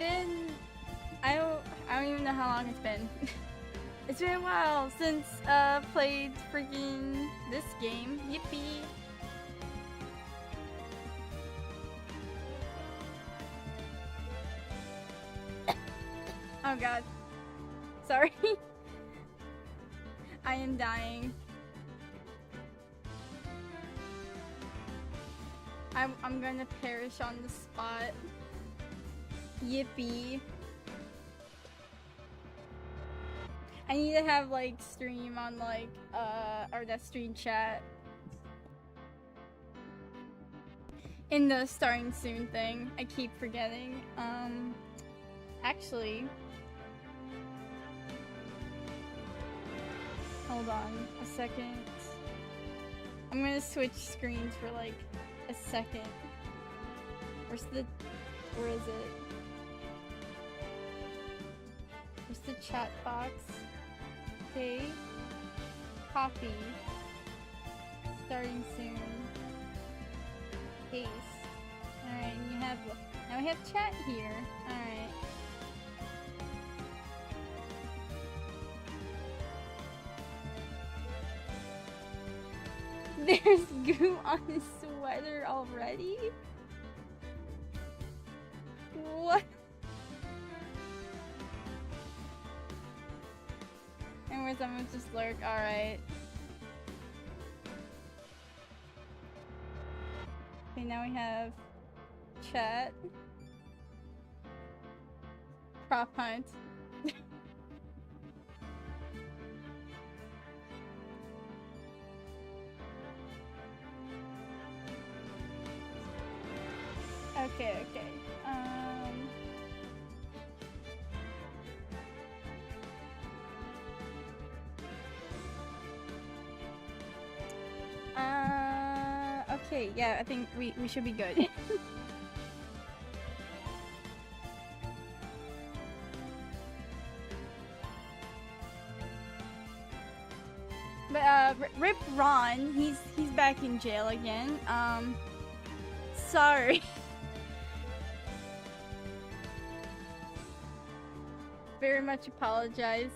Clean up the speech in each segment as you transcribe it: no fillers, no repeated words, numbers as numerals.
been... I don't even know how long it's been. It's been a while since played freaking this game. Yippee! Oh god. Sorry. I am dying. I'm gonna perish on the spot. Yippee. I need to have like stream on like or that stream chat in the starting soon thing. I keep forgetting. Actually, hold on a second. I'm gonna switch screens for like a second. Where is it? Where's the chat box? Okay. Copy. Starting soon. Paste. Alright, now we have chat here. Alright. There's goo on his sweater already? What? And where someone just lurk, alright. Okay, now we have chat. Prop hunt. Okay. Okay, yeah, I think we should be good. But Rip Ron, he's back in jail again. Sorry. Very much apologize.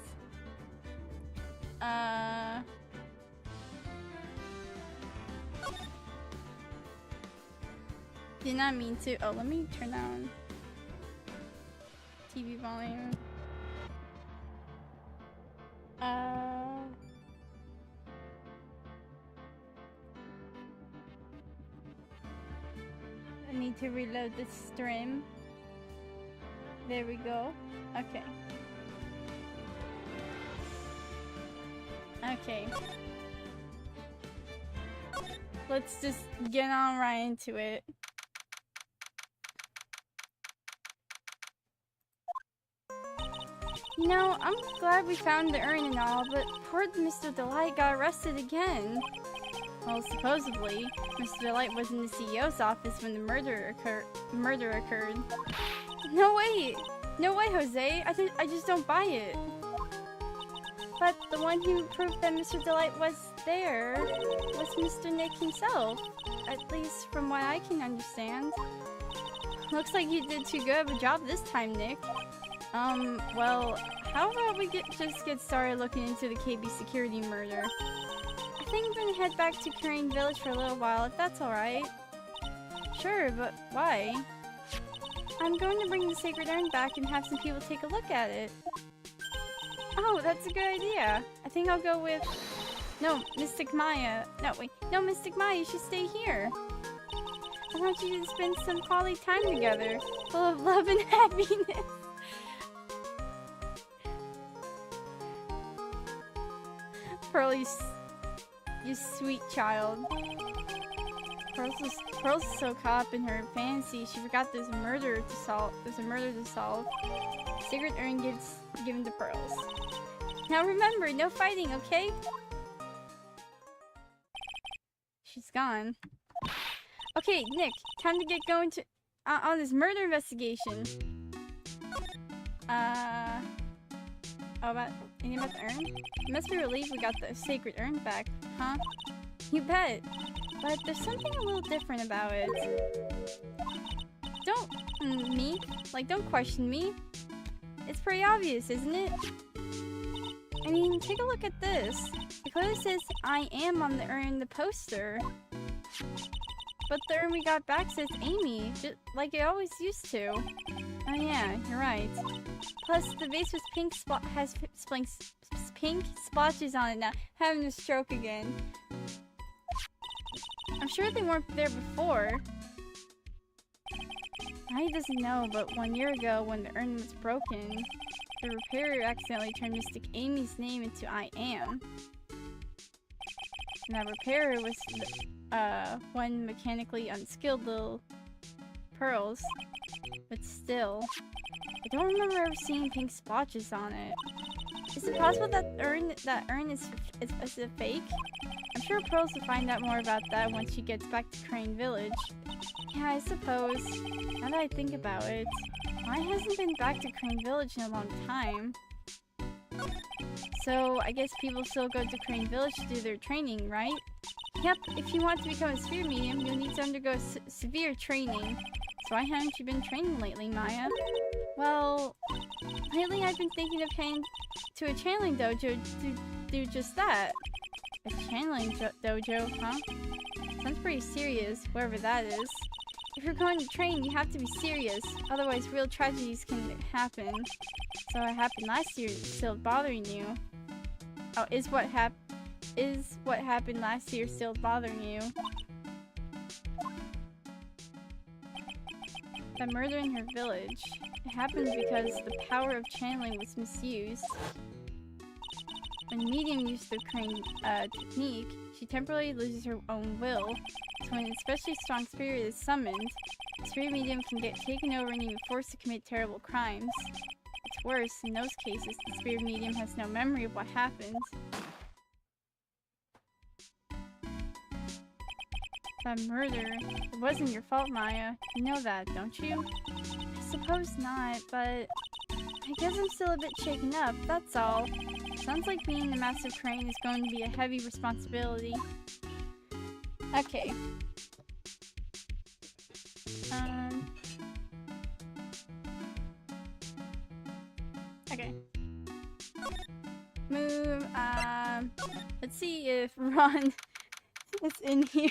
Did not mean to. Oh, let me turn down TV volume. I need to reload the stream. There we go. Okay. Okay. Let's just get on right into it. You know, I'm glad we found the urn and all, but poor Mr. Delight got arrested again. Well, supposedly, Mr. Delight was in the CEO's office when the murder occurred. No way! No way, Jose! I just don't buy it. But the one who proved that Mr. Delight was there was Mr. Nick himself. At least from what I can understand. Looks like you did too good of a job this time, Nick. Well, how about we just get started looking into the KB security murder? I think I'm gonna head back to Crane Village for a little while, if that's alright. Sure, but why? I'm going to bring the sacred urn back and have some people take a look at it. Oh, that's a good idea. I think I'll go with... No, Mystic Maya. No, wait. No, Mystic Maya, you should stay here. I want you to spend some quality time together, full of love and happiness. Pearl, you sweet child. Pearl's so caught up in her fantasy, she forgot there's a murder to solve. Sacred urn gets given to Pearls. Now remember, no fighting, okay? She's gone. Okay, Nick, time to get going to on this murder investigation. Anything about the urn? You must be relieved we got the sacred urn back, huh? You bet. But there's something a little different about it. don't... me? Like, don't question me. It's pretty obvious, isn't it? I mean, take a look at this. It clearly says I am on the urn, the poster. But the urn we got back says Amy, just like it always used to. Oh yeah, you're right. Plus, the vase with pink pink splotches on it now. Having a stroke again. I'm sure they weren't there before. He doesn't know, but 1 year ago, when the urn was broken, the repairer accidentally turned Mystic Amy's name into I Am. And that repairer was one mechanically unskilled little pearls. But still, I don't remember ever seeing pink splotches on it. Is it possible that urn is a fake? I'm sure Pearls will find out more about that once she gets back to Crane Village. Yeah, I suppose. Now that I think about it, Wright hasn't been back to Crane Village in a long time. So, I guess people still go to Crane Village to do their training, right? Yep, if you want to become a sphere medium, you'll need to undergo severe training. So why haven't you been training lately, Maya? Well, lately I've been thinking of heading to a channeling dojo to do just that. A channeling dojo, huh? Sounds pretty serious, wherever that is. If you're going to train, you have to be serious, otherwise real tragedies can happen. So what happened last year still bothering you? Oh, is what happened last year still bothering you? That murder in her village. It happened because the power of channeling was misused. When the medium used the crane technique, she temporarily loses her own will. So when an especially strong spirit is summoned, the spirit medium can get taken over and even forced to commit terrible crimes. It's worse, in those cases, the spirit medium has no memory of what happened. That murder, it wasn't your fault, Maya. You know that, don't you? I suppose not, but I guess I'm still a bit shaken up, that's all. Sounds like being the Master Crane is going to be a heavy responsibility. Okay. Okay. Move, let's see if Ron is in here.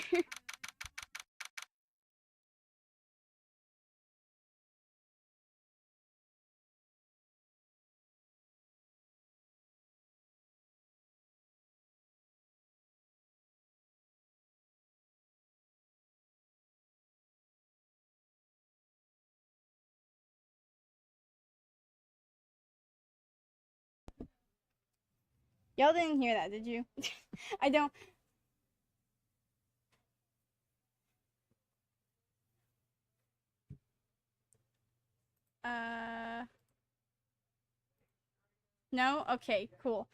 Y'all didn't hear that, did you? I don't. No? Okay, cool.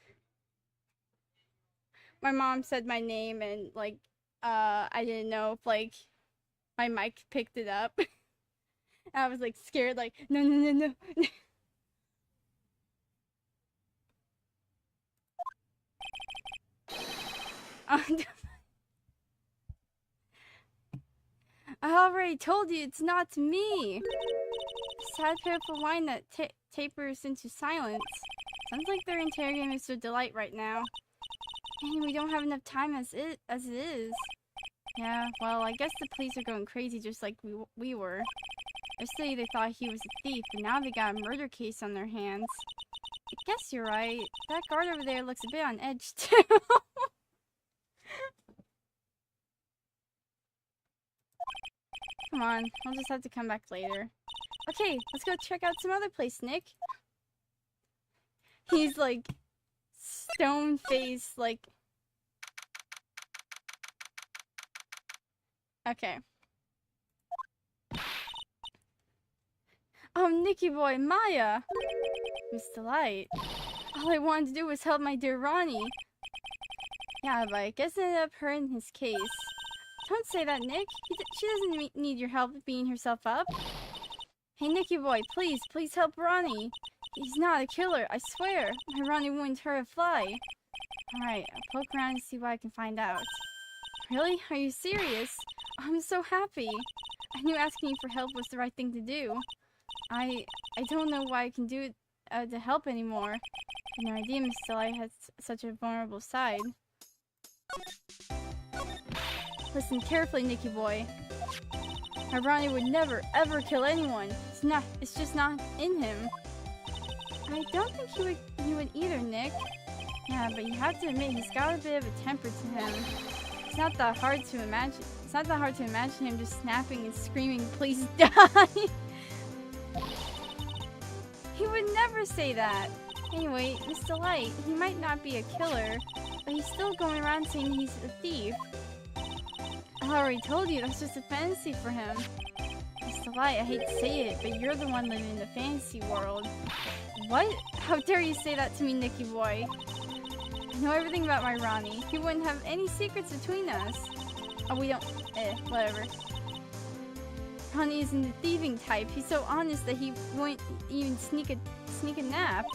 My mom said my name and, like, I didn't know if, like, my mic picked it up. I was, like, scared, like, no, no, no, no. I already told you it's not me. Sad pitiful whine that tapers into silence. Sounds like they're interrogating Mr. Delight right now. And we don't have enough time as it is. Yeah, well, I guess the police are going crazy just like we were. Yesterday they thought he was a thief, but now they got a murder case on their hands. I guess you're right. That guard over there looks a bit on edge too. Come on, I'll just have to come back later. Okay, let's go check out some other place, Nick. He's like stone-faced, like. Okay. Oh, Nicky boy, Maya! Mr. Light. All I wanted to do was help my dear Ronnie. Yeah, but I guess I ended up hurting his case. Don't say that, Nick. She doesn't need your help beating herself up. Hey, Nicky boy, please help Ronnie. He's not a killer, I swear. My Ronnie wouldn't hurt a fly. Alright, I'll poke around and see what I can find out. Really? Are you serious? I'm so happy. I knew asking you for help was the right thing to do. I don't know why I can do it to help anymore. I had no idea Miss Delight has such a vulnerable side. Listen carefully, Nicky boy. Ronnie would never, ever kill anyone. It's just not in him. I don't think he would either, Nick. Yeah, but you have to admit he's got a bit of a temper to him. It's not that hard to imagine. It's not that hard to imagine him just snapping and screaming, "Please die!" He would never say that. Anyway, Miss Delight, he might not be a killer, but he's still going around saying he's a thief. I already told you, that's just a fantasy for him. Miss Delight, I hate to say it, but you're the one living in the fantasy world. What? How dare you say that to me, Nicky boy? I know everything about my Ronnie. He wouldn't have any secrets between us. Oh, we don't. Whatever. Ronnie isn't the thieving type. He's so honest that he won't even sneak a nap.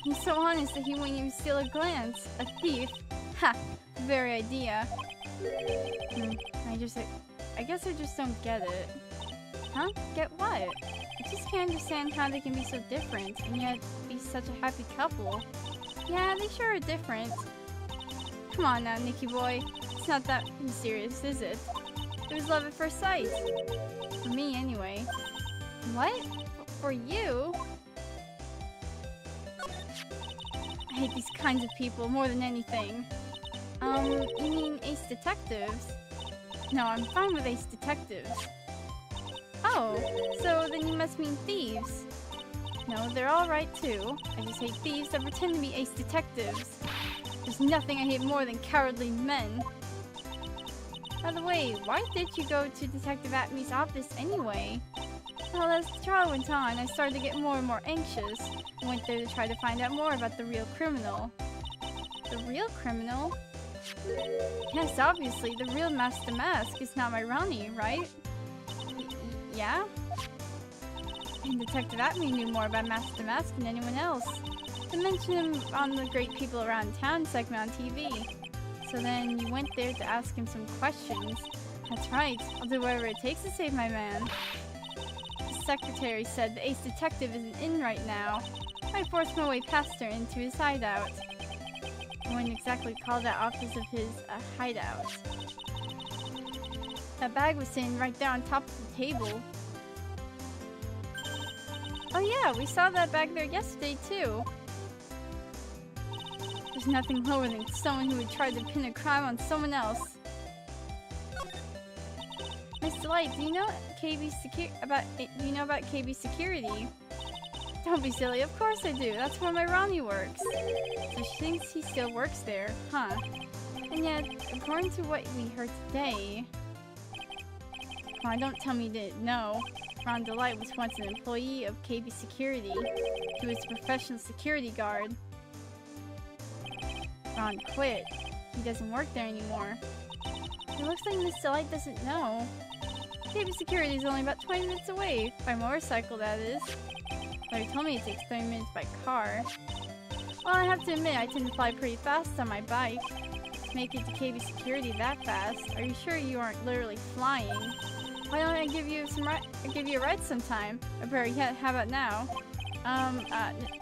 He's so honest that he won't even steal a glance. A thief? Ha! Very idea. I guess I just don't get it. Huh? Get what? I just can't understand how they can be so different and yet be such a happy couple. Yeah, they sure are different. Come on now, Nicky boy. It's not that mysterious, is it? It was love at first sight. For me, anyway. What? For you? I hate these kinds of people more than anything. You mean ace detectives? No, I'm fine with ace detectives. Oh, so then you must mean thieves. No, they're all right too. I just hate thieves that pretend to be ace detectives. There's nothing I hate more than cowardly men. By the way, why did you go to Detective Atmy's office anyway? Well, as the trial went on, I started to get more and more anxious. I went there to try to find out more about the real criminal. The real criminal? Yes, obviously, the real Master Mask is not my Ronnie, right? Yeah? And Detective Atmy knew more about Master Mask than anyone else. They mentioned him on the Great People Around Town segment on TV. So then you went there to ask him some questions. That's right, I'll do whatever it takes to save my man. The secretary said the ace detective isn't in right now. I forced my way past her into his hideout. I wouldn't exactly call that office of his a hideout. That bag was sitting right there on top of the table. Oh yeah, we saw that bag there yesterday too. There's nothing lower than someone who would try to pin a crime on someone else. Miss Delight, do you know about KB Security? Don't be silly, of course I do. That's where my Ronnie works. So she thinks he still works there, huh? And yet, according to what we heard today... Come on, don't tell me you didn't know. Ron Delight was once an employee of KB Security. He was a professional security guard. Ron quit. He doesn't work there anymore. It looks like Miss Delight doesn't know. KB Security is only about 20 minutes away. By motorcycle, that is. But he told me it takes 30 minutes by car. Well, I have to admit, I tend to fly pretty fast on my bike. To make it to KB Security that fast, are you sure you aren't literally flying? Why don't I give you a ride sometime? Or better yet, how about now?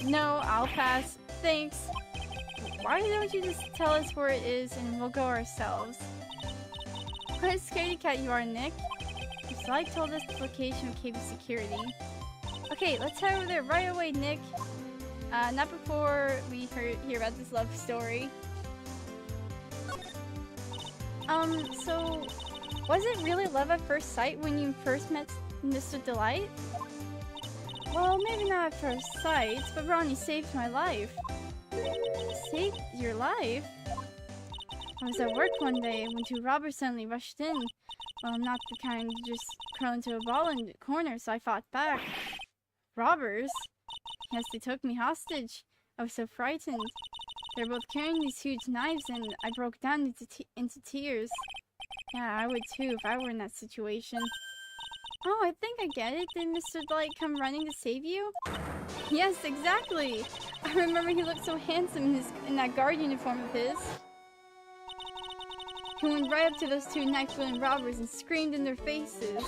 No, I'll pass. Thanks. Why don't you just tell us where it is and we'll go ourselves? What a scaredy cat you are, Nick. So I told us the location of KB Security. Okay, let's head over there right away, Nick. Not before we hear about this love story. So... was it really love at first sight when you first met Mr. Delight? Well, maybe not at first sight, but Ronnie saved my life. Saved your life? I was at work one day when two robbers suddenly rushed in. Well, not the kind to just curl into a ball in the corner, so I fought back. Robbers? Yes, they took me hostage. I was so frightened. They were both carrying these huge knives and I broke down into tears. Yeah, I would too if I were in that situation. Oh, I think I get it. Did Mr. Delight come running to save you? Yes, exactly. I remember he looked so handsome in that guard uniform of his. He went right up to those two knife-wielding robbers and screamed in their faces.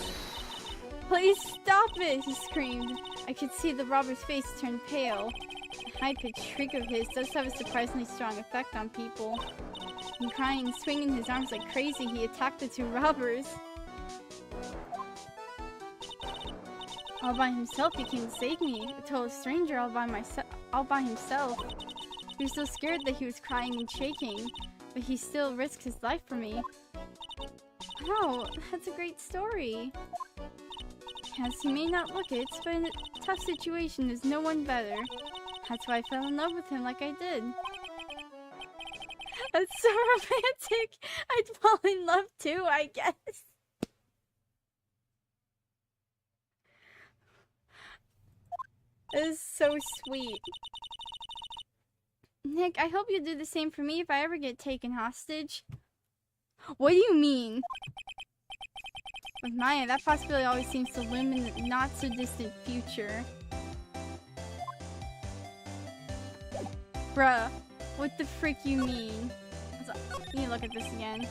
Please stop it, he screamed. I could see the robber's face turn pale. The high-pitched shriek of his does have a surprisingly strong effect on people. And crying and swinging his arms like crazy, he attacked the two robbers. All by himself, he came to save me. A total stranger all by himself. He was so scared that he was crying and shaking, but he still risked his life for me. Wow, that's a great story. Yes, you may not look it, but in a tough situation, there's no one better. That's why I fell in love with him like I did. That's so romantic. I'd fall in love too, I guess. That is so sweet. Nick, I hope you do the same for me if I ever get taken hostage. What do you mean? With Maya, that possibility always seems to loom in the not-so-distant future. Bruh, what the frick you mean? Let me look at this again.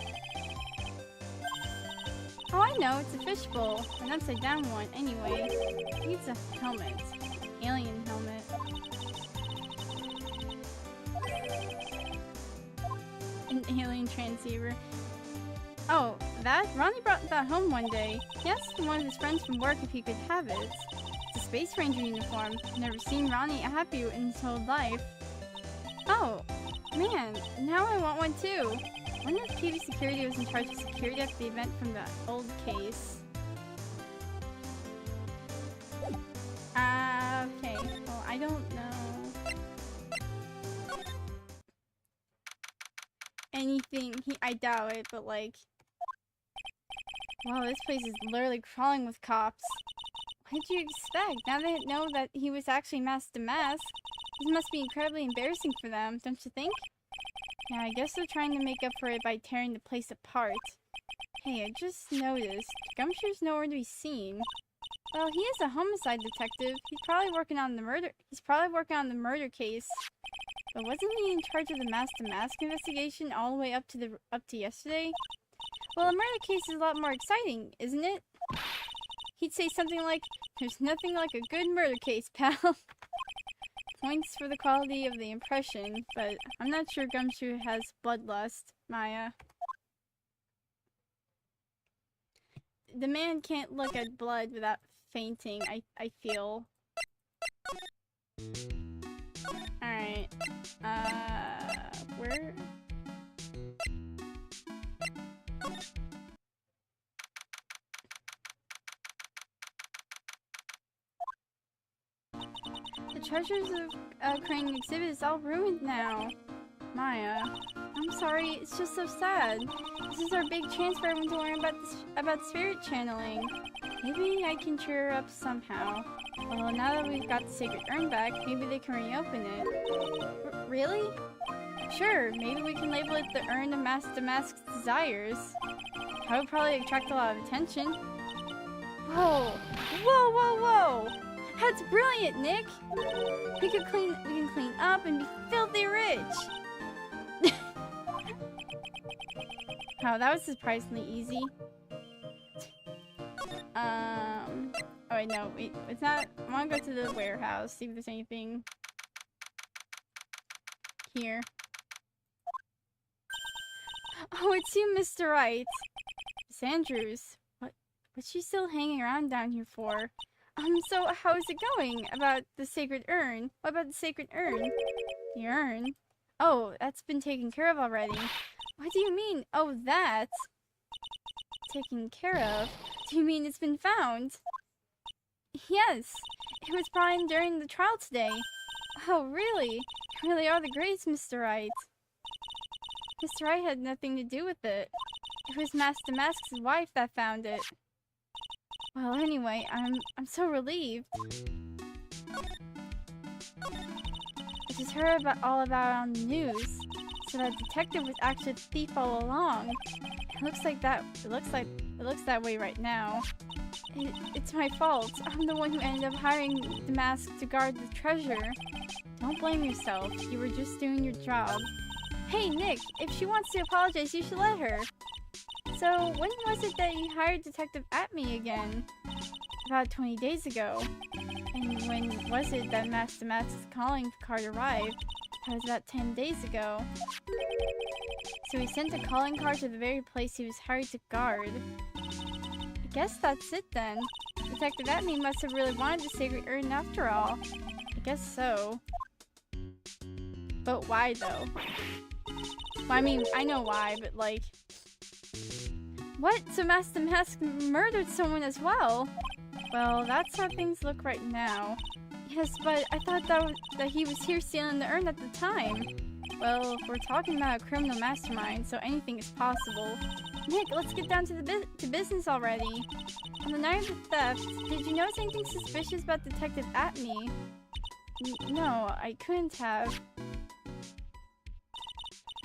Oh, I know, it's a fishbowl. An upside-down one, anyway. It needs a helmet. Alien helmet. An alien transceiver. Oh, that? Ronnie brought that home one day. He asked one of his friends from work if he could have it. It's a Space Ranger uniform. I've never seen Ronnie happy in his whole life. Oh, man, now I want one too. I wonder if TV Security was in charge of security at the event from the old case. Okay. Well, I don't know. Anything. I doubt it, but like... Wow, this place is literally crawling with cops. What did you expect? Now they know that he was actually masked to mask. This must be incredibly embarrassing for them, don't you think? Yeah, I guess they're trying to make up for it by tearing the place apart. Hey, I just noticed. Gumshoe's nowhere to be seen. Well, he is a homicide detective. He's probably working on the murder case. But wasn't he in charge of the mask-to-mask investigation all the way up to yesterday? Well, a murder case is a lot more exciting, isn't it? He'd say something like, "There's nothing like a good murder case, pal." Points for the quality of the impression, but I'm not sure Gumshoe has bloodlust, Maya. The man can't look at blood without fainting, I feel. Alright. Where? The treasures of Crane exhibit is all ruined now. Maya, I'm sorry, it's just so sad. This is our big chance for everyone to learn about spirit channeling. Maybe I can cheer her up somehow. Well, now that we've got the sacred urn back, maybe they can reopen it. Really? Sure, maybe we can label it the Urn of Mask's Desires. That would probably attract a lot of attention. Whoa! Whoa, whoa, whoa! That's brilliant, Nick! We can clean up and be filthy rich! Wow, that was surprisingly easy. Oh wait, no, wait, it's not. I wanna go to the warehouse, see if there's anything here. Oh, it's you, Mr. Wright. Miss Andrews. What's she still hanging around down here for? So how is it going? About the sacred urn? What about the sacred urn? The urn? Oh, that's been taken care of already. What do you mean? Oh, that? Taken care of? Do you mean it's been found? Yes, it was brought in during the trial today. Oh, really? You really are the greatest, Mr. Wright. Mr. Wright had nothing to do with it. It was Mask's wife that found it. Well, anyway, I'm so relieved. I just heard all about it on the news. So that detective was actually a thief all along. It looks that way right now. It's my fault. I'm the one who ended up hiring the mask to guard the treasure. Don't blame yourself. You were just doing your job. Hey, Nick, if she wants to apologize, you should let her. So, when was it that you hired Detective Atme again? about 20 days ago. And when was it that Master Mask's calling card arrived? That was about 10 days ago. So he sent a calling card to the very place he was hired to guard. I guess that's it then. Detective Atney must have really wanted the sacred urn after all. I guess so. But why though? Well, I mean, I know why, but like... What? So Master Mask murdered someone as well? Well, that's how things look right now. Yes, but I thought that he was here stealing the urn at the time. Well, we're talking about a criminal mastermind, so anything is possible. Nick, let's get down to business already. On the night of the theft, did you notice anything suspicious about Detective Atney? No, I couldn't have.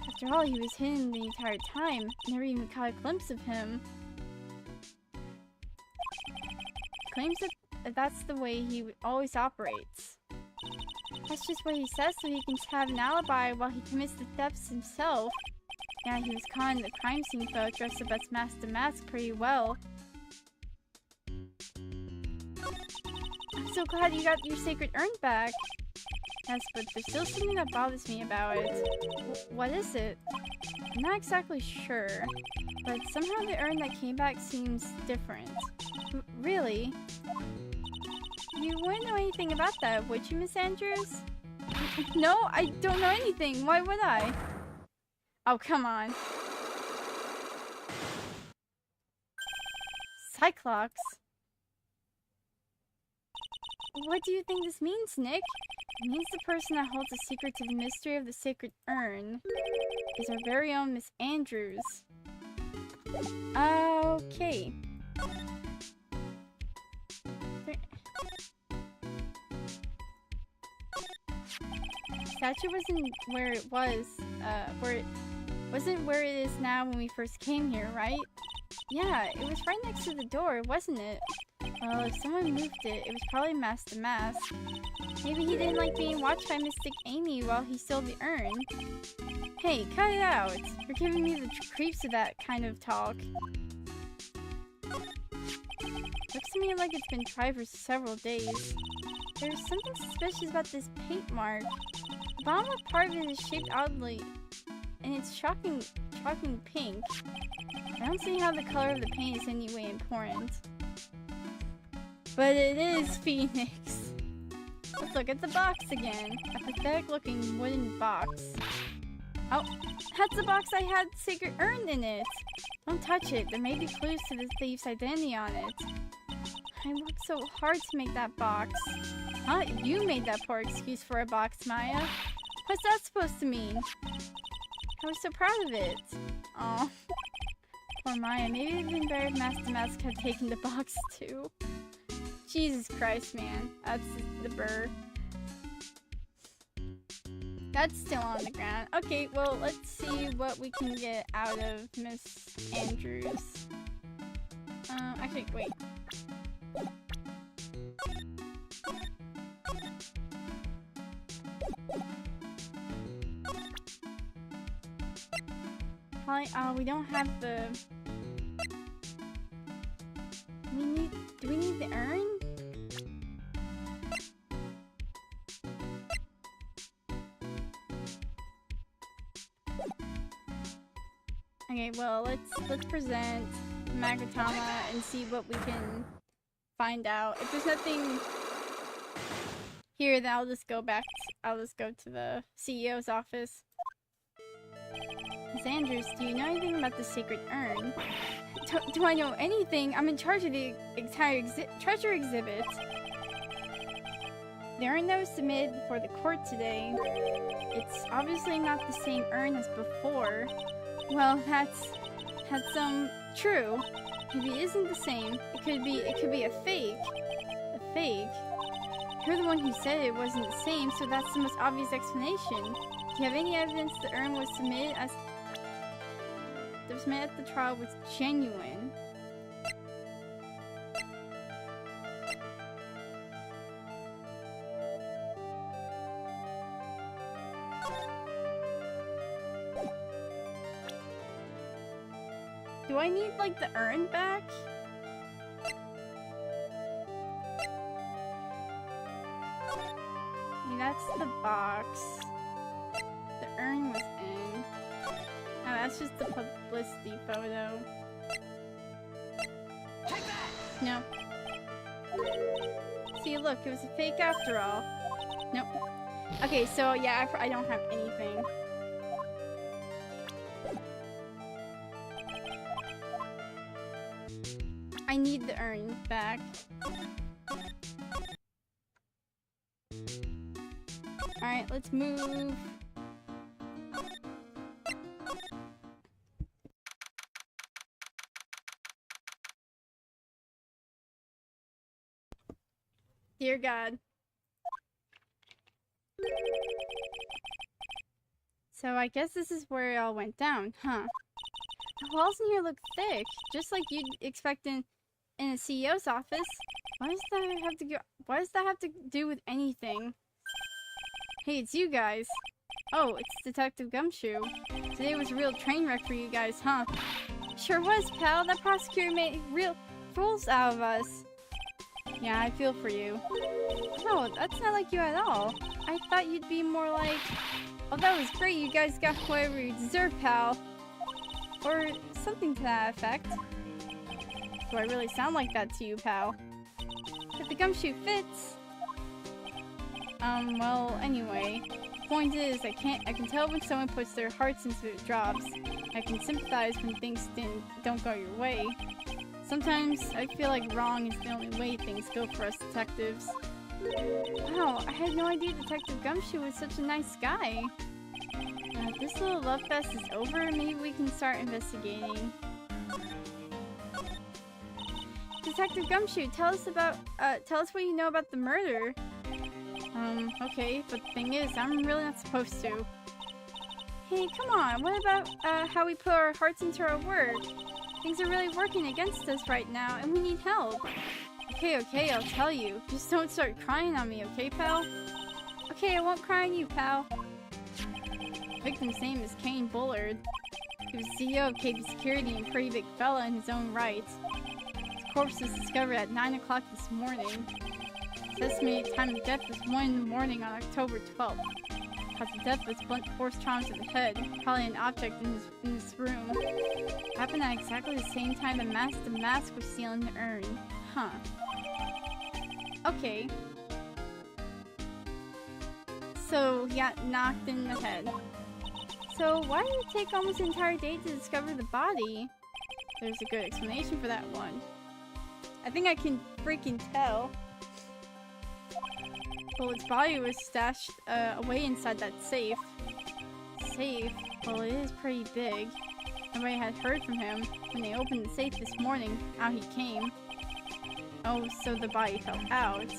After all, he was hidden the entire time. Never even caught a glimpse of him. Claims that that's the way he always operates. That's just what he says so he can have an alibi while he commits the thefts himself. Yeah, he was caught in the crime scene photo dressed up as Master Mask pretty well. I'm so glad you got your sacred urn back. Yes, but there's still something that bothers me about it. What is it? I'm not exactly sure, but somehow the urn that came back seems different. Really? You wouldn't know anything about that, would you, Miss Andrews? No, I don't know anything. Why would I? Oh, come on. Cyclops? What do you think this means, Nick? It means the person that holds the secret to the mystery of the sacred urn is our very own Miss Andrews. Okay. Statue wasn't where it was, wasn't where it is now when we first came here, right? Yeah, it was right next to the door, wasn't it? Well, if someone moved it, it was probably Master Mask. Maybe he didn't like being watched by Mystic Amy while he stole the urn. Hey, cut it out! You're giving me the creeps of that kind of talk. Looks to me like it's been tried for several days. There's something suspicious about this paint mark. The bottom part of it is shaped oddly, and it's shocking pink. I don't see how the color of the paint is in any way important. But it is Phoenix. Let's look at the box again. A pathetic looking wooden box. Oh, that's the box I had sacred urn in it. Don't touch it. There may be clues to the thief's identity on it. I worked so hard to make that box. Huh? You made that poor excuse for a box, Maya. What's that supposed to mean? I was so proud of it. Aw. Poor Maya. Maybe it'd been better if Master Mask had taken the box too. Jesus Christ, man. That's the burr. That's still on the ground. Okay, well, let's see what we can get out of Miss Andrews. Actually, wait. Probably, we don't have the... Do we need the urn? Okay, well, let's present Magatama and see what we can find out. If there's nothing here, then I'll just go to the CEO's office. Miss Andrews, do you know anything about the sacred urn? Do I know anything? I'm in charge of the entire treasure exhibit. The urn that was submitted before the court today. It's obviously not the same urn as before. Well, that's true. If it isn't the same, it could be a fake. A fake. You're the one who said it wasn't the same, so that's the most obvious explanation. Do you have any evidence the urn was submitted at the trial was genuine? Do I need, like, the urn back? box. The urn was in. Oh, that's just the publicity photo. No. See, look, it was a fake after all. Nope. Okay, so yeah, I don't have anything. I need the urn back. Alright, let's move. Dear God. So I guess this is where it all went down, huh? The walls in here look thick, just like you'd expect in a CEO's office. Why does that have to do with anything? Hey, it's you guys. Oh, it's Detective Gumshoe. Today was a real train wreck for you guys, huh? Sure was, pal. That prosecutor made real fools out of us. Yeah, I feel for you. No, that's not like you at all. I thought you'd be more like, oh, that was great. You guys got whatever you deserve, pal. Or something to that effect. Do I really sound like that to you, pal? But the gumshoe fits. Well, anyway. The point is, I can tell when someone puts their hearts into their jobs. I can sympathize when things don't go your way. Sometimes, I feel like wrong is the only way things go for us detectives. Wow, I had no idea Detective Gumshoe was such a nice guy. This little love fest is over, maybe we can start investigating. Detective Gumshoe, tell us what you know about the murder. Okay, but the thing is, I'm really not supposed to. Hey, come on, what about, how we put our hearts into our work? Things are really working against us right now, and we need help. Okay, I'll tell you. Just don't start crying on me, okay, pal? Okay, I won't cry on you, pal. The victim's name is Kane Bullard. He was CEO of KB Security and a pretty big fella in his own right. His corpse was discovered at 9 o'clock this morning. His estimated time of death was 1 in the morning on October 12th. Cause of death was blunt force trauma to the head, probably an object in this room. It happened at exactly the same time the mask was stealing the urn. Huh. Okay. So, he got knocked in the head. So, why did it take almost an entire day to discover the body? There's a good explanation for that one. I think I can freaking tell. Well, its body was stashed away inside that safe. Safe? Well, it is pretty big. Nobody had heard from him. When they opened the safe this morning, out he came. Oh, so the body fell out.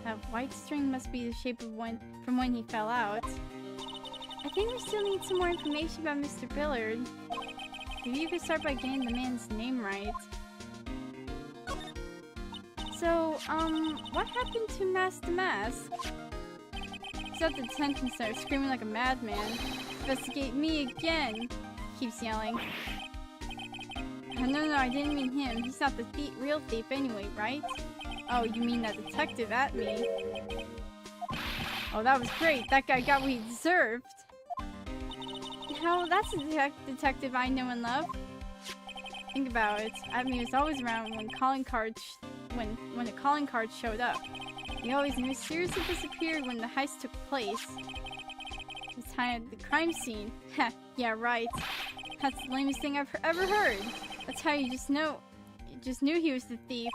That white string must be the shape of from when he fell out. I think we still need some more information about Mr. Bullard. Maybe you could start by getting the man's name right. So, what happened to Master Mask? He's at the detention center screaming like a madman. Investigate me again! Keeps yelling. No, I didn't mean him. He's not the real thief anyway, right? Oh, you mean that detective at me. Oh, that was great. That guy got what he deserved. Hell, that's a detective I know and love. Think about it. I mean, he was always around when when the calling cards showed up. He always mysteriously disappeared when the heist took place. He was hiding at the crime scene. Heh, yeah, right. That's the lamest thing I've ever heard. That's how you just knew he was the thief.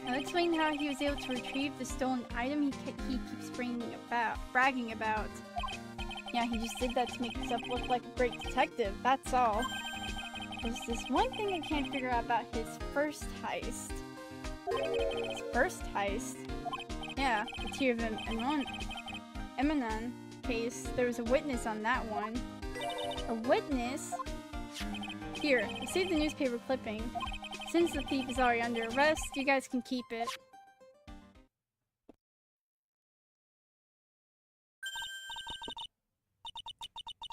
I'll explain how he was able to retrieve the stolen item he keeps bragging about. Yeah, he just did that to make himself look like a great detective, that's all. There's this one thing I can't figure out about his first heist. His first heist? Yeah, the Tear of Emanon case. There was a witness on that one. A witness? Here, I saved the newspaper clipping. Since the thief is already under arrest, you guys can keep it.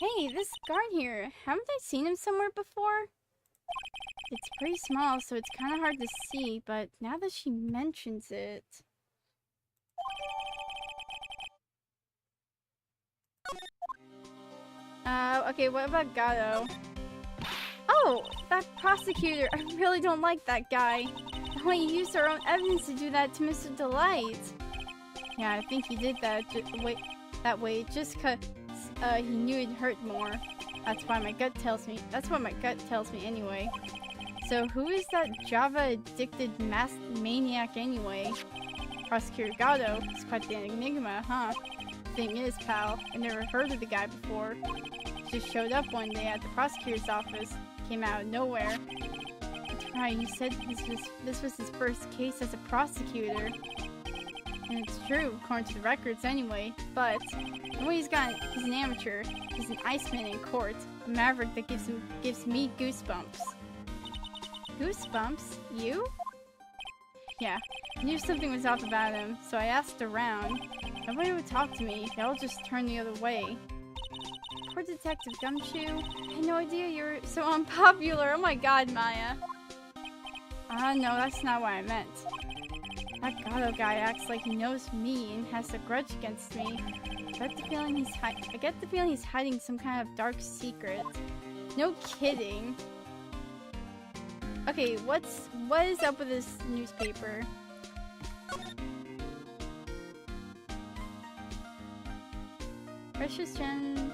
Hey, this guard here, haven't I seen him somewhere before? It's pretty small, so it's kind of hard to see, but now that she mentions it... Okay, what about Gato? Oh, that prosecutor. I really don't like that guy. The way he used our own evidence to do that to Mr. Delight. Yeah, I think he did that that way just cause he knew it'd hurt more. That's why my gut tells me. That's what my gut tells me anyway. So who is that Java-addicted masked maniac anyway? Prosecutor Gato is quite the enigma, huh? Thing is, pal, I never heard of the guy before. Just showed up one day at the prosecutor's office. Came out of nowhere. That's right, he said this was his first case as a prosecutor. And it's true, according to the records anyway. But the way he's an amateur. He's an Iceman in court. A maverick that gives me goosebumps. Goosebumps? You? Yeah, I knew something was off about him, so I asked around. Nobody would talk to me. They all just turned the other way. Poor Detective Gumshoe. I had no idea you were so unpopular. Oh my god, Maya. No, that's not what I meant. That Gato guy acts like he knows me and has a grudge against me. I get the feeling he's hiding some kind of dark secret. No kidding. Okay, what is up with this newspaper? Precious Gem.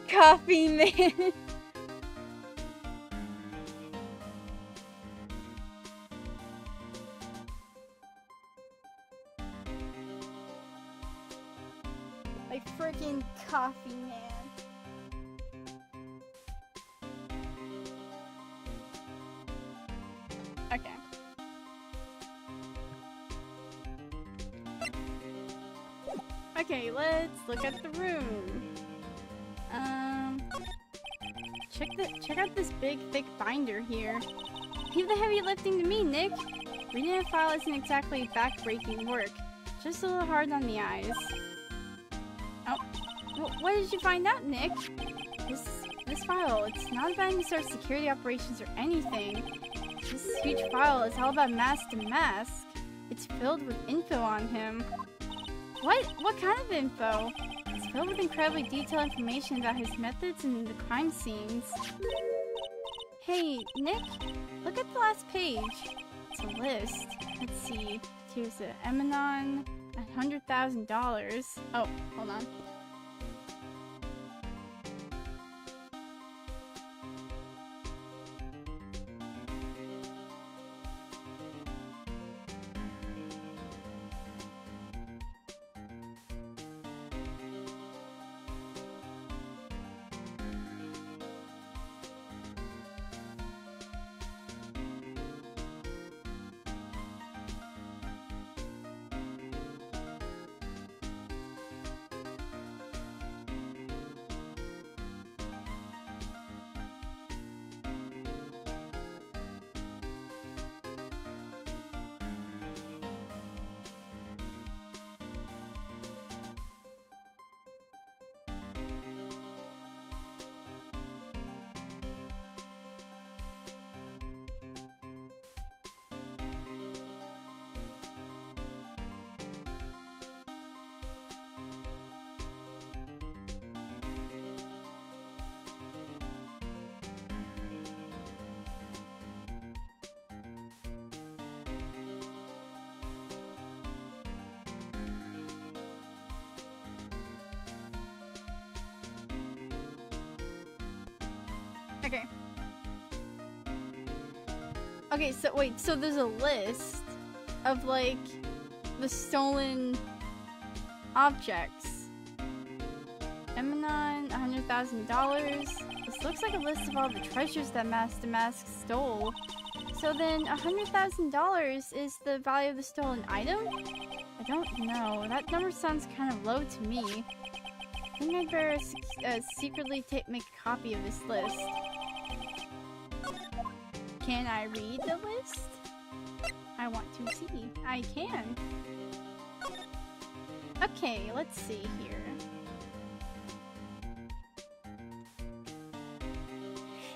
Coffee Man. My freaking coffee man. Okay. Okay, let's look at the room. Check out this big, thick binder here. Leave the heavy lifting to me, Nick. Reading a file isn't exactly back-breaking work. Just a little hard on the eyes. Oh, what did you find out, Nick? This file, it's not about any sort of security operations or anything. This huge file is all about Mask to Mask. It's filled with info on him. What? What kind of info? It's filled with incredibly detailed information about his methods and the crime scenes. Hey, Nick, look at the last page. It's a list. Let's see. Here's a Emanon, $100,000. Oh, hold on. Okay. Okay, so wait, so there's a list of like the stolen objects. Emanon, $100,000. This looks like a list of all the treasures that Mask to Mask stole. So then $100,000 is the value of the stolen item? I don't know. That number sounds kind of low to me. I think I'd better secretly make a copy of this list. Can I read the list? I want to see. I can. Okay, let's see here.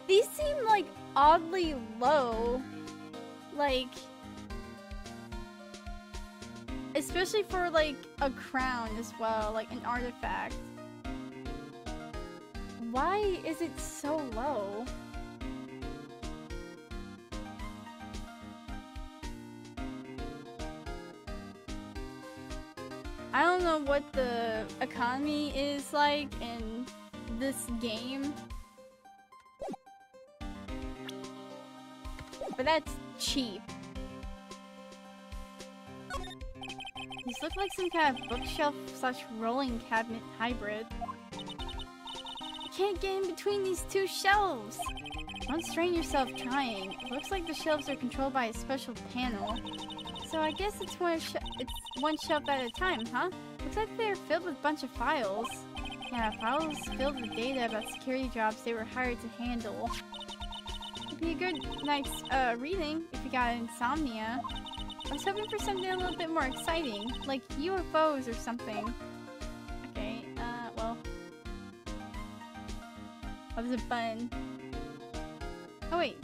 These seem like oddly low. Like, especially for like a crown as well, like an artifact. Why is it so low? I don't know what the economy is like in this game, but that's cheap. These look like some kind of bookshelf slash rolling cabinet hybrid. I can't get in between these two shelves. Don't strain yourself trying. It looks like the shelves are controlled by a special panel. So I guess it's one shelf at a time, huh? Looks like they're filled with a bunch of files. Yeah, files filled with data about security jobs they were hired to handle. It'd be a good night's reading if you got insomnia. I was hoping for something a little bit more exciting, like UFOs or something. Okay, well. Oh, there's a button. Oh wait.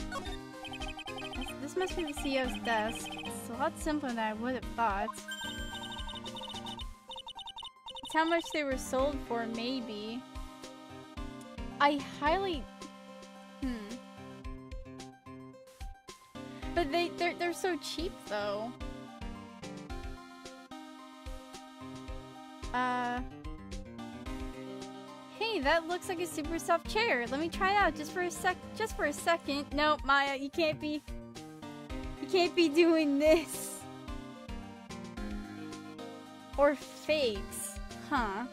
This must be the CEO's desk. It's a lot simpler than I would have thought. It's how much they were sold for, maybe. I highly... But they're so cheap, though. Hey, that looks like a super soft chair. Let me try it out just for a second. No, Maya, you can't be doing this. Or fakes, huh?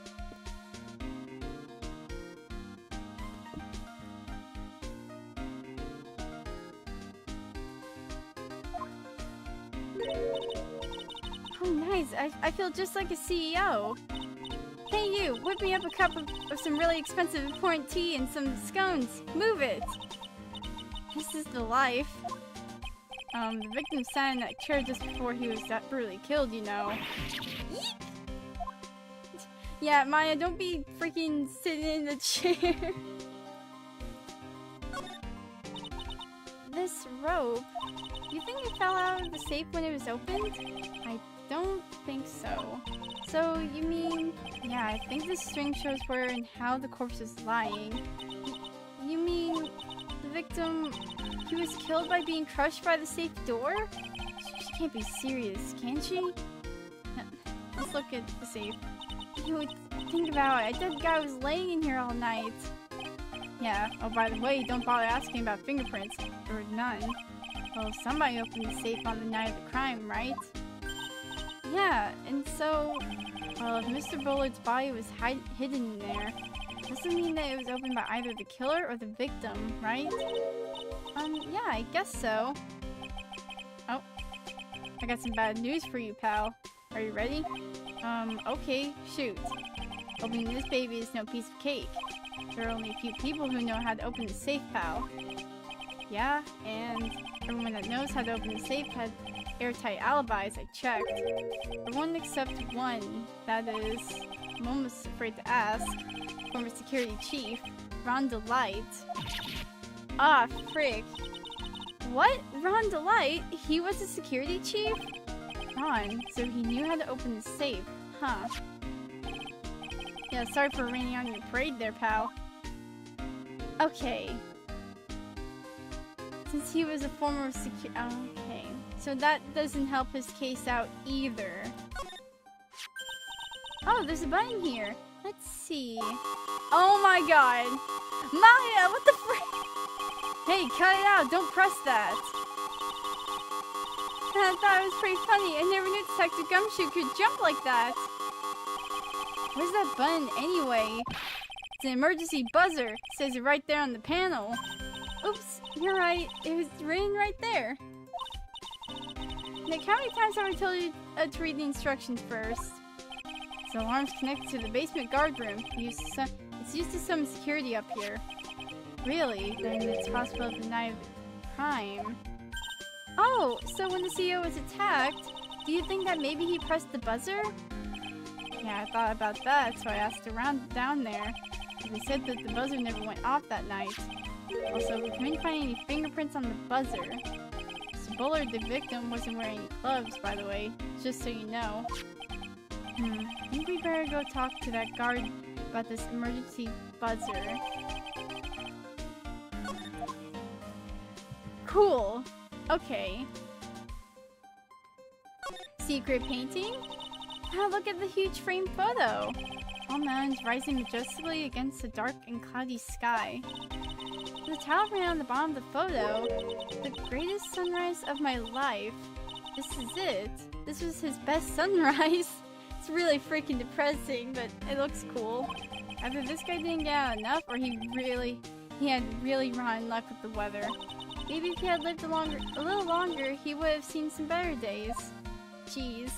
Oh, nice. I feel just like a CEO. Hey, you, whip me up a cup of some really expensive important tea and some scones. Move it. This is the life. The victim sat in that chair just before he was that brutally killed, you know. Yeah, Maya, don't be freaking sitting in the chair. This rope, you think it fell out of the safe when it was opened? I don't think so. So, you mean... Yeah, I think the string shows where and how the corpse is lying. You mean the victim... He was killed by being crushed by the safe door? She can't be serious, can she? Let's look at the safe. You would think about it. A dead guy was laying in here all night. Yeah. Oh, by the way, don't bother asking about fingerprints. There were none. Well, somebody opened the safe on the night of the crime, right? Yeah, and so... Well, if Mr. Bullard's body was hidden in there, doesn't mean that it was opened by either the killer or the victim, right? Yeah, I guess so. Oh. I got some bad news for you, pal. Are you ready? Okay, shoot. Opening this baby is no piece of cake. There are only a few people who know how to open the safe, pal. Yeah, and everyone that knows how to open the safe had airtight alibis, I checked. Everyone except one, that is, I'm almost afraid to ask, former security chief, Ron Delight. Ah, frick. What? Ron Delight? He was a security chief? Ron, so he knew how to open the safe, huh? Yeah, sorry for raining on your parade there, pal. Okay. Since he was a former okay. So that doesn't help his case out either. Oh, there's a button here. Let's see. Oh my god. Maya, what the frick? Hey, cut it out. Don't press that. I thought it was pretty funny. I never knew Detective Gumshoe could jump like that. Where's that button anyway? It's an emergency buzzer. It says it right there on the panel. Oops, you're right. It was written right there. Nick, how many times have I told you to read the instructions first? So alarm's connected to the basement guard room. It's used to summon security up here. Really? Then it's possible of the night of the crime. Oh, so when the CEO was attacked, do you think that maybe he pressed the buzzer? Yeah, I thought about that, so I asked around down there. They said that the buzzer never went off that night. Also, we couldn't find any fingerprints on the buzzer. So Bullard, the victim, wasn't wearing any gloves, by the way, just so you know. I think we better go talk to that guard about this emergency buzzer. Cool. Okay. Secret painting? Ah, look at the huge framed photo! All mountains rising majestically against the dark and cloudy sky. The title written on the bottom of the photo, the greatest sunrise of my life. This is it. This was his best sunrise. It's really freaking depressing, but it looks cool. Either this guy didn't get out enough, or he had really rotten luck with the weather. Maybe if he had lived a little longer, he would have seen some better days. Jeez.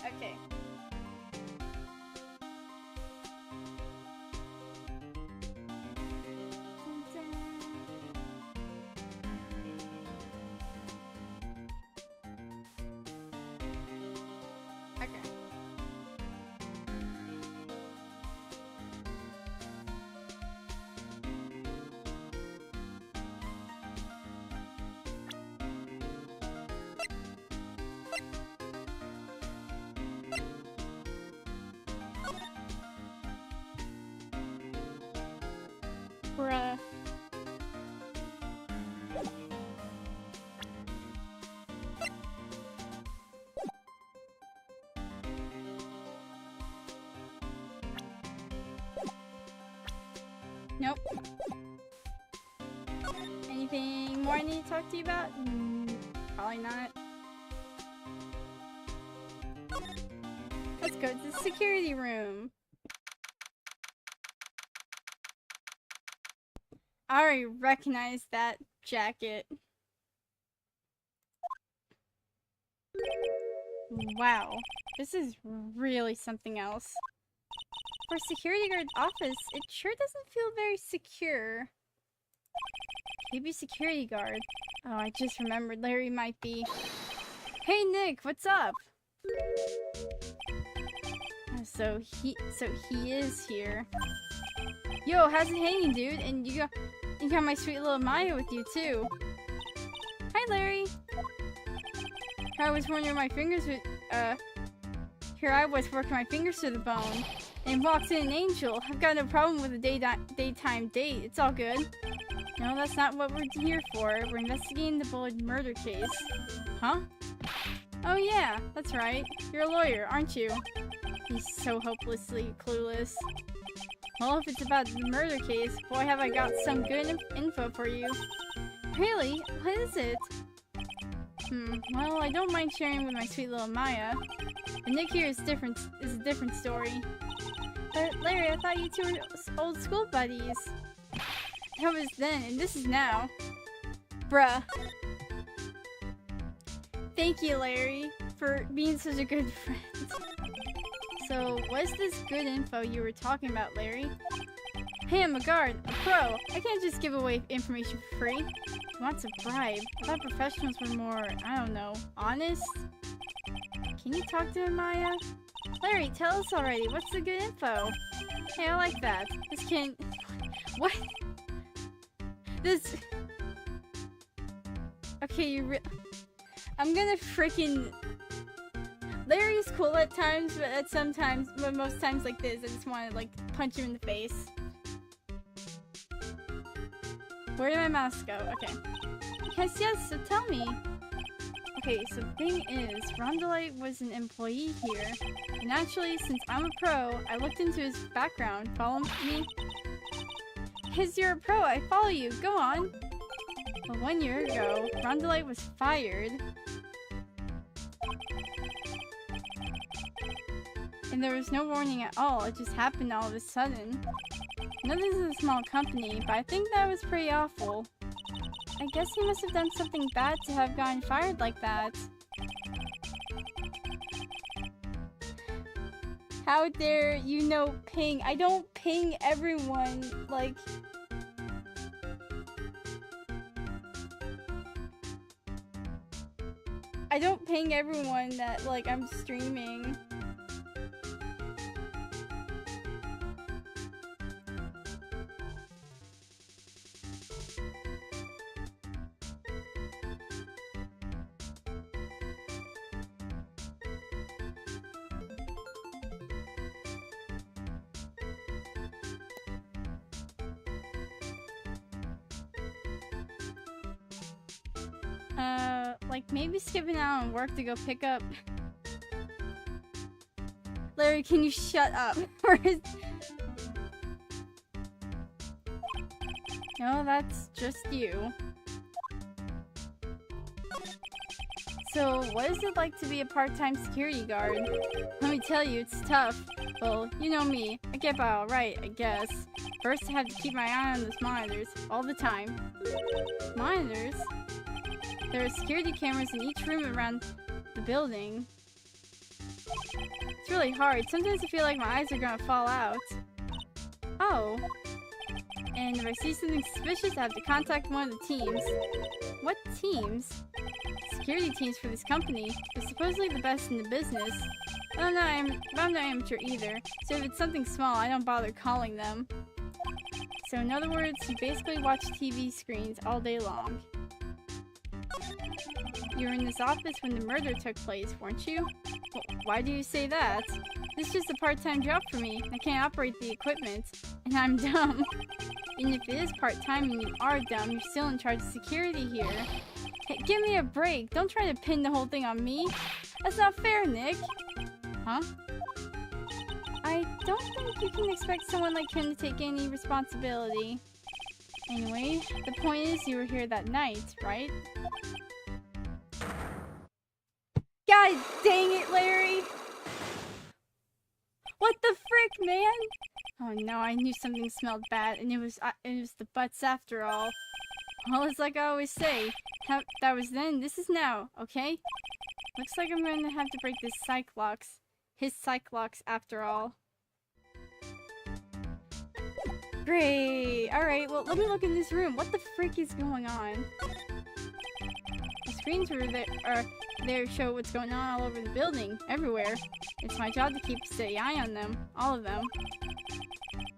Okay. Okay. Bruh. Nope. Anything more I need to talk to you about? Probably not. let's go to the security room. I already recognize that jacket. Wow, this is really something else. For a security guard's office, it sure doesn't feel very secure. Maybe security guard. Oh, I just remembered Larry might be. Hey Nick, what's up? So he is here. Yo, how's it hanging, dude? And you got my sweet little Maya with you too. Hi, Larry. Here I was working my fingers with here I was working my fingers to the bone, and walks in an angel. I've got no problem with a daytime date. It's all good. No, that's not what we're here for. We're investigating the bullet murder case. Huh? Oh yeah, that's right. You're a lawyer, aren't you? He's so hopelessly clueless. Well, if it's about the murder case, boy have I got some good info for you. Really? What is it? Well, I don't mind sharing with my sweet little Maya. But Nick here is a different story. But Larry, I thought you two were old school buddies. That was then, and this is now. Bruh. Thank you, Larry, for being such a good friend. So, what's this good info you were talking about, Larry? Hey, I'm a guard, a pro. I can't just give away information for free. He wants a bribe. I thought professionals were more, I don't know, honest? Can you talk to him, Maya? Larry, tell us already. What's the good info? Hey, I like that. This can... What? This... Okay, I'm gonna freaking... Larry's cool at times, but most times like this, I just want to, like, punch him in the face. Where did my mouse go? Okay. Yes, so tell me. Okay, so the thing is, Rondelight was an employee here. And actually, since I'm a pro, I looked into his background. Follow me? Because you're a pro, I follow you. Go on. Well, 1 year ago, Rondelight was fired. And there was no warning at all. It just happened all of a sudden. I know this is a small company, but I think that was pretty awful. I guess he must have done something bad to have gotten fired like that. How dare you know ping? I don't ping everyone, like... I don't ping everyone that, like, I'm streaming. Like, maybe skipping out on work to go pick up... Larry, can you shut up? No, that's just you. So, what is it like to be a part-time security guard? Let me tell you, it's tough. Well, you know me. I get by alright, I guess. First, I have to keep my eye on those monitors, all the time. Monitors? There are security cameras in each room around the building. It's really hard. Sometimes I feel like my eyes are gonna fall out. Oh. And if I see something suspicious, I have to contact one of the teams. What teams? Security teams for this company. They're supposedly the best in the business. I'm not amateur either, so if it's something small, I don't bother calling them. So in other words, you basically watch TV screens all day long. You were in this office when the murder took place, weren't you? Well, why do you say that? This is just a part-time job for me. I can't operate the equipment. And I'm dumb. And if it is part-time and you are dumb, you're still in charge of security here. Hey, give me a break. Don't try to pin the whole thing on me. That's not fair, Nick. Huh? I don't think you can expect someone like him to take any responsibility. Anyway, the point is you were here that night, right? God dang it, Larry! What the frick, man? Oh no, I knew something smelled bad, and it was the butts after all. Well, it's like I always say, that was then, this is now, okay? Looks like I'm going to have to break this his Cyclops after all. Great! Alright, well, let me look in this room. What the frick is going on? The screens are there show what's going on all over the building, everywhere. It's my job to keep a steady eye on them, all of them.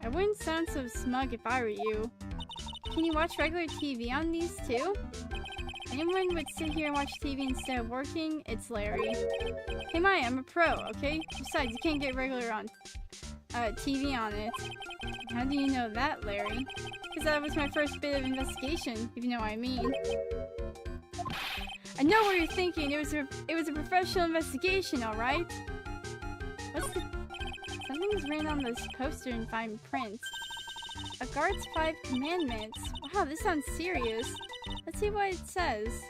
I wouldn't sound so smug if I were you. Can you watch regular TV on these too? Anyone would sit here and watch TV instead of working? It's Larry. Hey Maya, I'm a pro, okay? Besides, you can't get regular on TV on it. How do you know that, Larry? Because that was my first bit of investigation, if you know what I mean. I know what you're thinking. It was a professional investigation, all right? Something's written on this poster in fine print. A guard's 5 commandments. Wow, this sounds serious. Let's see what it says.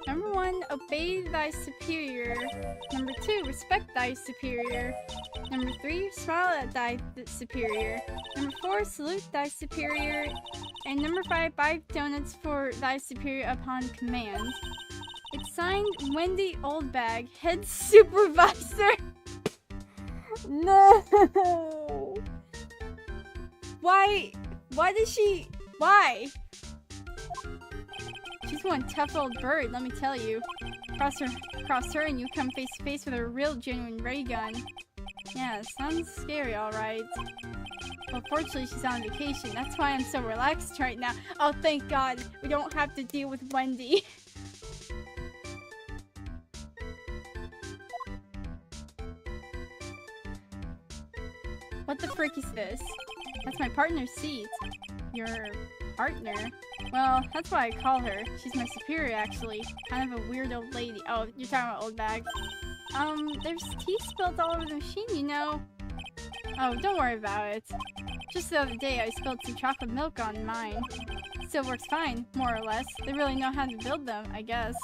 Number 1, obey thy superior. Number 2, respect thy superior. Number 3, smile at thy superior. Number 4, salute thy superior. And number 5, buy donuts for thy superior upon command. It's signed Wendy Oldbag, head supervisor. No! Why does she... Why? She's one tough old bird, let me tell you. Cross her and you come face to face with a real genuine ray gun. Yeah, sounds scary, alright. Well, fortunately she's on vacation. That's why I'm so relaxed right now. Oh, thank God. We don't have to deal with Wendy. What the frick is this? That's my partner's seat. Your partner? Well, that's why I call her. She's my superior, actually. Kind of a weird old lady. Oh, you're talking about old bag. There's tea spilled all over the machine, you know. Oh, don't worry about it. Just the other day, I spilled some chocolate milk on mine. Still works fine, more or less. They really know how to build them, I guess.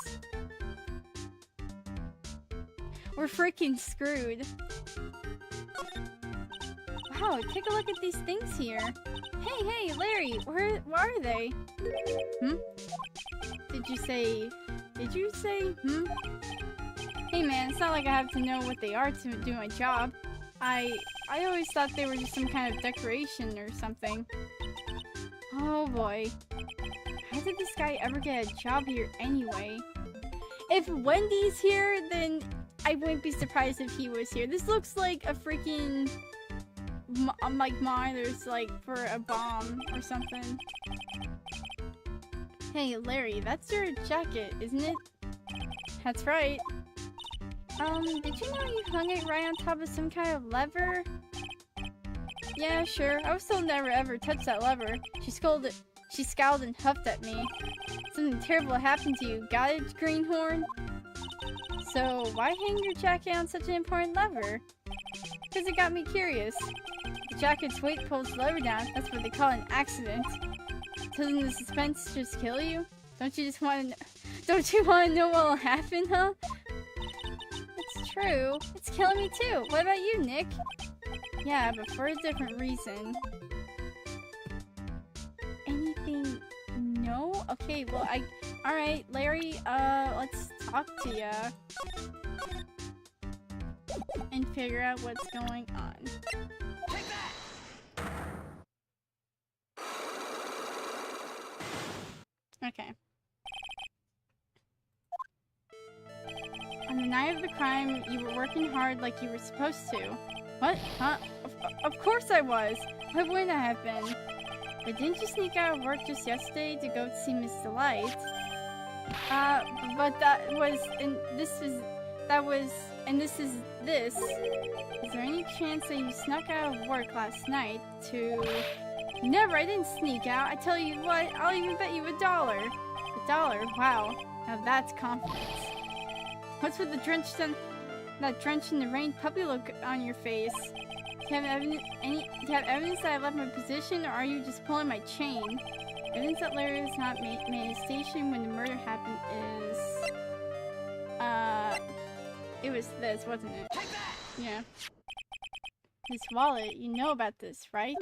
We're freaking screwed. Wow, take a look at these things here. Hey, Larry, where are they? Did you say, Hey man, it's not like I have to know what they are to do my job. I always thought they were just some kind of decoration or something. Oh boy. How did this guy ever get a job here anyway? If Wendy's here, then I wouldn't be surprised if he was here. This looks like a freaking... like monitors, like, for a bomb or something. Hey, Larry, that's your jacket, isn't it? That's right. Did you know you hung it right on top of some kind of lever? Yeah, sure. I was told never ever touch that lever. She scowled and huffed at me. Something terrible happened to you. Got it, greenhorn? So, why hang your jacket on such an important lever? Because it got me curious. The jacket's weight pulls the lever down. That's what they call an accident. Doesn't the suspense just kill you? Don't you want to know what'll happen, huh? It's true. It's killing me too. What about you, Nick? Yeah, but for a different reason. Anything? No? Okay, well, alright, Larry, let's talk to ya. And figure out what's going on. Take that! Okay. On the night of the crime, you were working hard like you were supposed to. What? Huh? Of course I was! Why wouldn't I have been? But didn't you sneak out of work just yesterday to go see Miss Delight? But that was, and this is, that was, and this is this. Is there any chance that you snuck out of work last night to... Never, I didn't sneak out. I tell you what, I'll even bet you $1. $1? Wow. Now that's confidence. What's with the that drenched in the rain puppy look on your face? Do you have evidence that I left my position, or are you just pulling my chain? Evidence that Larry was not made a station when the murder happened is... It was this, wasn't it? Yeah. This wallet, you know about this, right?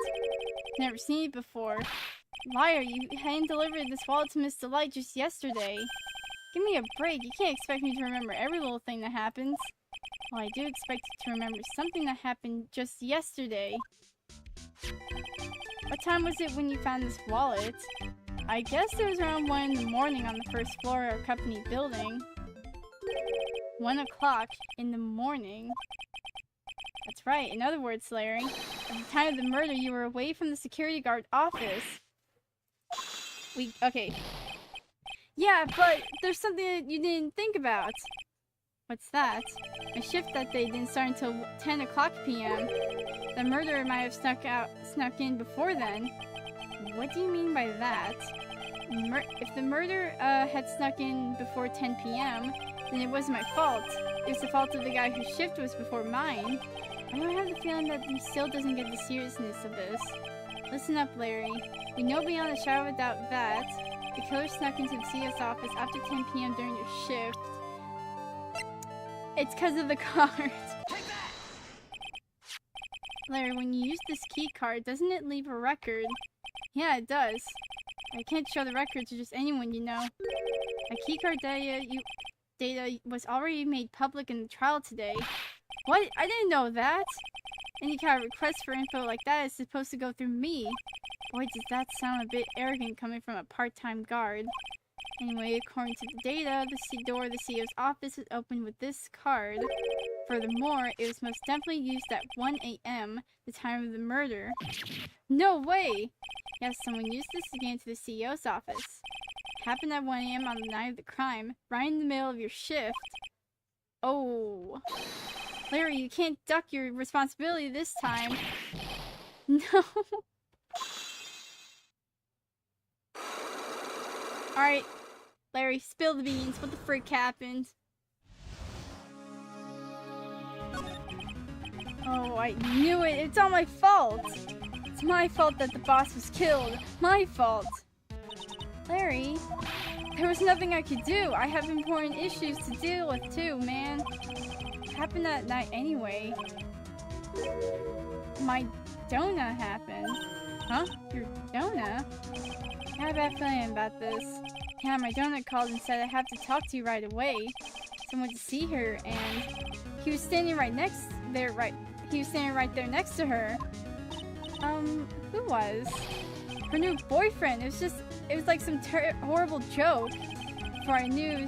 Never seen it before. Liar, you hand-delivered this wallet to Miss Delight just yesterday. Give me a break, you can't expect me to remember every little thing that happens. Well, I do expect you to remember something that happened just yesterday. What time was it when you found this wallet? I guess it was around 1 in the morning on the first floor of our company building. 1 o'clock in the morning. That's right. In other words, Larry, at the time of the murder, you were away from the security guard office. Okay. Yeah, but there's something that you didn't think about. What's that? My shift that day didn't start until 10 o'clock p.m. The murderer might have snuck in before then. What do you mean by that? If the murder had snuck in before 10 p.m., then it wasn't my fault. It was the fault of the guy whose shift was before mine. I don't have the feeling that he still doesn't get the seriousness of this. Listen up, Larry. We know beyond a shadow of a doubt that the killer snuck into the CS office after 10 p.m. during your shift. It's because of the card. Larry, when you use this key card, doesn't it leave a record? Yeah, it does. I can't show the record to just anyone, you know. My keycard data was already made public in the trial today. What? I didn't know that. Any kind of request for info like that is supposed to go through me. Boy, does that sound a bit arrogant coming from a part-time guard. Anyway, according to the data, the door of the CEO's office is open with this card. Furthermore, it was most definitely used at 1 a.m., the time of the murder. No way! Yes, someone used this to get into the CEO's office. It happened at 1 a.m. on the night of the crime, right in the middle of your shift. Oh. Larry, you can't duck your responsibility this time. No. Alright, Larry, spill the beans. What the frick happened? Oh, I knew it. It's all my fault. It's my fault that the boss was killed. My fault. Larry, there was nothing I could do. I have important issues to deal with too, man. It happened that night anyway. My donut happened. Huh? Your donut? I have a bad feeling about this. Yeah, my donut called and said I have to talk to you right away. Someone to see her, and he was standing right there next to her. Who was? Her new boyfriend. It was like some horrible joke. Before I knew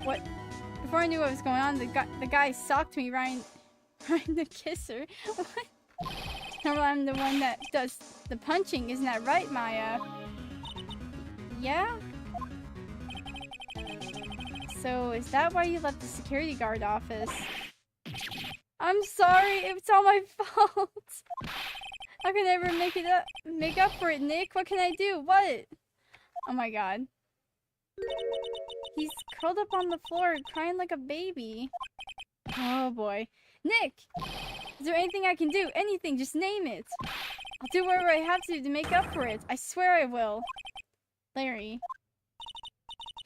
what was going on, the guy socked me right in the kisser. What? Normally I'm the one that does the punching, isn't that right, Maya? Yeah? So, is that why you left the security guard office? I'm sorry, it's all my fault. How can I ever make up for it, Nick? What can I do? What? Oh my god. He's curled up on the floor, crying like a baby. Oh boy. Nick! Is there anything I can do? Anything, just name it. I'll do whatever I have to make up for it. I swear I will. Larry.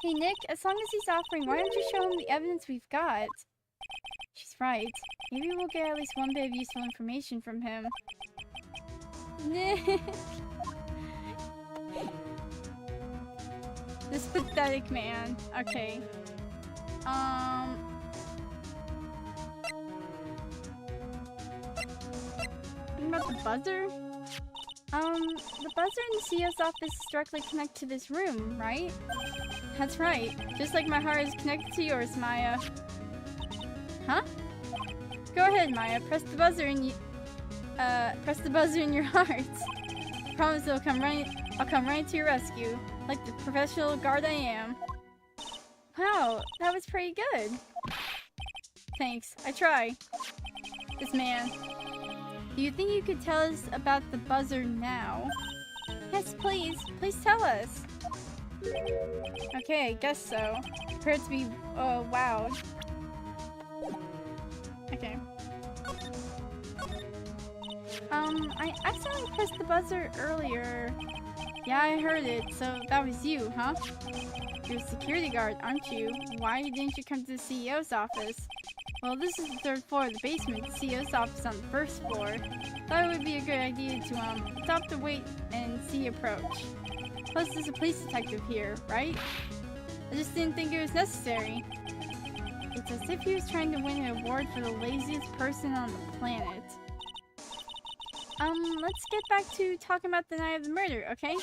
Hey Nick, as long as he's offering, why don't you show him the evidence we've got? She's right. Maybe we'll get at least one bit of useful information from him. Nick! This pathetic man. Okay. What about the buzzer? The buzzer in the CEO's office is directly connected to this room, right? That's right. Just like my heart is connected to yours, Maya. Huh? Go ahead, Maya. Press the buzzer in your heart. I promise I'll come right to your rescue, like the professional guard I am. Wow, that was pretty good. Thanks. I try. This man. Do you think you could tell us about the buzzer now? Yes, please. Please tell us. Okay, I guess so. Prepare to be wowed. Okay. I accidentally pressed the buzzer earlier. Yeah, I heard it. So that was you, huh? You're a security guard, aren't you? Why didn't you come to the CEO's office? Well, this is the 3rd floor of the basement. The CEO's office on the 1st floor. Thought it would be a good idea to stop to wait and see approach. Plus, there's a police detective here, right? I just didn't think it was necessary. It's as if he was trying to win an award for the laziest person on the planet. Let's get back to talking about the night of the murder, okay?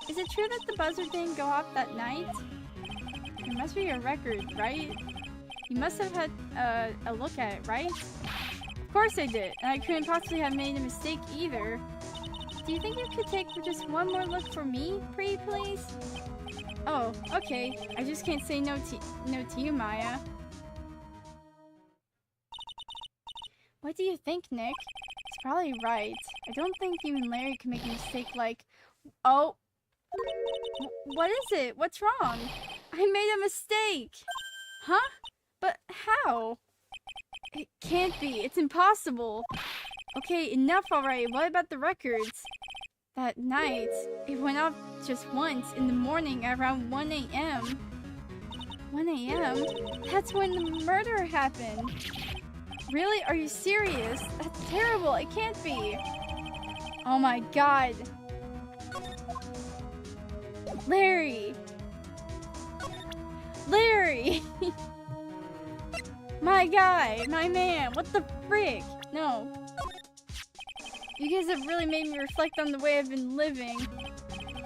Is it true that the buzzer didn't go off that night? It must be a record, right? You must have had a look at it, right? Of course I did, and I couldn't possibly have made a mistake either. Do you think you could take just one more look for me, pretty please? Oh, okay. I just can't say no to you, Maya. What do you think, Nick? It's probably right. I don't think even Larry could make a mistake like... Oh! What is it? What's wrong? I made a mistake! Huh? But how? It can't be. It's impossible. Okay, enough already. What about the records? That night, it went off just once in the morning around 1 a.m. 1 a.m.? That's when the murder happened. Really? Are you serious? That's terrible. It can't be. Oh my god. Larry. Larry. My guy. My man. What the frick? No. You guys have really made me reflect on the way I've been living.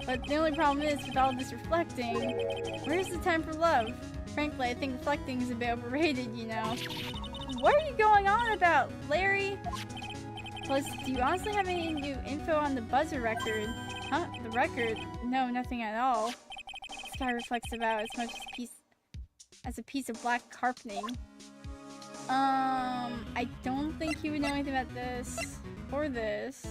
But the only problem is, with all this reflecting, where's the time for love? Frankly, I think reflecting is a bit overrated, you know. What are you going on about, Larry? Plus, do you honestly have any new info on the buzzer record? Huh? The record? No, nothing at all. This guy reflects about as much as a piece of black carpeting. I don't think he would know anything about this. Or this.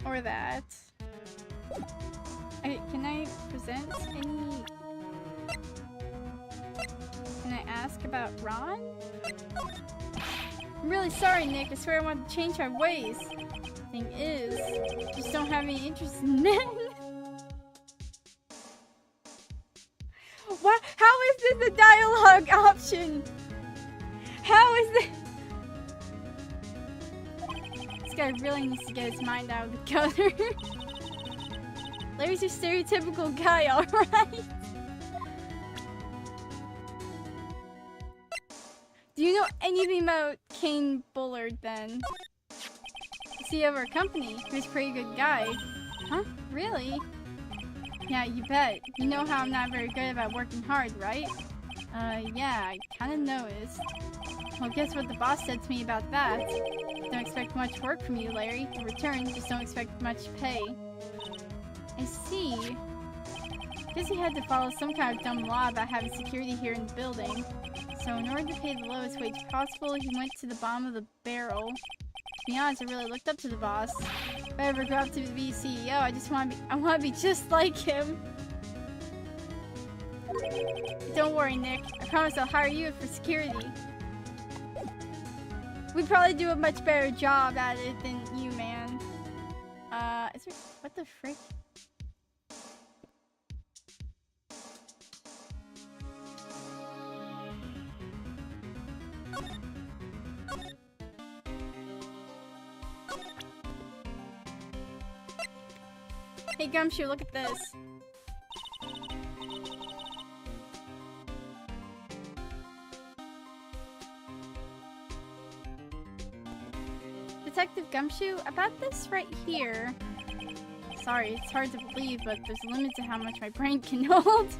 Or that. Can I present any... Can I ask about Ron? I'm really sorry, Nick. I swear I want to change our ways. Thing is, just don't have any interest in men. What? How is this a dialogue option? How is this? This guy really needs to get his mind out of the gutter. Larry's your stereotypical guy, alright? Do you know anything about Kane Bullard, then? CEO of our company. He's a pretty good guy. Huh? Really? Yeah, you bet. You know how I'm not very good about working hard, right? Yeah, I kinda noticed. Well, guess what the boss said to me about that? Don't expect much work from you, Larry. In return, just don't expect much pay. I see. Guess he had to follow some kind of dumb law about having security here in the building. So in order to pay the lowest wage possible, he went to the bottom of the barrel. To be honest, I really looked up to the boss. If I ever grow up to be CEO, I want to be just like him. Don't worry, Nick. I promise I'll hire you for security. We'd probably do a much better job at it than you, man. What the frick? Hey Gumshoe, look at this. Detective Gumshoe, about this right here. Sorry, it's hard to believe, but there's a limit to how much my brain can hold.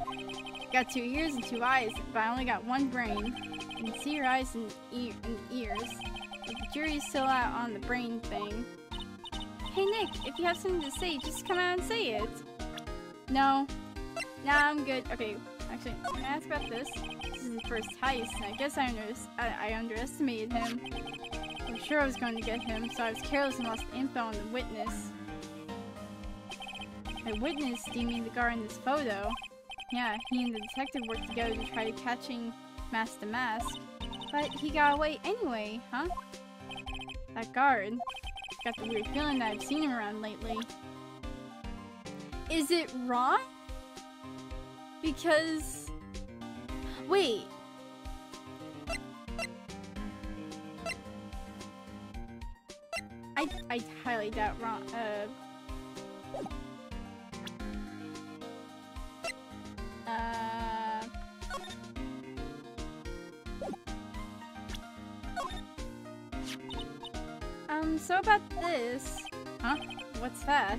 Got 2 ears and 2 eyes, but I only got 1 brain. You can see your eyes and ears, but the jury's still out on the brain thing. Hey Nick, if you have something to say, just come out and say it. No. Nah, I'm good. Okay, actually, can I ask about this? This is his first heist, and I guess I underestimated him. I was sure I was going to get him, so I was careless and lost info on the witness. My witness, do you mean the guard in this photo? Yeah, he and the detective worked together to try to catching Mask to Mask. But he got away anyway, huh? That guard. got the weird feeling that I've seen him around lately. Is it wrong? Because... Wait. I highly doubt wrong. So about this. Huh? What's that?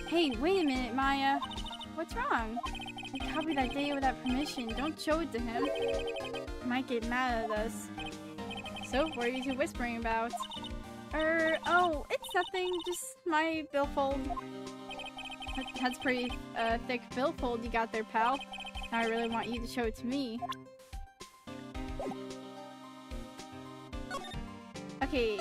Hey, wait a minute, Maya. What's wrong? I copied that data without permission. Don't show it to him. He might get mad at us. So, what are you two whispering about? Oh, it's nothing. Just my billfold. That's pretty, thick billfold you got there, pal. Now I really want you to show it to me. Okay,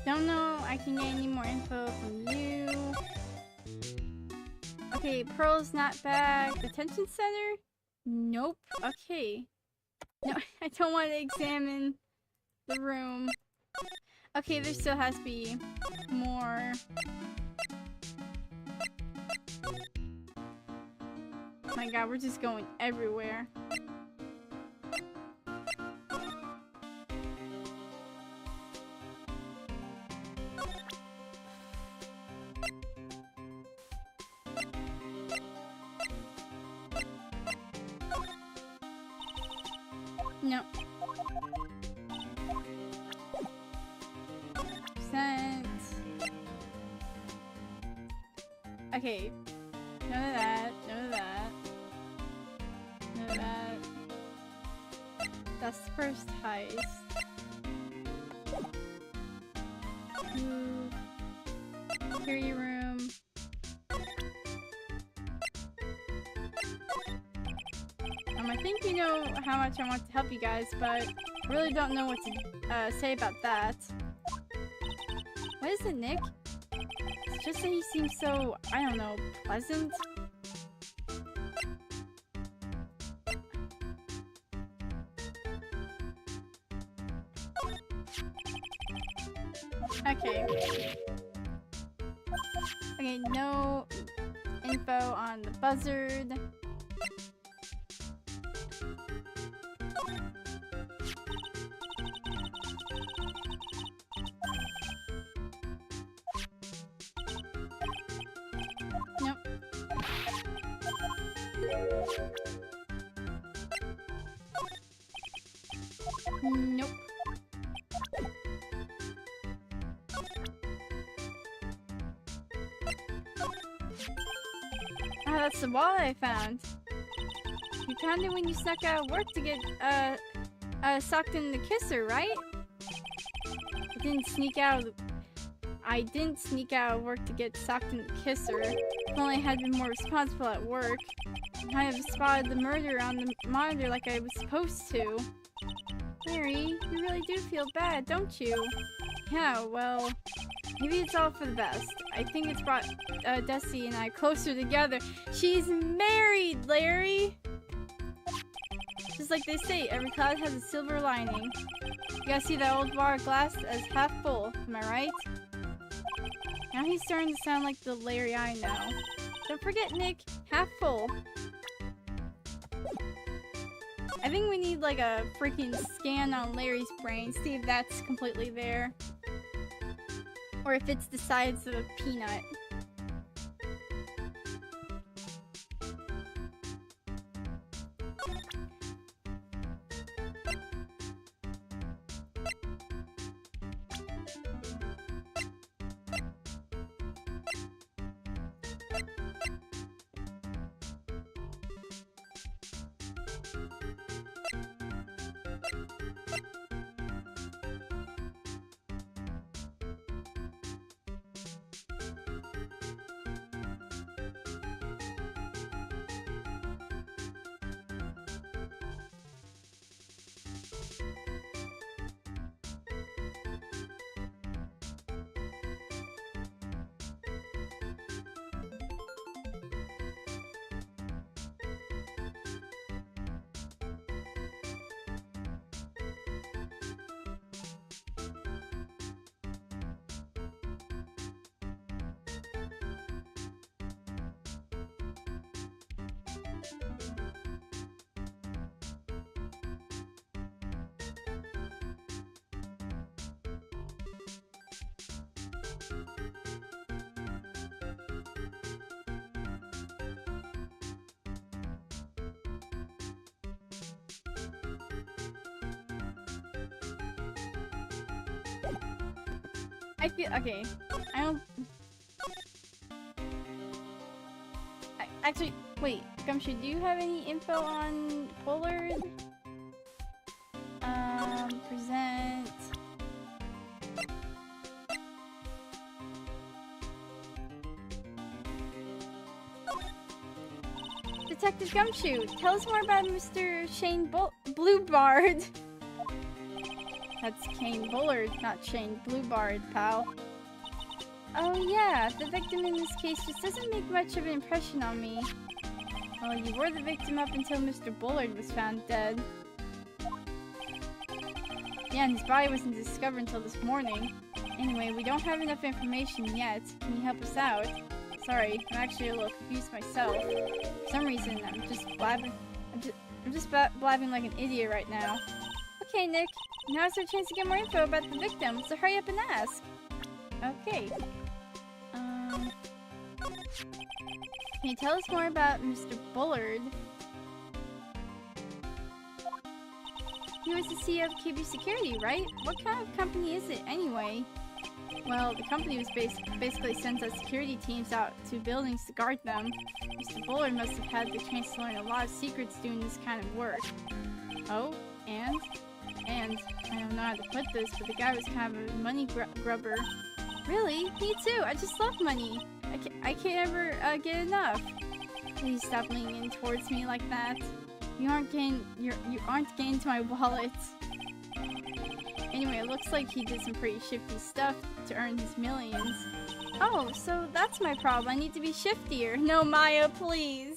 don't know I can get any more info from you. Okay, Pearl's not back. Detention center? Nope. Okay. No, I don't want to examine the room. Okay, there still has to be more. Oh my god, we're just going everywhere. No. Okay. None of that. None of that. None of that. That's the first heist. Move. Security room. I think you know how much I want to help you guys, but I really don't know what to say about that. What is it, Nick? It's just that he seems so, I don't know, pleasant? Okay. Okay, no info on the buzzard. Nope. Nope. Ah, that's the wallet I found. You found it when you snuck out of work to get, sucked in the kisser, right? I didn't sneak out of work to get sucked in the kisser. If only I had been more responsible at work. I might have spotted the murder on the monitor like I was supposed to. Mary, you really do feel bad, don't you? Yeah, well, maybe it's all for the best. I think it's brought Desi and I closer together. She's married, Larry! Just like they say, every cloud has a silver lining. You gotta see that old bar of glass as half full, am I right? Now he's starting to sound like the Larry I know. Don't forget, Nick, half full. I think we need like a freaking scan on Larry's brain, see if that's completely there. Or if it's the size of a peanut. I feel okay. I don't. Actually, wait, Gumshoe, do you have any info on Pollard? Present. Detective Gumshoe, tell us more about Mr. Shane Bluebard. That's Kane Bullard, not Shane Bluebard, pal. Oh yeah, the victim in this case just doesn't make much of an impression on me. Well, you were the victim up until Mr. Bullard was found dead. Yeah, and his body wasn't discovered until this morning. Anyway, we don't have enough information yet. Can you help us out? Sorry, I'm actually a little confused myself. For some reason, I'm just blabbing like an idiot right now. Okay, Nick. Now's our chance to get more info about the victim, so hurry up and ask. Okay. Can you tell us more about Mr. Bullard? He was the CEO of KB Security, right? What kind of company is it, anyway? Well, the company was basically sends out security teams out to buildings to guard them. Mr. Bullard must have had the chance to learn a lot of secrets doing this kind of work. Oh, and I don't know how to put this, but the guy was kind of a money grubber. Really? Me too. I just love money. I can't ever get enough. Please stop leaning in towards me like that. You aren't getting to my wallet. Anyway, it looks like he did some pretty shifty stuff to earn his millions. Oh, so that's my problem. I need to be shiftier. No, Maya, please.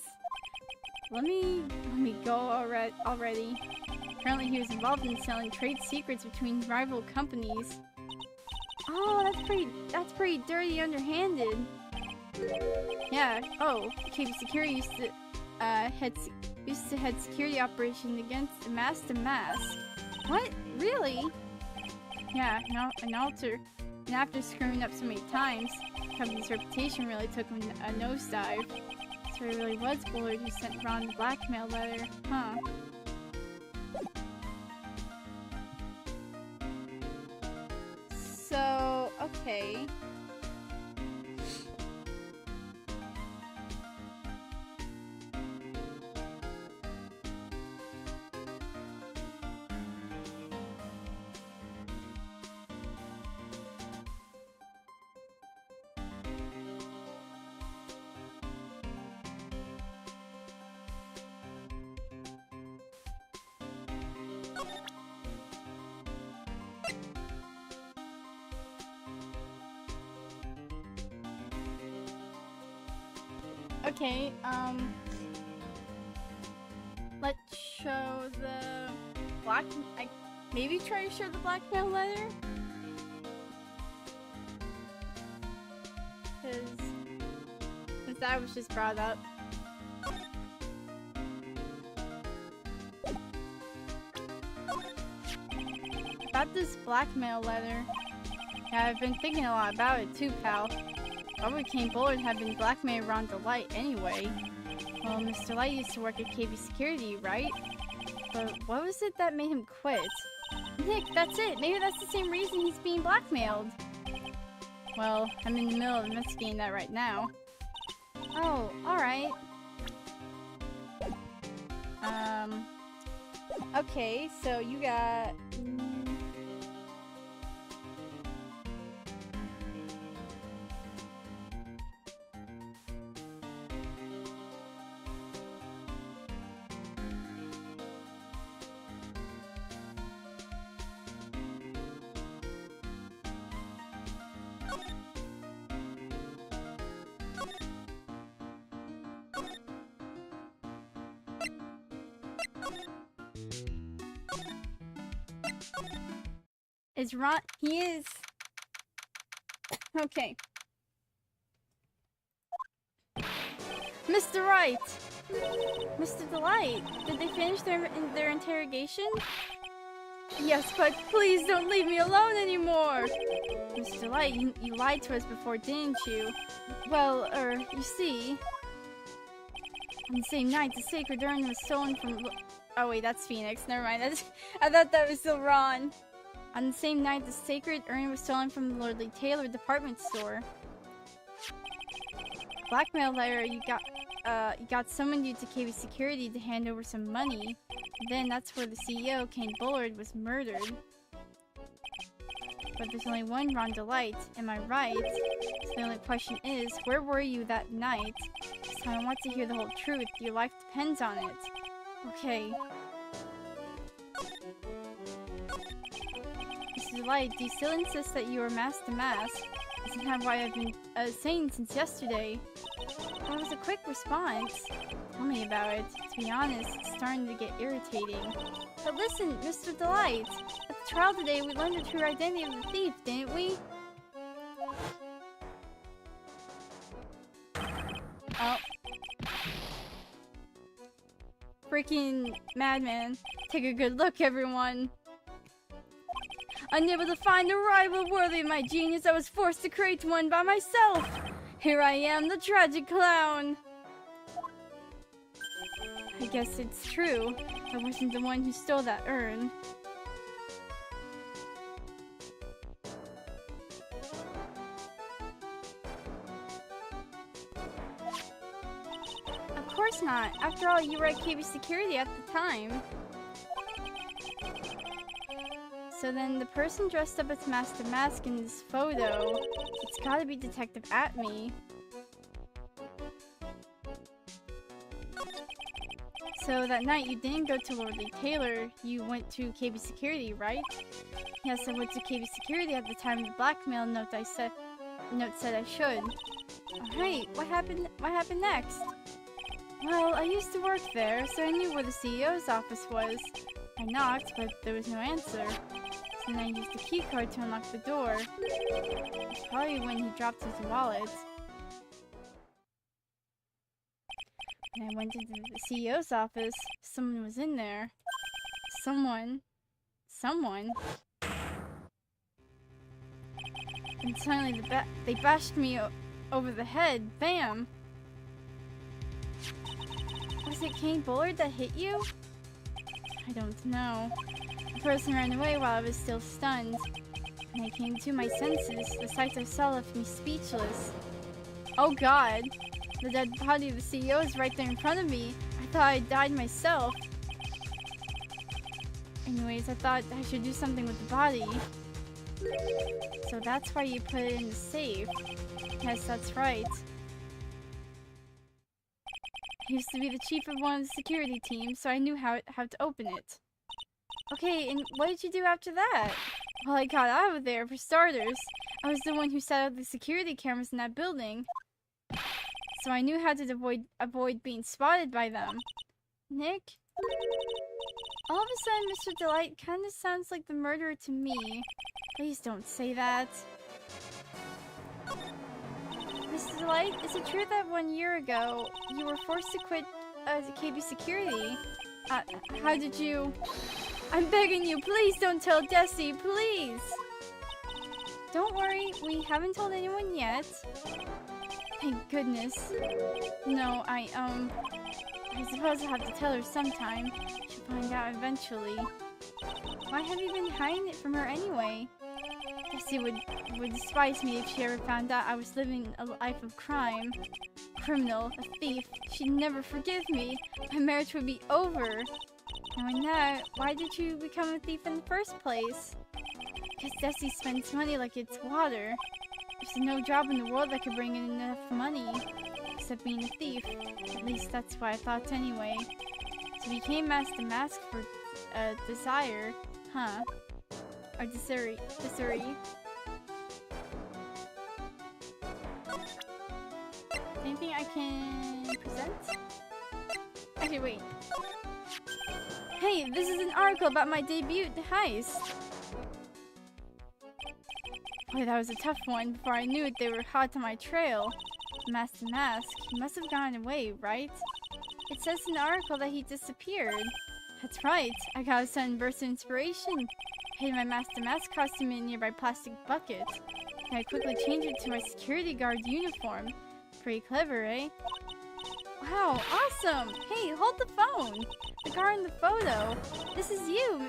Let me go already. Apparently he was involved in selling trade secrets between rival companies. Oh, that's pretty dirty, underhanded. Yeah. Oh, KB Security used to head security operations against mask to mask. What? Really? Yeah. No, and after screwing up so many times, the company's reputation really took him a nosedive. So it really was Bullard who sent Ron the blackmail letter, huh? So, okay. Okay, let's show the maybe try to show the blackmail letter? Since that was just brought up. About this blackmail letter. Yeah, I've been thinking a lot about it too, pal. Why would Kane Bullard have been blackmailing Ron Light anyway? Well, Mr. Light used to work at KB Security, right? But what was it that made him quit? Nick, that's it! Maybe that's the same reason he's being blackmailed! Well, I'm in the middle of investigating that right now. Oh, alright. Okay, so you got... Is Ron? He is. Okay. Mr. Wright! Mr. Delight, did they finish their interrogation? Yes, but please don't leave me alone anymore! Mr. Delight, you lied to us before, didn't you? Well, you see... On the same night, the sacred urn was stolen from... Oh wait, that's Phoenix. Never mind. I thought that was still Ron. On the same night, the sacred urn was stolen from the Lordly Taylor department store. Blackmail letter, you got summoned you to KB Security to hand over some money. Then that's where the CEO, Kane Bullard, was murdered. But there's only one Ron Delight, am I right? So the only question is, where were you that night? This time I want to hear the whole truth. Your life depends on it. Okay. Mr. Delight, do you still insist that you are mask to mask? Isn't that why I've been saying since yesterday? That was a quick response. Tell me about it. To be honest, it's starting to get irritating. But listen, Mr. Delight. At the trial today, we learned the true identity of the thief, didn't we? Oh. Freaking madman. Take a good look, everyone. Unable to find a rival worthy of my genius, I was forced to create one by myself. Here I am, the tragic clown. I guess it's true. I wasn't the one who stole that urn. Of course not. After all, you were at KB Security at the time. So then the person dressed up as Master Mask in this photo, it's gotta be Detective Atme. So that night you didn't go to Lordly Taylor, you went to KB Security, right? Yes, I went to KB Security at the time of the blackmail note said I should. Alright, what happened next? Well, I used to work there, so I knew where the CEO's office was. I knocked, but there was no answer. So then I used the key card to unlock the door. It's probably when he dropped his wallet. When I went into the CEO's office, someone was in there. Someone. And suddenly they bashed me over the head. Bam! Was it Kane Bullard that hit you? I don't know. The person ran away while I was still stunned. When I came to my senses, the sight I saw left me speechless. Oh god! The dead body of the CEO is right there in front of me. I thought I died myself. Anyways, I thought I should do something with the body. So that's why you put it in the safe. Yes, that's right. I used to be the chief of one of the security teams, so I knew how to open it. Okay, and what did you do after that? Well, I got out of there, for starters. I was the one who set up the security cameras in that building. So I knew how to avoid being spotted by them. Nick? All of a sudden, Mr. Delight kinda sounds like the murderer to me. Please don't say that. Mr. Delight, is it true that 1 year ago, you were forced to quit KB Security? How did you... I'm begging you, please don't tell Desi, please! Don't worry, we haven't told anyone yet. Thank goodness. No, I suppose I'll have to tell her sometime. She'll find out eventually. Why have you been hiding it from her anyway? Desi would despise me if she ever found out I was living a life of crime. Criminal, a thief. She'd never forgive me. My marriage would be over. Knowing that, why did you become a thief in the first place? Because Desi spends money like it's water. There's no job in the world that could bring in enough money, except being a thief. At least that's what I thought anyway. So we became Master Mask for desire, huh? Or desire. Anything I can present? Okay, wait. Hey, this is an article about my debut heist. Boy, that was a tough one. Before I knew it, they were hot on my trail. Master Mask, he must have gone away, right? It says in the article that he disappeared. That's right. I got a sudden burst of inspiration. Hid my Master Mask costume in a nearby plastic bucket. And I quickly changed it to my security guard uniform. Pretty clever, eh? Wow, awesome! Hey, hold the phone! The car in the photo. This is you,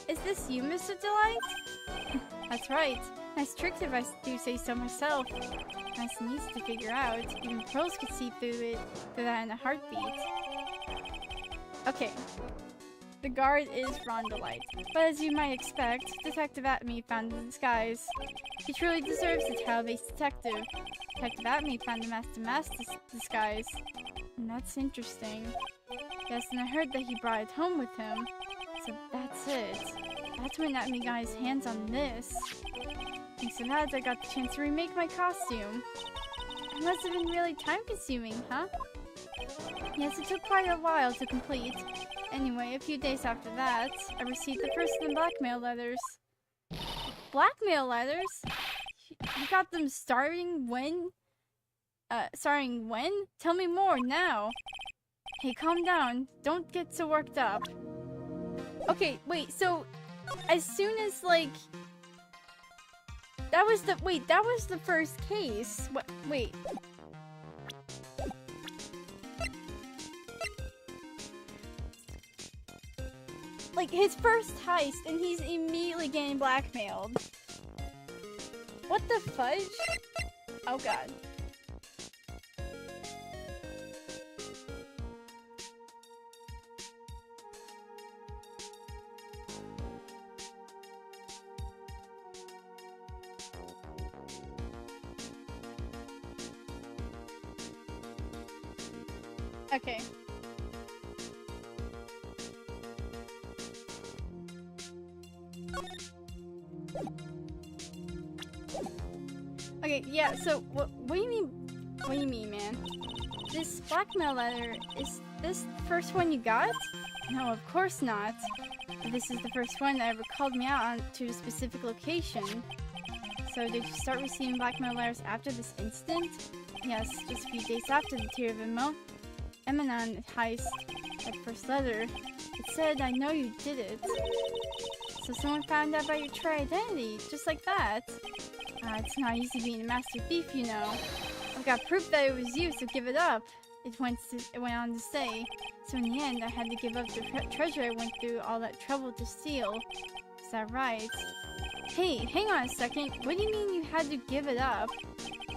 Is this you, Mr. Delight? That's right. Nice tricks if I do say so myself. Nice and easy to figure out. Even pros could see through that in a heartbeat. Okay. The guard is Rondalite. But as you might expect, Detective Atme found the disguise. He truly deserves the title of ace detective. Detective Atme found the master disguise. And that's interesting. Yes, and I heard that he brought it home with him. So that's it. That's when Atme got his hands on this. Thanks to that, I got the chance to remake my costume. It must have been really time-consuming, huh? Yes, it took quite a while to complete. Anyway, a few days after that, I received the first of the blackmail letters. Blackmail letters? You got them starting when? Starting when? Tell me more, now! Hey, calm down. Don't get so worked up. Okay, wait, so... As soon as, like... That was the first case. What? Wait. Like, his first heist, and he's immediately getting blackmailed. What the fudge? Oh god. Okay. Okay, yeah, so what do you mean? What do you mean, man? This blackmail letter, is this the first one you got? No, of course not. But this is the first one that ever called me out on to a specific location. So did you start receiving blackmail letters after this incident? Yes, just a few days after the Tear of Emanon heist. That first letter, it said, I know you did it. So someone found out about your true identity, just like that. It's not easy being a master thief, you know. I've got proof that it was you, so give it up. It went on to say. So in the end, I had to give up the treasure I went through all that trouble to steal. Is that right? Hey, hang on a second. What do you mean you had to give it up?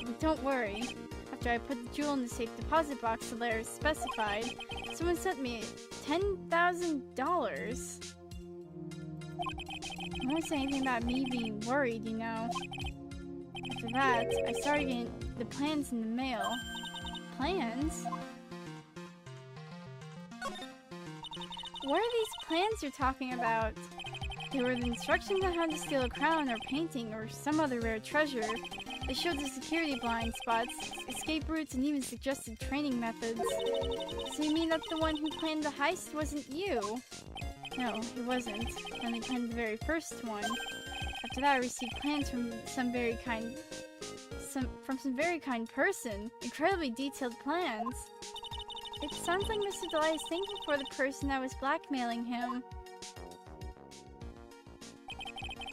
But don't worry. After I put the jewel in the safe deposit box the letter specified, someone sent me $10,000. I won't say anything about me being worried, you know. After that, I started getting the plans in the mail. Plans? What are these plans you're talking about? They were the instructions on how to steal a crown or painting or some other rare treasure. They showed the security blind spots, escape routes, and even suggested training methods. So you mean that the one who planned the heist wasn't you? No, he wasn't. I only planned the very first one. After that, I received plans from some very kind person. Incredibly detailed plans. It sounds like Mr. Delight is thankful for the person that was blackmailing him.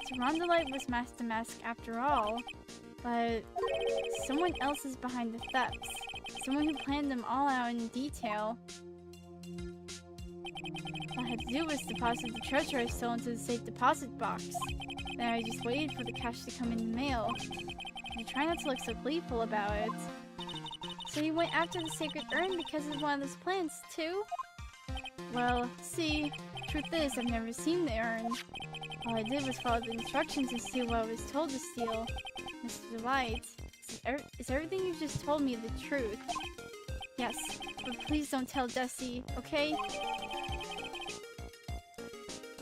So Rondalite was Master Mask after all, but someone else is behind the thefts. Someone who planned them all out in detail. All I had to do was deposit the treasure I stole into the safe deposit box. Then I just waited for the cash to come in the mail. I try not to look so gleeful about it. So you went after the sacred urn because of one of those plans, too? Well, see, truth is, I've never seen the urn. All I did was follow the instructions and steal what I was told to steal. Mr. Delight, is everything you've just told me the truth? Yes, but please don't tell Desi, okay?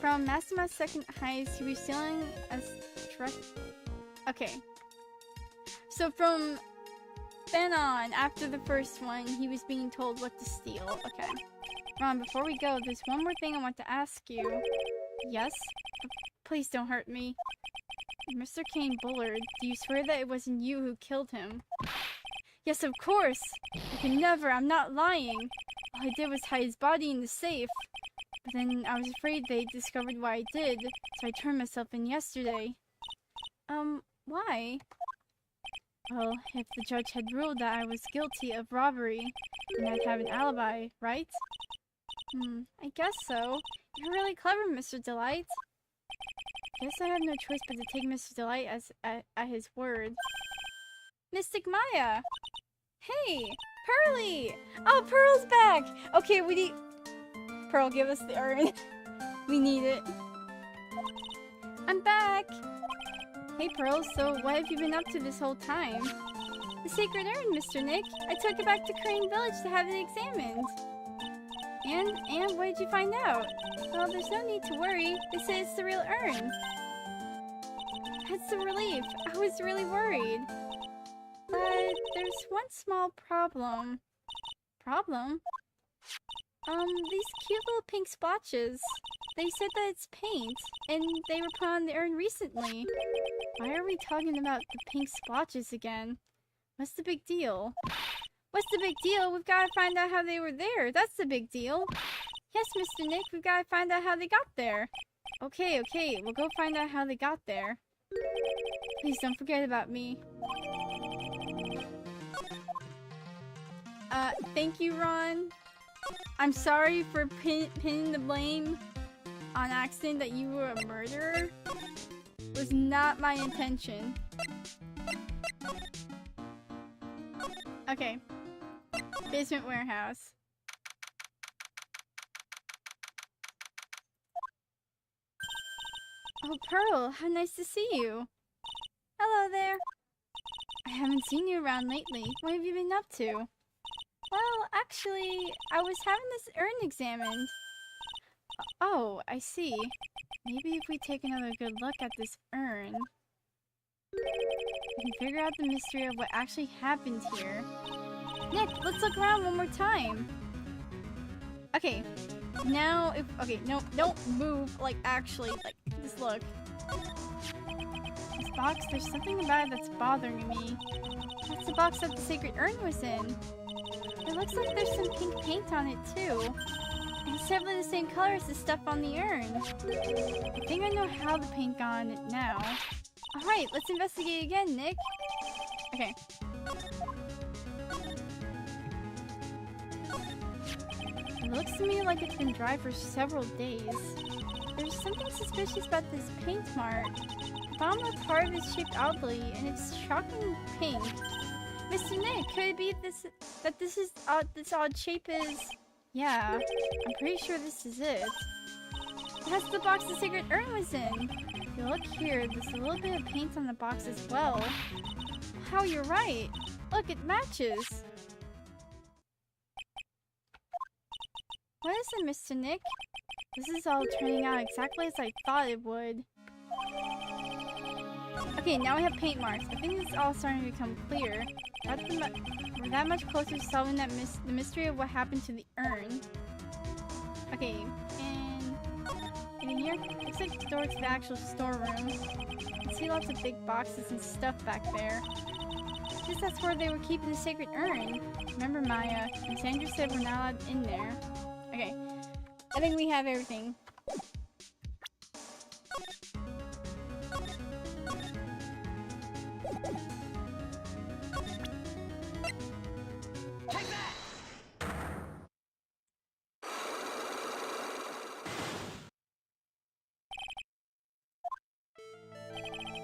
From Master Mask's second heist, he was stealing a Okay. So from then on, after the first one, he was being told what to steal. Okay. Ron, before we go, there's one more thing I want to ask you. Yes? Please don't hurt me. Mr. Kane Bullard, do you swear that it wasn't you who killed him? Yes, of course! I could never, I'm not lying. All I did was hide his body in the safe. But then I was afraid they discovered what I did, so I turned myself in yesterday. Why? Well, if the judge had ruled that I was guilty of robbery, then I'd have an alibi, right? I guess so. You're really clever, Mr. Delight. Guess I have no choice but to take Mr. Delight at his word. Mystic Maya! Hey! Pearly! Oh, Pearl's back! Okay, we need... Pearl, give us the urn. We need it. I'm back! Hey, Pearl, so what have you been up to this whole time? The sacred urn, Mr. Nick. I took it back to Crane Village to have it examined. And what did you find out? Well, there's no need to worry. They say it's the real urn. That's a relief. I was really worried. But there's one small problem. Problem? These cute little pink splotches. They said that it's paint, and they were put on the urn recently. Why are we talking about the pink splotches again? What's the big deal? What's the big deal? We've got to find out how they were there. That's the big deal. Yes, Mr. Nick, we've got to find out how they got there. Okay, we'll go find out how they got there. Please don't forget about me. Thank you, Ron. I'm sorry for pinning the blame on accident that you were a murderer. It was not my intention. Okay. Basement warehouse. Oh, Pearl, how nice to see you. Hello there. I haven't seen you around lately. What have you been up to? Well, actually, I was having this urn examined. Oh, I see. Maybe if we take another good look at this urn, we can figure out the mystery of what actually happened here. Nick, let's look around one more time. Okay, now if... Okay, no, don't move, like, actually, like, just look. This box, there's something about it that's bothering me. That's the box that the sacred urn was in. It looks like there's some pink paint on it, too. And it's definitely the same color as the stuff on the urn. I think I know how the paint got on it now. Alright, let's investigate again, Nick. Okay. It looks to me like it's been dry for several days. There's something suspicious about this paint mark. The bottom of part of it is shaped oddly, and it's shocking pink. Mr. Nick, could it be this odd shape is... Yeah, I'm pretty sure this is it. That's the box the sacred urn was in. If you look here, there's a little bit of paint on the box as well. How, you're right. Look, it matches. What is it, Mr. Nick? This is all turning out exactly as I thought it would. Okay, now we have paint marks. I think it's all starting to become clear. We're that much closer to solving that the mystery of what happened to the urn. Okay, and in here, looks like the door to the actual storeroom. You can see lots of big boxes and stuff back there. I guess that's where they were keeping the sacred urn. Remember, Maya, and Sandra said we're not allowed in there. Okay, I think we have everything.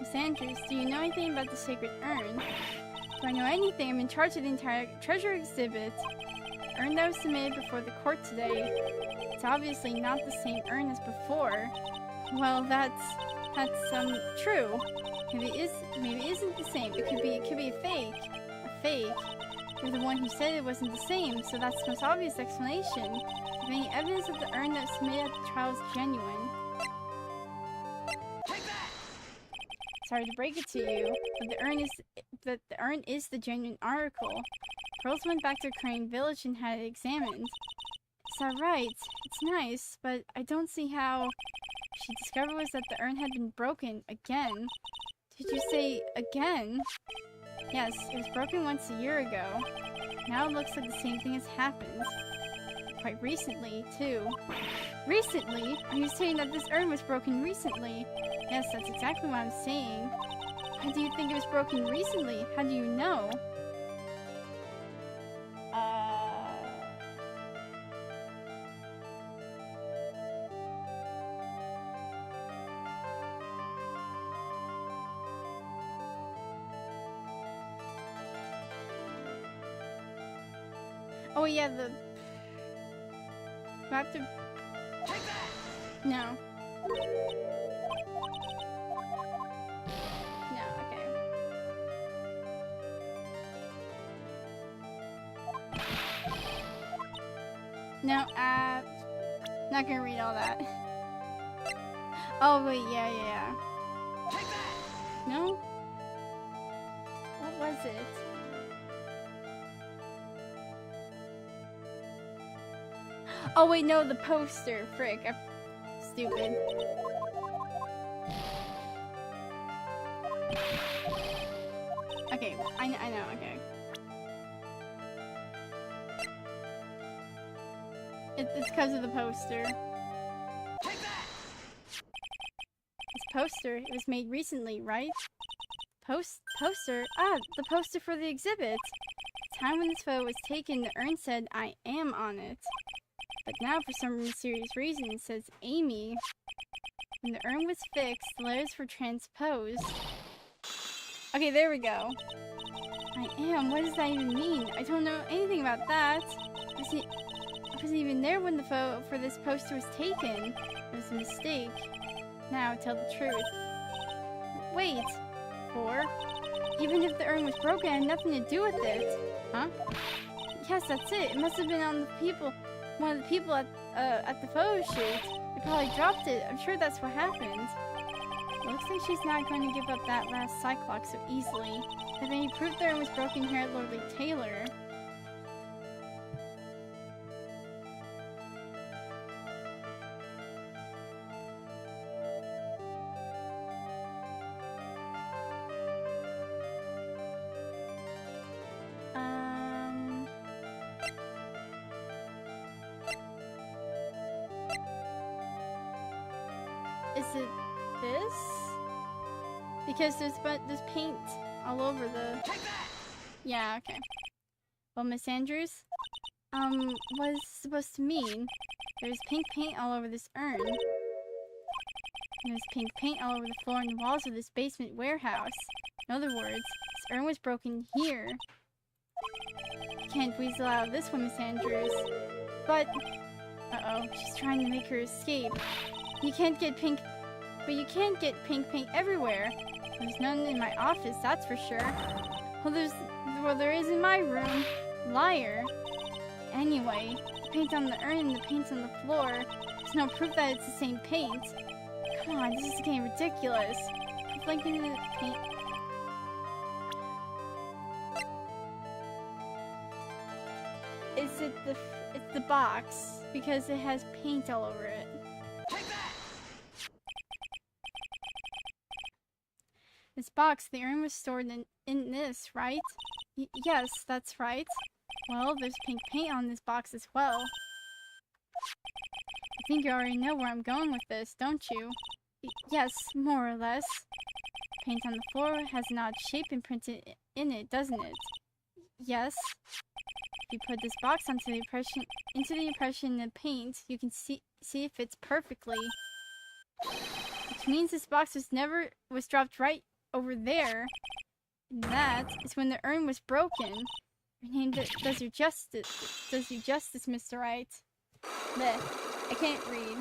Miss Andrews, do you know anything about the sacred urn? Do I know anything? I'm in charge of the entire treasure exhibit. The urn that was submitted before the court today. It's obviously not the same urn as before. Well, that's true. Maybe it isn't the same. It could be a fake. A fake. You're the one who said it wasn't the same, so that's the most obvious explanation. Do you have any evidence that the urn that was submitted at the trial is genuine? Sorry to break it to you, but the urn is the genuine article. Pearls went back to Crane Village and had it examined. Is that right? It's nice, but I don't see how... She discovered was that the urn had been broken again. Did you say again? Yes, it was broken once a year ago. Now it looks like the same thing has happened. Quite recently, too. Recently? Are you saying that this urn was broken recently? Yes, that's exactly what I'm saying. How do you think it was broken recently? How do you know? Oh yeah, the... Do I have to... No. No, okay. No, not gonna read all that. Oh wait, yeah. No? What was it? Oh wait, no, the poster. Frick, I'm stupid. Okay, I know, okay. It's because of the poster. This poster, it was made recently, right? Poster? Ah, the poster for the exhibit. The time when this photo was taken, the urn said, I am on it. But now, for some mysterious reason, it says Amy. When the urn was fixed, the letters were transposed. Okay, there we go. I am? What does that even mean? I don't know anything about that. I wasn't even there when the photo for this poster was taken. It was a mistake. Now, tell the truth. Wait. Or, even if the urn was broken, it had nothing to do with it. Huh? Yes, that's it. It must have been on one of the people at the photo shoot. They probably dropped it. I'm sure that's what happened. It looks like she's not going to give up that last Cyclops so easily. Have any proof the urn was broken here at Lordly Taylor? Is it this? Because there's paint all over the... Yeah, okay. Well, Miss Andrews, what is this supposed to mean? There's pink paint all over this urn. There's pink paint all over the floor and the walls of this basement warehouse. In other words, this urn was broken here. You can't weasel out of this one, Miss Andrews. But... Uh-oh, she's trying to make her escape. You can't get pink paint everywhere. There's none in my office, that's for sure. Well, there is in my room. Liar. Anyway, the paint on the urn and the paint on the floor. There's no proof that it's the same paint. Come on, this is getting ridiculous. Keep blinking in the paint. It's the box because it has paint all over it. This box, the urn was stored in this, right? Yes, that's right. Well, there's pink paint on this box as well. I think you already know where I'm going with this, don't you? Yes, more or less. Paint on the floor has an odd shape imprinted in it, doesn't it? Yes. If you put this box into the impression in the paint, you can see it fits perfectly. Which means this box was dropped right over there. And that is when the urn was broken. Your name does you justice, Mr. Wright. Blech. I can't read.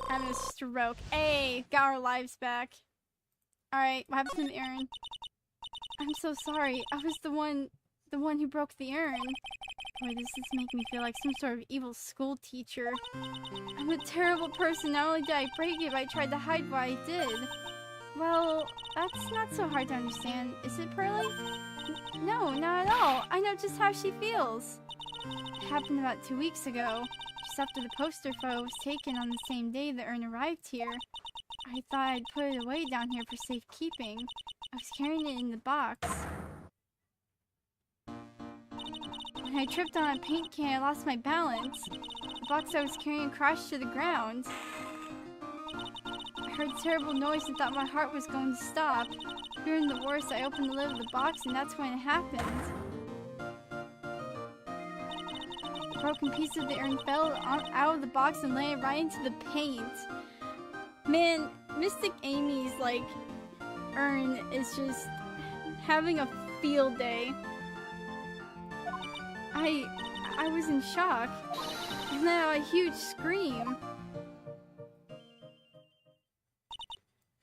Having a stroke. Hey, got our lives back. Alright, what happened to the urn? I'm so sorry. I was the one who broke the urn. Boy, this is making me feel like some sort of evil school teacher. I'm a terrible person. Not only did I break it, but I tried to hide what I did. Well, that's not so hard to understand, is it, Pearly? No, not at all. I know just how she feels. It happened about 2 weeks ago, just after the poster photo was taken on the same day the urn arrived here. I thought I'd put it away down here for safekeeping. I was carrying it in the box. When I tripped on a paint can, I lost my balance. The box I was carrying crashed to the ground. I heard a terrible noise and thought my heart was going to stop. Fearing the worst, I opened the lid of the box and that's when it happened. A broken piece of the urn fell out of the box and landed right into the paint. Man, Mystic Amy's, like, urn is just having a field day. I was in shock. And then a huge scream.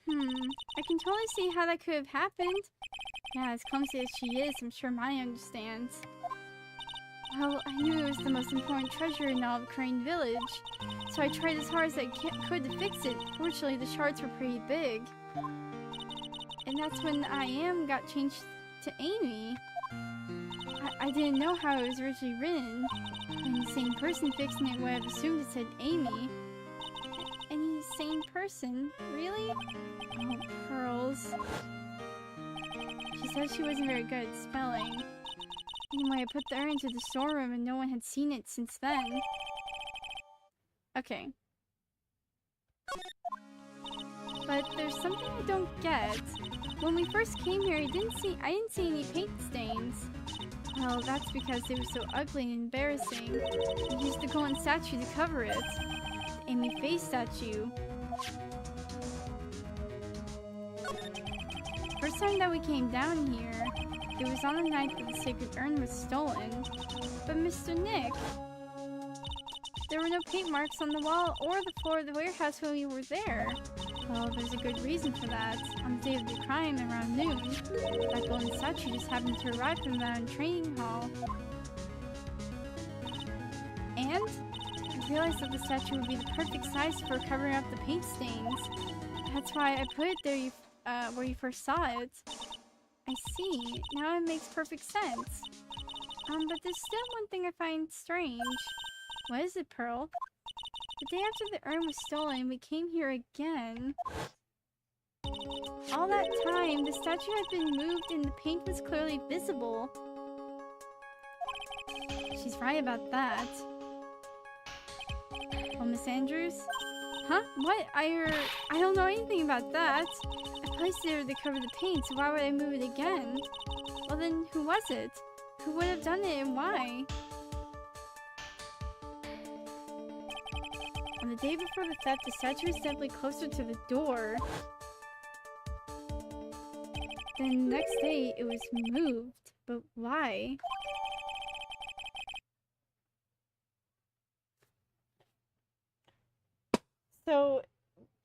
I can totally see how that could have happened. Yeah, as clumsy as she is, I'm sure Maya understands. Well, I knew it was the most important treasure in all of Crane Village, so I tried as hard as I could to fix it. Fortunately, the shards were pretty big. And that's when I Am got changed to Amy. I didn't know how it was originally written. Any sane person fixing it would have assumed it said Amy. Any sane person? Really? Oh, Pearls. She said she wasn't very good at spelling. Anyway, I put the urn into the storeroom and no one had seen it since then. Okay. But there's something I don't get. When we first came here, I didn't see any paint stains. Well, that's because it was so ugly and embarrassing. I used the golden statue to cover it. The Amy face statue. First time that we came down here, it was on the night that the sacred urn was stolen. But Mr. Nick, there were no paint marks on the wall or the floor of the warehouse when we were there. Well, there's a good reason for that. On the day of the crime, around noon, that golden statue just happened to arrive from the training hall. And I realized that the statue would be the perfect size for covering up the paint stains. That's why I put it there where you first saw it. I see. Now it makes perfect sense. But there's still one thing I find strange. What is it, Pearl? The day after the urn was stolen, we came here again. All that time, the statue had been moved and the paint was clearly visible. She's right about that. Oh, Miss Andrews? Huh? What? I don't know anything about that. I placed it there to cover the paint, so why would I move it again? Well then, who was it? Who would have done it and why? On the day before the theft, the statue was definitely closer to the door. Then the next day, it was moved. But why? So,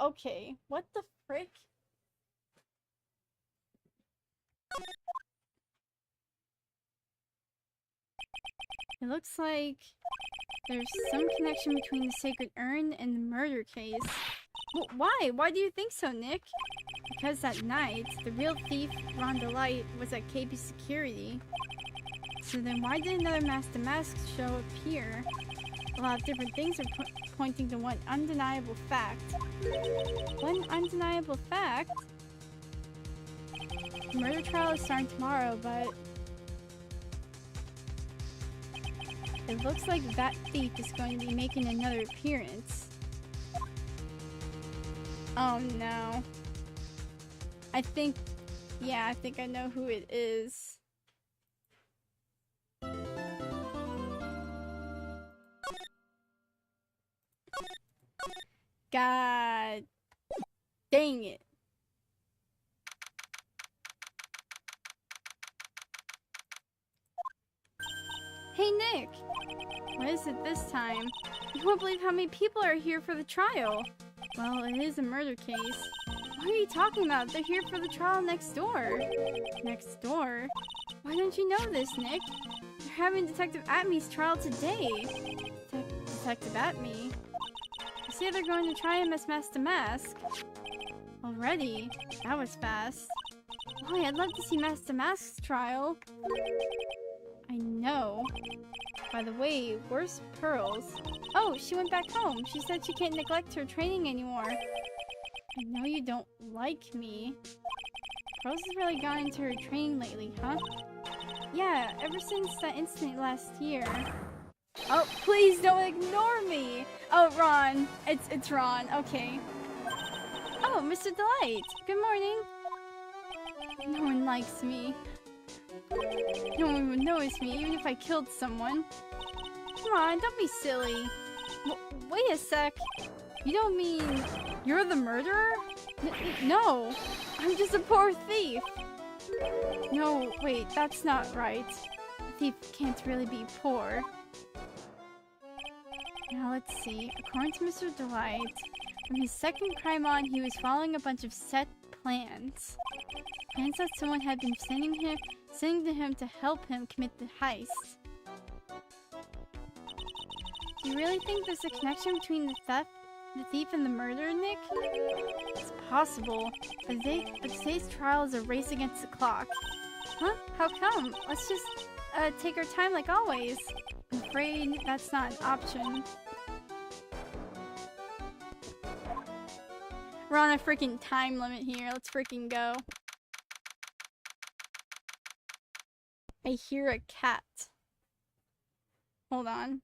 okay, what the frick? It looks like there's some connection between the sacred urn and the murder case. Well, why? Why do you think so, Nick? Because that night, the real thief, Ron Delight, was at KB Security. So then why did another Master Mask show up here? A lot of different things are pointing to one undeniable fact. One undeniable fact? The murder trial is starting tomorrow, but it looks like that thief is going to be making another appearance. Oh no. I think I know who it is. God dang it. Hey Nick! What is it this time? You won't believe how many people are here for the trial. Well, it is a murder case. What are you talking about? They're here for the trial next door. Next door? Why don't you know this, Nick? They're having Detective Atme's trial today. Detective Atme? You say they're going to try him as Master Mask. Already? That was fast. Boy, I'd love to see Master Mask's trial. I know. By the way, where's Pearls? Oh, she went back home. She said she can't neglect her training anymore. I know you don't like me. Pearls has really gone into her training lately, huh? Yeah, ever since that incident last year. Oh, please don't ignore me! Oh, Ron. It's Ron. Okay. Oh, Mr. Delight. Good morning. No one likes me. No one would notice me, even if I killed someone. Come on, don't be silly. Wait a sec. You don't mean you're the murderer? No, I'm just a poor thief. No, wait, that's not right. A thief can't really be poor. Now let's see. According to Mr. Delight, from his second crime on, he was following a bunch of set plans. Plans that someone had been sending to him to help him commit the heist. Do you really think there's a connection between the thief and the murder, Nick? It's possible, but today's trial is a race against the clock. Huh? How come? Let's just take our time like always. I'm afraid that's not an option. We're on a freaking time limit here. Let's freaking go. I hear a cat. Hold on.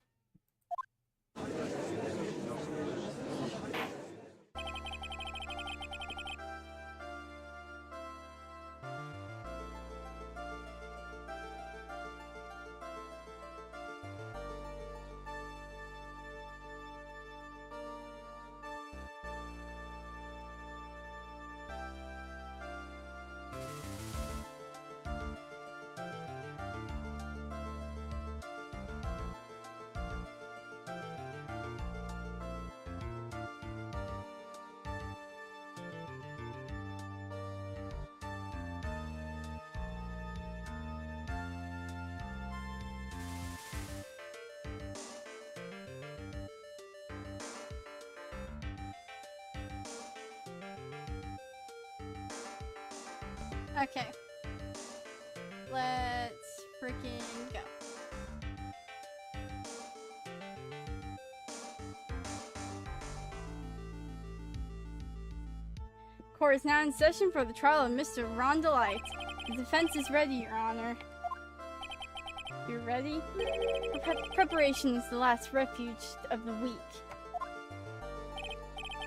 Okay. Let's freaking go. Court is now in session for the trial of Mr. Ron Delight. The defense is ready, Your Honor. You're ready? Preparation is the last refuge of the week.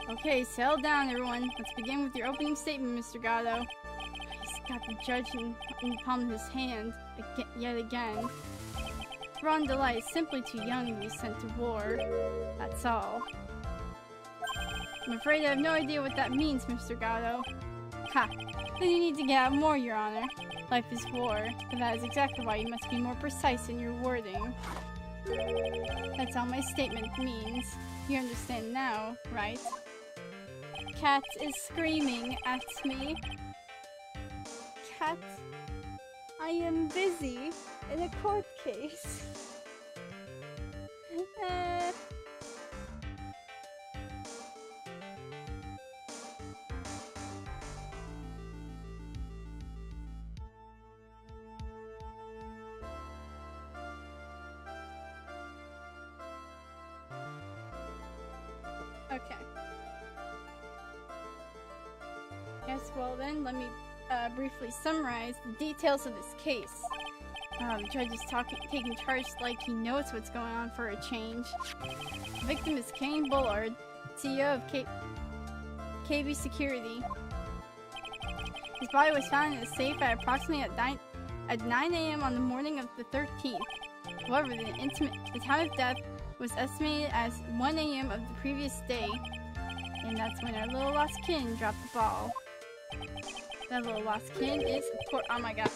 Okay, settle down, everyone. Let's begin with your opening statement, Mr. Gatto. He's got the judge in the palm of his hand, yet again. Ron Delight is simply too young to be sent to war. That's all. I'm afraid I have no idea what that means, Mr. Gatto. Ha! Then you need to get out more, Your Honor. Life is war, but that is exactly why you must be more precise in your wording. That's all my statement means. You understand now, right? Cat is screaming at me. Cat, I am busy in a court case. Okay. Yes, well then, let me briefly summarize the details of this case. The judge is taking charge like he knows what's going on for a change. The victim is Kane Bullard, CEO of KB Security. His body was found in a safe at approximately at 9 a.m. on the morning of the 13th. However, the time of death was estimated as 1 a.m. of the previous day, and that's when our little lost kin dropped the ball. That little lost kin is, oh my god.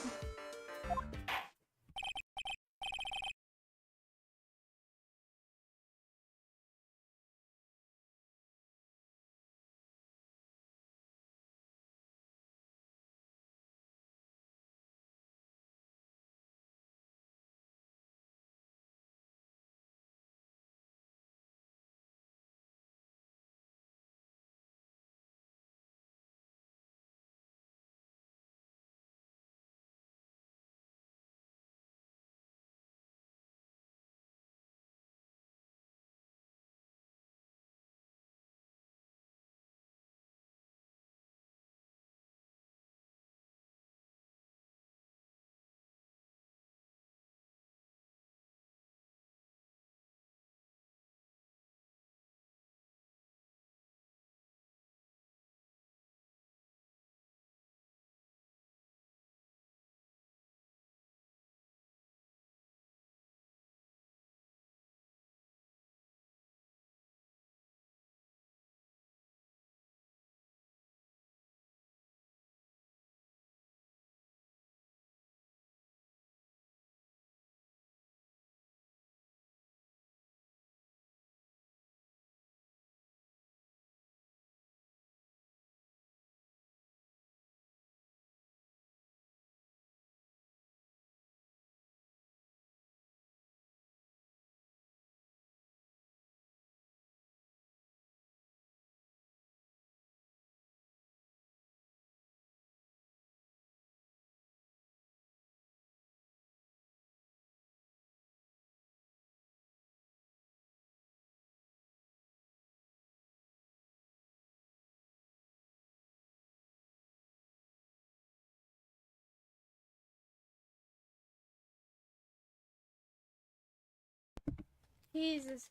Jesus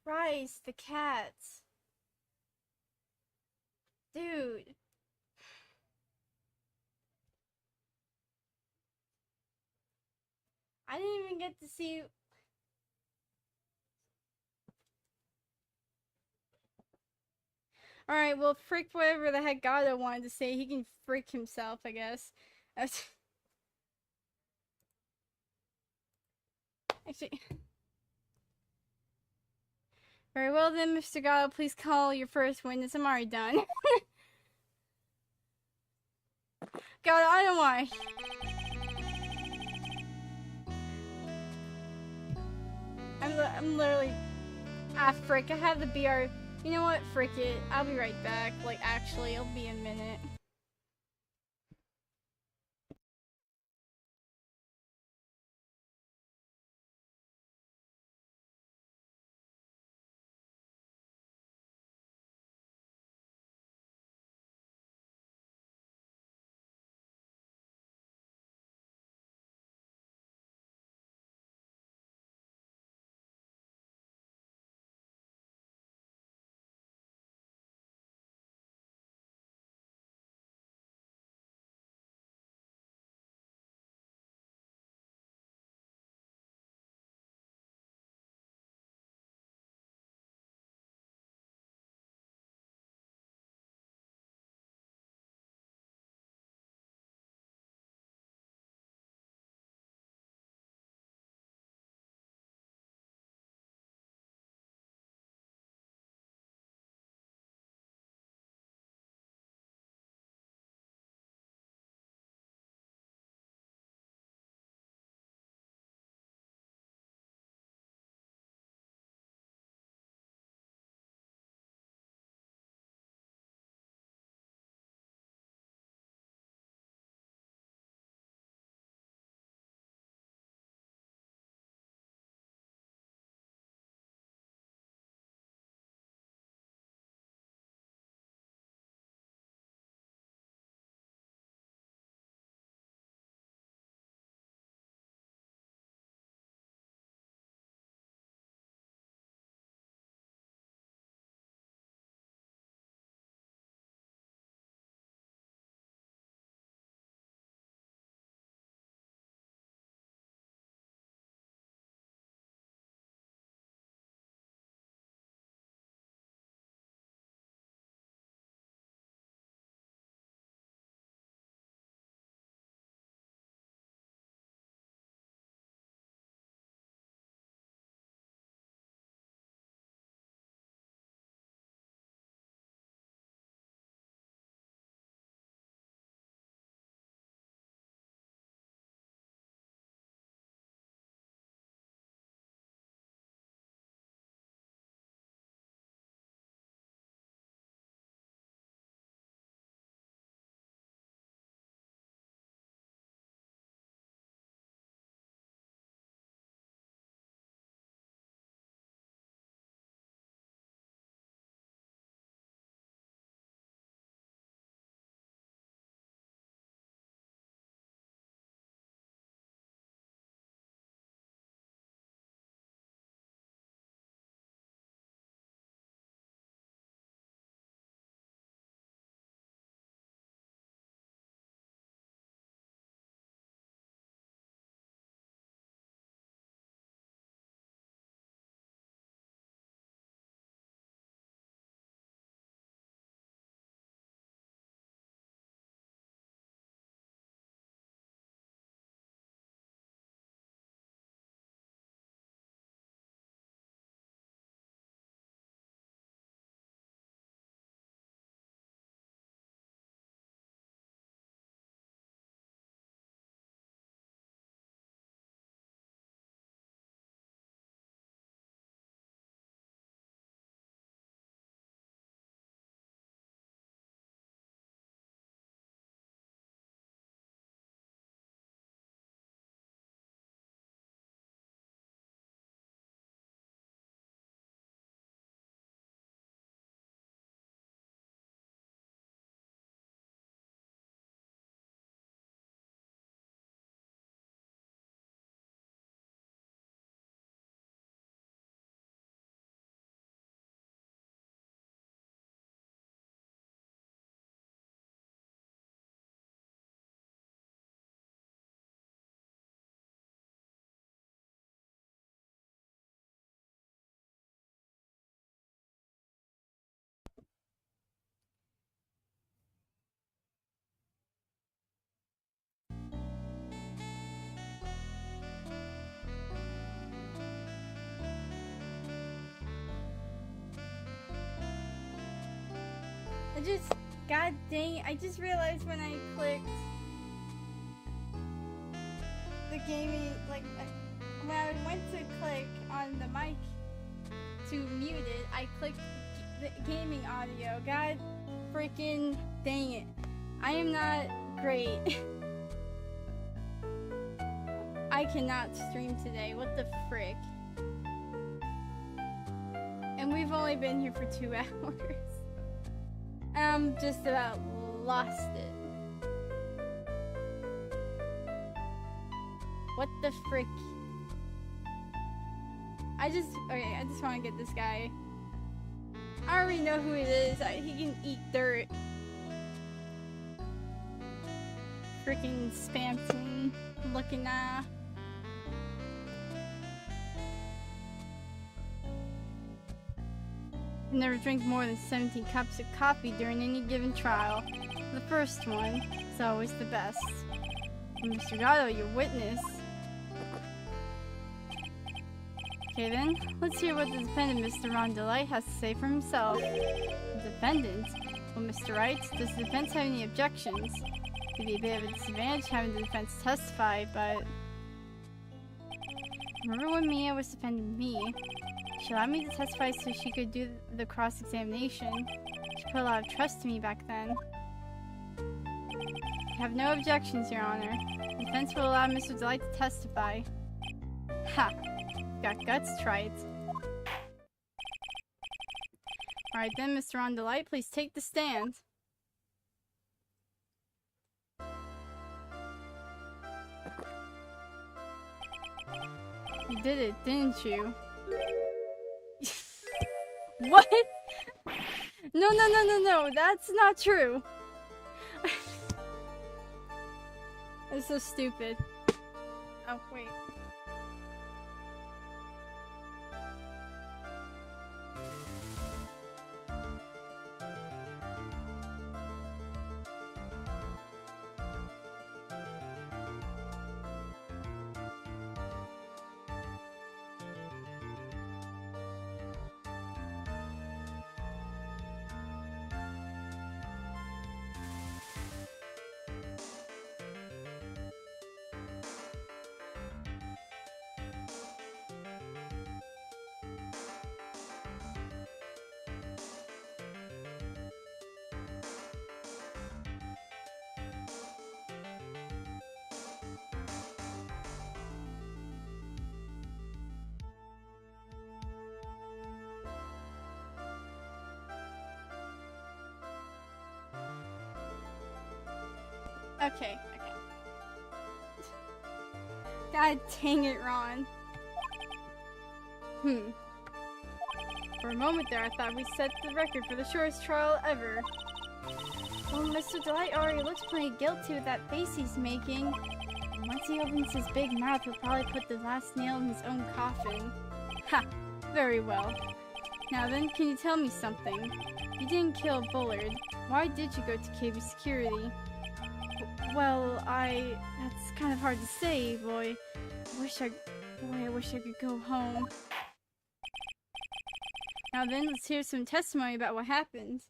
Christ, the cats. Dude. I didn't even get to see... Alright, well, frick whatever the heck Gato wanted to say. He can frick himself, I guess. Actually... Very well then, Mr. Gato, please call your first witness. I'm already done. God, I don't want. I'm literally. Ah, frick. I have the BR. You know what? Frick it. I'll be right back. Like, actually, it'll be a minute. God dang, I just realized when I clicked the gaming, like, when I went to click on the mic to mute it, I clicked the gaming audio. God freaking dang it. I am not great. I cannot stream today. What the frick? And we've only been here for 2 hours. I'm just about lost it. What the frick? I just want to get this guy. I already know who it is. He can eat dirt. Freaking Spampton looking Never drink more than 17 cups of coffee during any given trial. The first one is always the best. Mr. Gatto, your witness. Okay then, let's hear what the defendant, Mr. Ron Delight, has to say for himself. The defendant? Well, Mr. Wright, does the defense have any objections? It'd be a bit of a disadvantage having the defense testify, but... Remember when Mia was defending me? She allowed me to testify so she could do the cross-examination. She put a lot of trust in me back then. I have no objections, Your Honor. The defense will allow Mr. Delight to testify. Ha! Got guts, try it. Alright then, Mr. Ron Delight, please take the stand. You did it, didn't you? What? No, that's not true. That's so stupid. Oh, wait. Okay. God dang it, Ron. For a moment there, I thought we set the record for the shortest trial ever. Well, Mr. Delight already looks pretty guilty with that face he's making. Once he opens his big mouth, he'll probably put the last nail in his own coffin. Ha! Very well. Now then, can you tell me something? You didn't kill Bullard. Why did you go to KB Security? Well, that's kind of hard to say, boy. I wish I could go home. Now then, let's hear some testimony about what happened.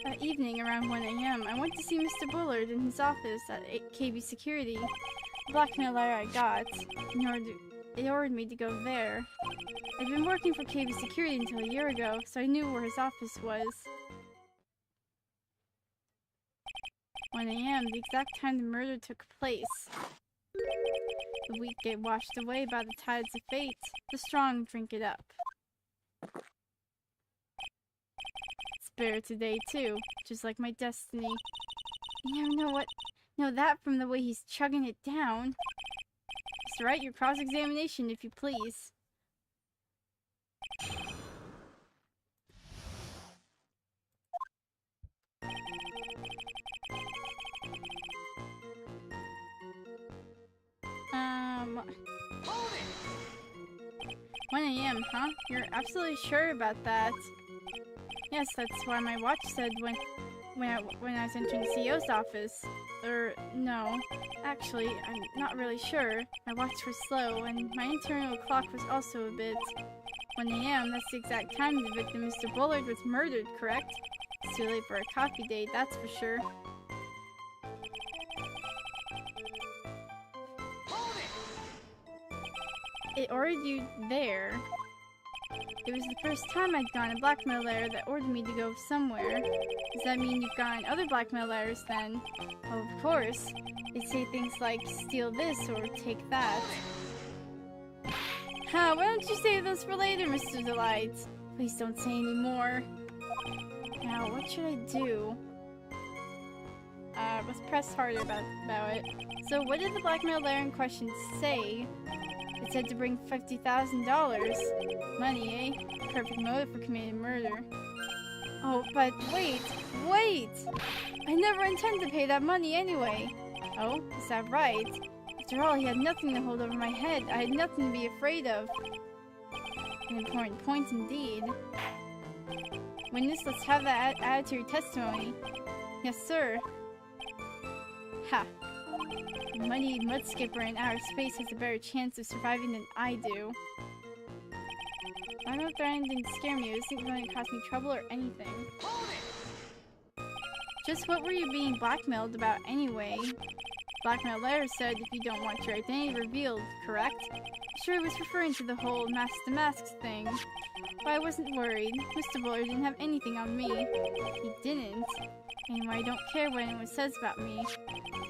That evening, around 1 AM, I went to see Mr. Bullard in his office at KB Security. The blackmail letter I got, it ordered me to go there. I'd been working for KB Security until a year ago, so I knew where his office was. 1 AM, the exact time the murder took place. The weak get washed away by the tides of fate. The strong drink it up. It's bitter today, too, just like my destiny. You never know that from the way he's chugging it down. Mr. Wright, your cross-examination, if you please. Hold it! 1 AM, huh? You're absolutely sure about that? Yes, that's why my watch said when I was entering the CEO's office. No. Actually, I'm not really sure. My watch was slow, and my internal clock was also a bit... 1 a.m., that's the exact time the victim, Mr. Bullard, was murdered, correct? It's too late for a coffee date, that's for sure. Hold it! It ordered you there. It was the first time I'd gone a blackmail letter that ordered me to go somewhere. Does that mean you've gotten other blackmail letters then? Oh, of course. They say things like, steal this or take that. Huh, why don't you save those for later, Mr. Delight? Please don't say any more. Now, what should I do? Let's press harder about it. So, what did the blackmail letter in question say? It said to bring $50,000. Money, eh? Perfect motive for committing murder. Oh, but wait! I never intend to pay that money anyway. Oh, is that right? After all, he had nothing to hold over my head. I had nothing to be afraid of. An important point indeed. Witness, let's have that added to your testimony. Yes, sir. Ha. A muddy mudskipper in outer space has a better chance of surviving than I do. I don't know if there's anything to scare me. It isn't going to cause me trouble or anything. Hold it! Just what were you being blackmailed about anyway? Blackmail letter said if you don't want your identity revealed, correct? Sure, it was referring to the whole mask to masks thing. But I wasn't worried. Mr. Bullard didn't have anything on me. He didn't. Anyway, I don't care what anyone says about me.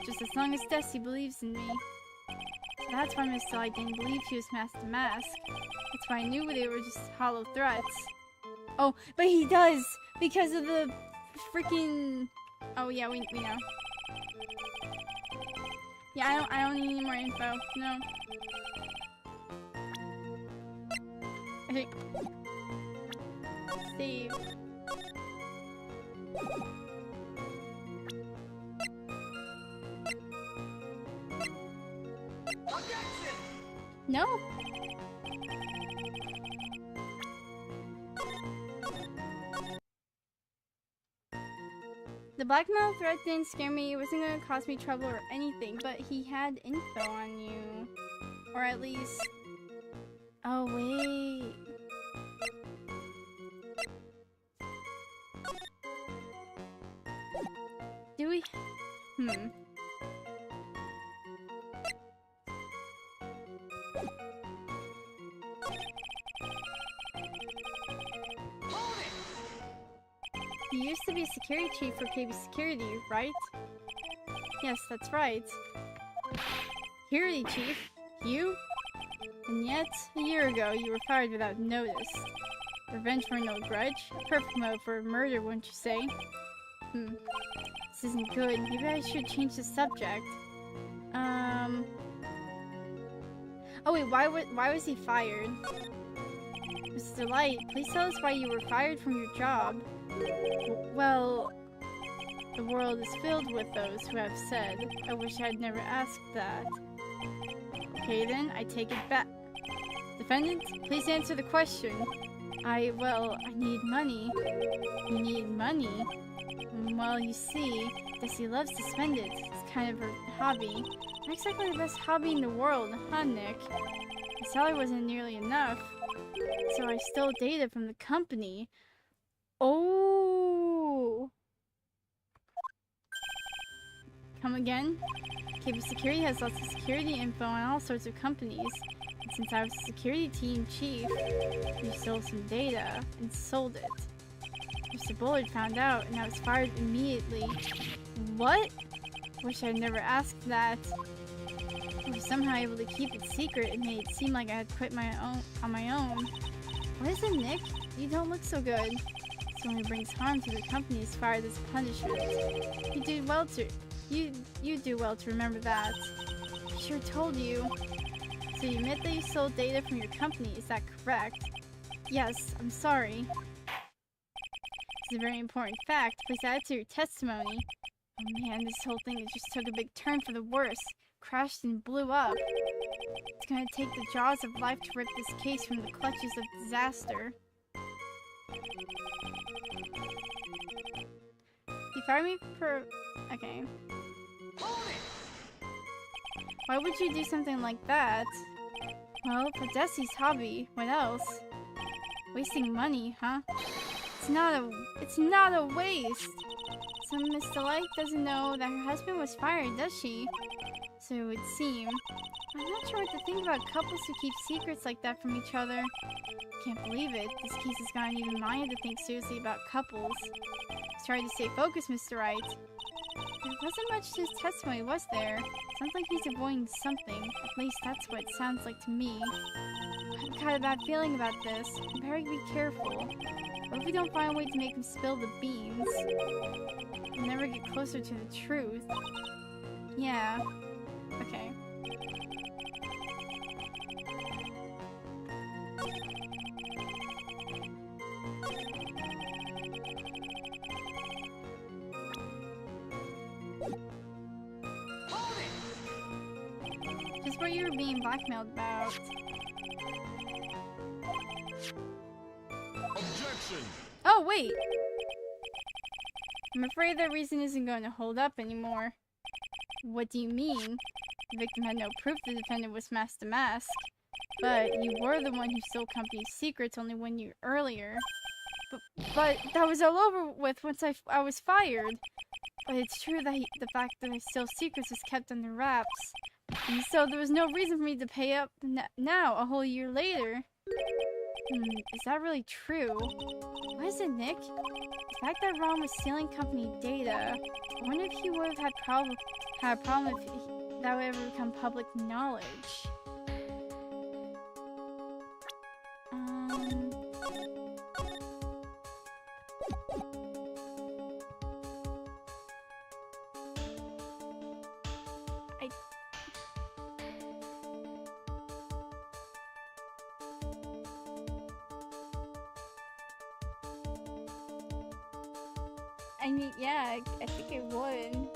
Just as long as Desi believes in me. So that's why Mr. Light didn't believe he was mask to mask. That's why I knew they were just hollow threats. Oh, but he does! Because of the freaking... Oh yeah, we know. Yeah, I don't need any more info. No. Okay. Save. Objection! No. The blackmail threat didn't scare me. It wasn't going to cause me trouble or anything, but he had info on you. Or at least... Oh, wait. Do we... Hold it! You used to be a security chief for KB Security, right? Yes, that's right. Security chief? You? And yet, a year ago, you were fired without notice. Revenge for no grudge? A perfect motive for murder, wouldn't you say? This isn't good. Maybe I should change the subject. Oh wait, why was he fired? Mr. Light, please tell us why you were fired from your job. Well, the world is filled with those who have said, I wish I'd never asked that. Okay then, I take it back. Defendant, please answer the question. I need money. You need money? Well, you see, Desi loves to spend it. It's kind of her hobby. Not exactly the best hobby in the world, huh, Nick? The salary wasn't nearly enough, so I stole data from the company. Oh! Come again? KB Security has lots of security info on all sorts of companies. And since I was a security team chief, you stole some data and sold it. Mr. Bullard found out, and I was fired immediately. What? Wish I'd never asked that. I was somehow able to keep it secret and made it seem like I had quit on my own. What is it, Nick? You don't look so good. Someone who brings harm to the company is fired as punishment. You do well to remember that. I sure told you. So you admit that you stole data from your company, is that correct? Yes, I'm sorry. It's a very important fact. Please add it to your testimony. Oh man, this whole thing just took a big turn for the worse. Crashed and blew up. It's gonna take the jaws of life to rip this case from the clutches of disaster. You fired me for... Okay. Why would you do something like that? Well, for Desi's hobby. What else? Wasting money, huh? It's not a waste. So Miss Delight doesn't know that her husband was fired, does she? So it would seem. I'm not sure what to think about couples who keep secrets like that from each other. Can't believe it. This case has gotten even mine to think seriously about couples. Try to stay focused, Mr. Wright. There wasn't much to his testimony, was there? Sounds like he's avoiding something. At least that's what it sounds like to me. I've got a bad feeling about this. I better be careful. What if we don't find a way to make him spill the beans? We'll never get closer to the truth. Yeah. Okay. Just what you were being blackmailed about. Objection! Oh, wait! I'm afraid that reason isn't going to hold up anymore. What do you mean? The victim had no proof the defendant was masked to mask. But you were the one who stole company's secrets only 1 year earlier. But that was all over with once I was fired. But it's true that the fact that I stole secrets was kept under wraps. And so there was no reason for me to pay up now, a whole year later. Is that really true? What is it, Nick? The fact that Ron was stealing company data, I wonder if he would have had a problem if that would ever become public knowledge. I mean, yeah, I think it would.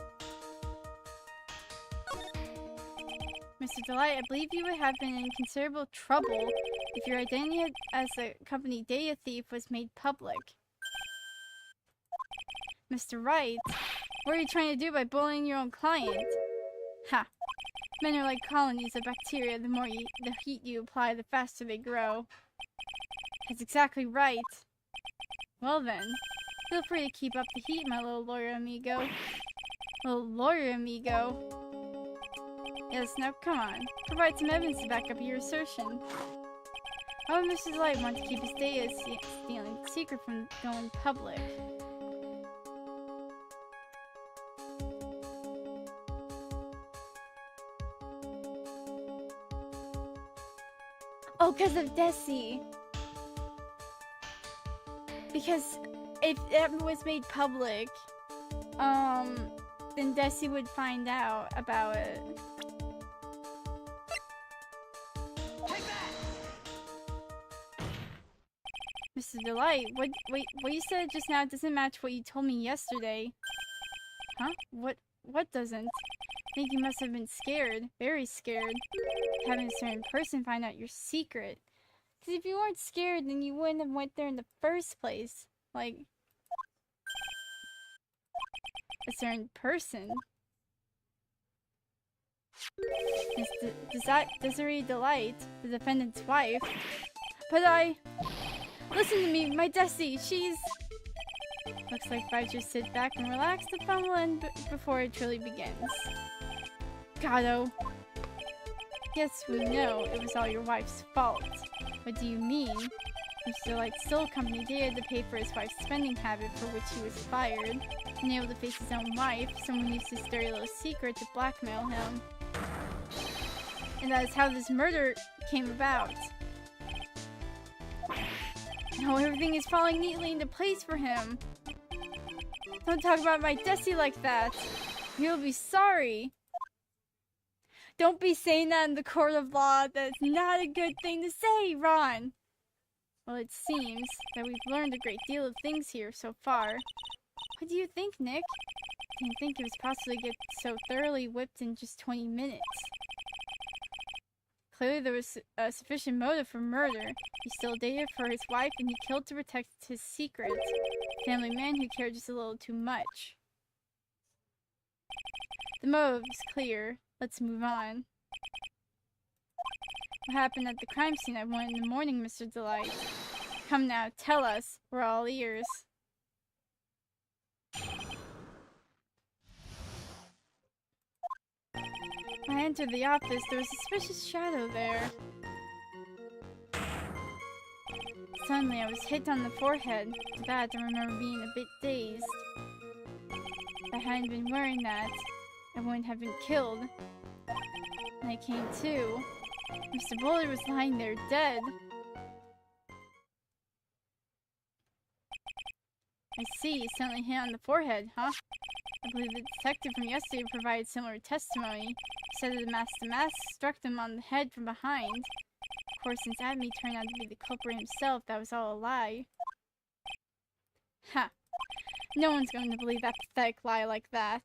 Mr. Delight, I believe you would have been in considerable trouble if your identity as a company data thief was made public. Mr. Wright, what are you trying to do by bullying your own client? Ha! Men are like colonies of bacteria. The heat you apply, the faster they grow. That's exactly right. Well then. Feel free to keep up the heat, my little lawyer amigo. Little lawyer amigo. Yes, now come on. Provide some evidence to back up your assertion. How would Mr. Delight want to keep his data stealing secret from going public? Oh, because of Desi. Because if it was made public, then Desi would find out about it. Take that! Mr. Delight, what you said just now doesn't match what you told me yesterday. Huh? What doesn't? I think you must have been scared, very scared, having a certain person find out your secret. Because if you weren't scared, then you wouldn't have went there in the first place. Like, a certain person. Miss Desiree Delight, the defendant's wife. But listen to me, my Desi, she's... Looks like if I just sit back and relax, the fun will end before it truly begins. Gato. Yes, we know it was all your wife's fault. What do you mean? Mr. Light stole company data to pay for his wife's spending habit for which he was fired. Unable to face his own wife, someone used his dirty little secret to blackmail him. And that is how this murder came about. Now everything is falling neatly into place for him. Don't talk about my Desi like that. You'll be sorry. Don't be saying that in the court of law. That's not a good thing to say, Ron. Well, it seems that we've learned a great deal of things here so far. What do you think, Nick? Didn't think it was possible to get so thoroughly whipped in just 20 minutes. Clearly there was a sufficient motive for murder. He stole data for his wife and he killed to protect his secret. Family man who cared just a little too much. The motive's clear. Let's move on. What happened at the crime scene at 1 in the morning, Mr. Delight? Come now, tell us. We're all ears. When I entered the office, there was a suspicious shadow there. Suddenly, I was hit on the forehead. To that, I remember being a bit dazed. If I hadn't been wearing that, I wouldn't have been killed. When I came to, Mr. Bullard was lying there dead. I see, suddenly hit on the forehead, huh? I believe the detective from yesterday provided similar testimony. He said that the mask struck them on the head from behind. Of course, since Adme turned out to be the culprit himself, that was all a lie. Ha! No one's going to believe that pathetic lie like that.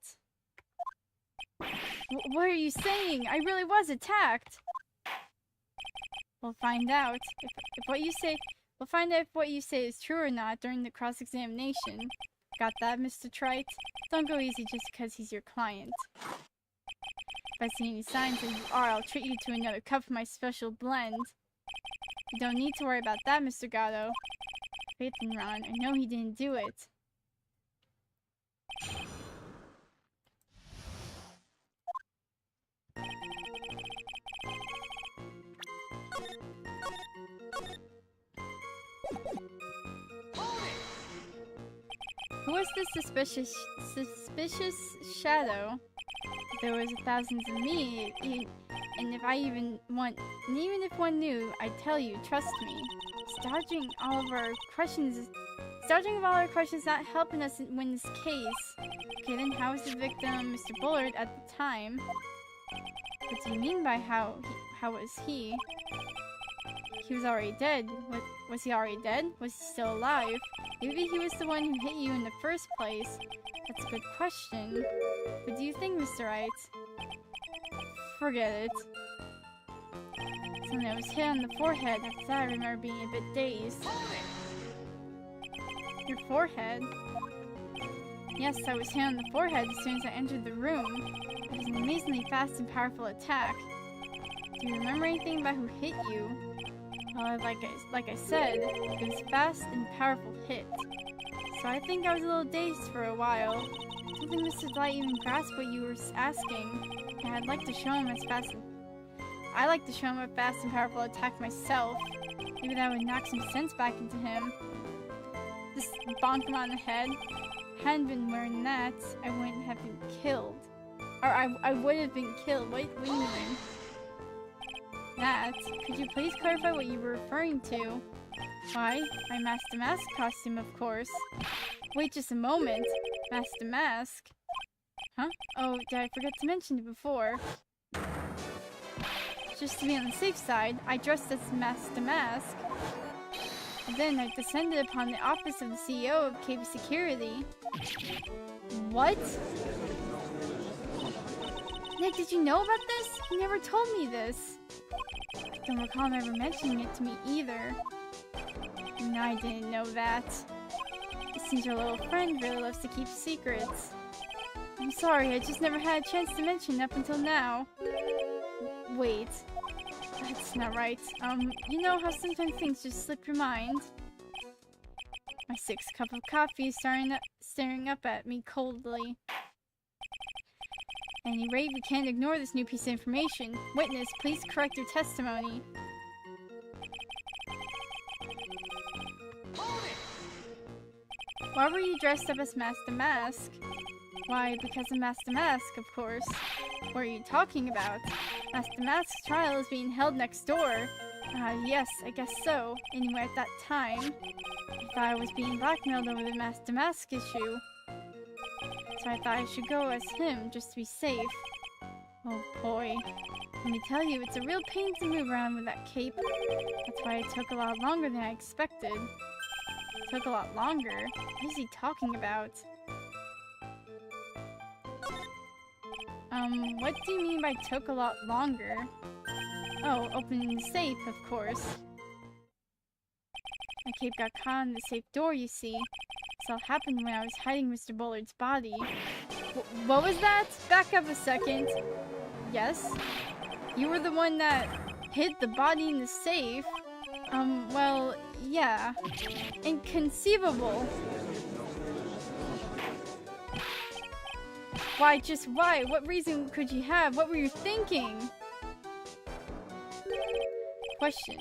What are you saying? I really was attacked! We'll find out if what you say... We'll find out if what you say is true or not during the cross-examination. Got that, Mr. Trite? Don't go easy just because he's your client. If I see any signs that you are, I'll treat you to another cup of my special blend. You don't need to worry about that, Mr. Gatto. Faith in Ron, I know he didn't do it. Who was this suspicious shadow? If there was thousands of me, and if one knew, I'd tell you, trust me. Dodging all of our questions not helping us win this case. Okay, then how was the victim, Mr. Bullard, at the time? What do you mean by how was he? He was already dead. Was he already dead? Was he still alive? Maybe he was the one who hit you in the first place. That's a good question. What do you think, Mr. Wright? Forget it. Suddenly I was hit on the forehead. After that, I remember being a bit dazed. Your forehead? Yes, I was hit on the forehead as soon as I entered the room. It was an amazingly fast and powerful attack. Do you remember anything about who hit you? Well, like I said, it was a fast and powerful hit. So I think I was a little dazed for a while. I don't think Mr. Delight even grasped what you were asking. And I'd like to show him a fast and powerful attack myself. Maybe that would knock some sense back into him. Just bonk him on the head. Hadn't been wearing that, I wouldn't have been killed. Or I would have been killed. What do you mean? That. Could you please clarify what you were referring to? Why? My Mask to Mask costume, of course. Wait just a moment. Mask to Mask? Huh? Oh, did I forget to mention it before? Just to be on the safe side, I dressed as Mask to Mask. And then I descended upon the office of the CEO of KB Security. What? Nick, did you know about this? You never told me this. Don't recall him ever mentioning it to me either. And I didn't know that. It seems your little friend really loves to keep secrets. I'm sorry, I just never had a chance to mention it up until now. Wait. That's not right. You know how sometimes things just slip your mind? My 6th cup of coffee is staring up at me coldly. At any rate, we can't ignore this new piece of information. Witness, please correct your testimony. Why were you dressed up as Mask to Mask? Why, because of Mask to Mask, of course. What are you talking about? Mask to Mask's trial is being held next door. Yes, I guess so. Anyway, at that time, I thought I was being blackmailed over the Mask to Mask issue. So I thought I should go as him, just to be safe. Oh boy. Let me tell you, it's a real pain to move around with that cape. That's why it took a lot longer than I expected. It took a lot longer? What is he talking about? What do you mean by took a lot longer? Oh, opening the safe, of course. My cape got caught in the safe door, you see. This all happened when I was hiding Mr. Bullard's body. What was that? Back up a second. Yes? You were the one that hid the body in the safe? Well, yeah. Inconceivable. Why, just why? What reason could you have? What were you thinking? Question.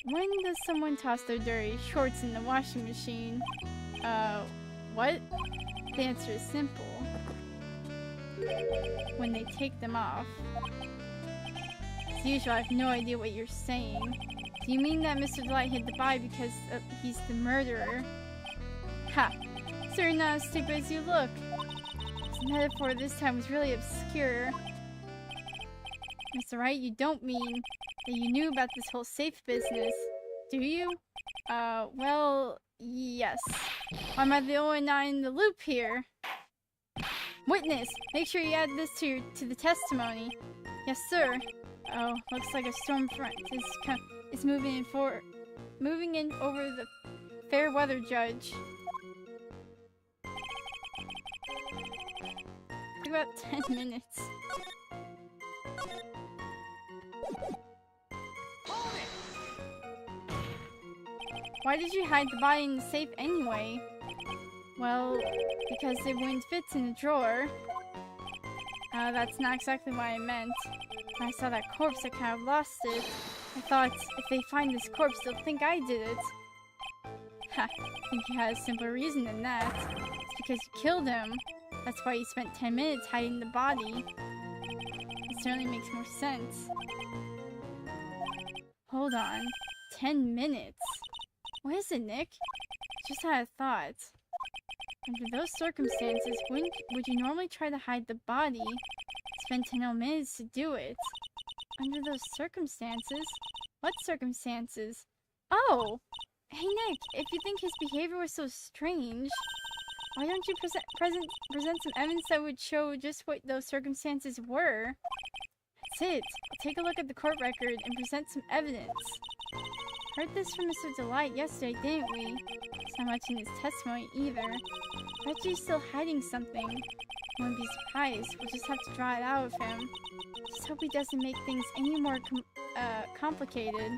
When does someone toss their dirty shorts in the washing machine? What? The answer is simple. When they take them off. As usual, I have no idea what you're saying. Do you mean that Mr. Delight hid the body because he's the murderer? Ha! So you're not as stupid as you look. This metaphor this time was really obscure. Mr. Wright, you don't mean that you knew about this whole safe business, do you? Well, yes. Why am I the only one not in the loop here? Witness, make sure you add this to the testimony. Yes, sir. Oh, looks like a storm front is moving in over the fair weather judge. Took about 10 minutes. Why did you hide the body in the safe anyway? Well, because it wouldn't fit in the drawer. That's not exactly what I meant. When I saw that corpse, I kind of lost it. I thought, if they find this corpse, they'll think I did it. Ha, I think you had a simpler reason than that. It's because you killed him. That's why you spent 10 minutes hiding the body. It certainly makes more sense. Hold on. 10 minutes? What is it, Nick? Just had a thought. Under those circumstances, would you normally try to hide the body? Spend 10 whole minutes to do it. Under those circumstances? What circumstances? Oh! Hey Nick, if you think his behavior was so strange, why don't you present some evidence that would show just what those circumstances were? That's it. I'll take a look at the court record and present some evidence. Heard this from Mr. Delight yesterday, didn't we? It's not much in his testimony either. Bet he's still hiding something. I wouldn't be surprised. We'll just have to draw it out of him. Just hope he doesn't make things any more complicated.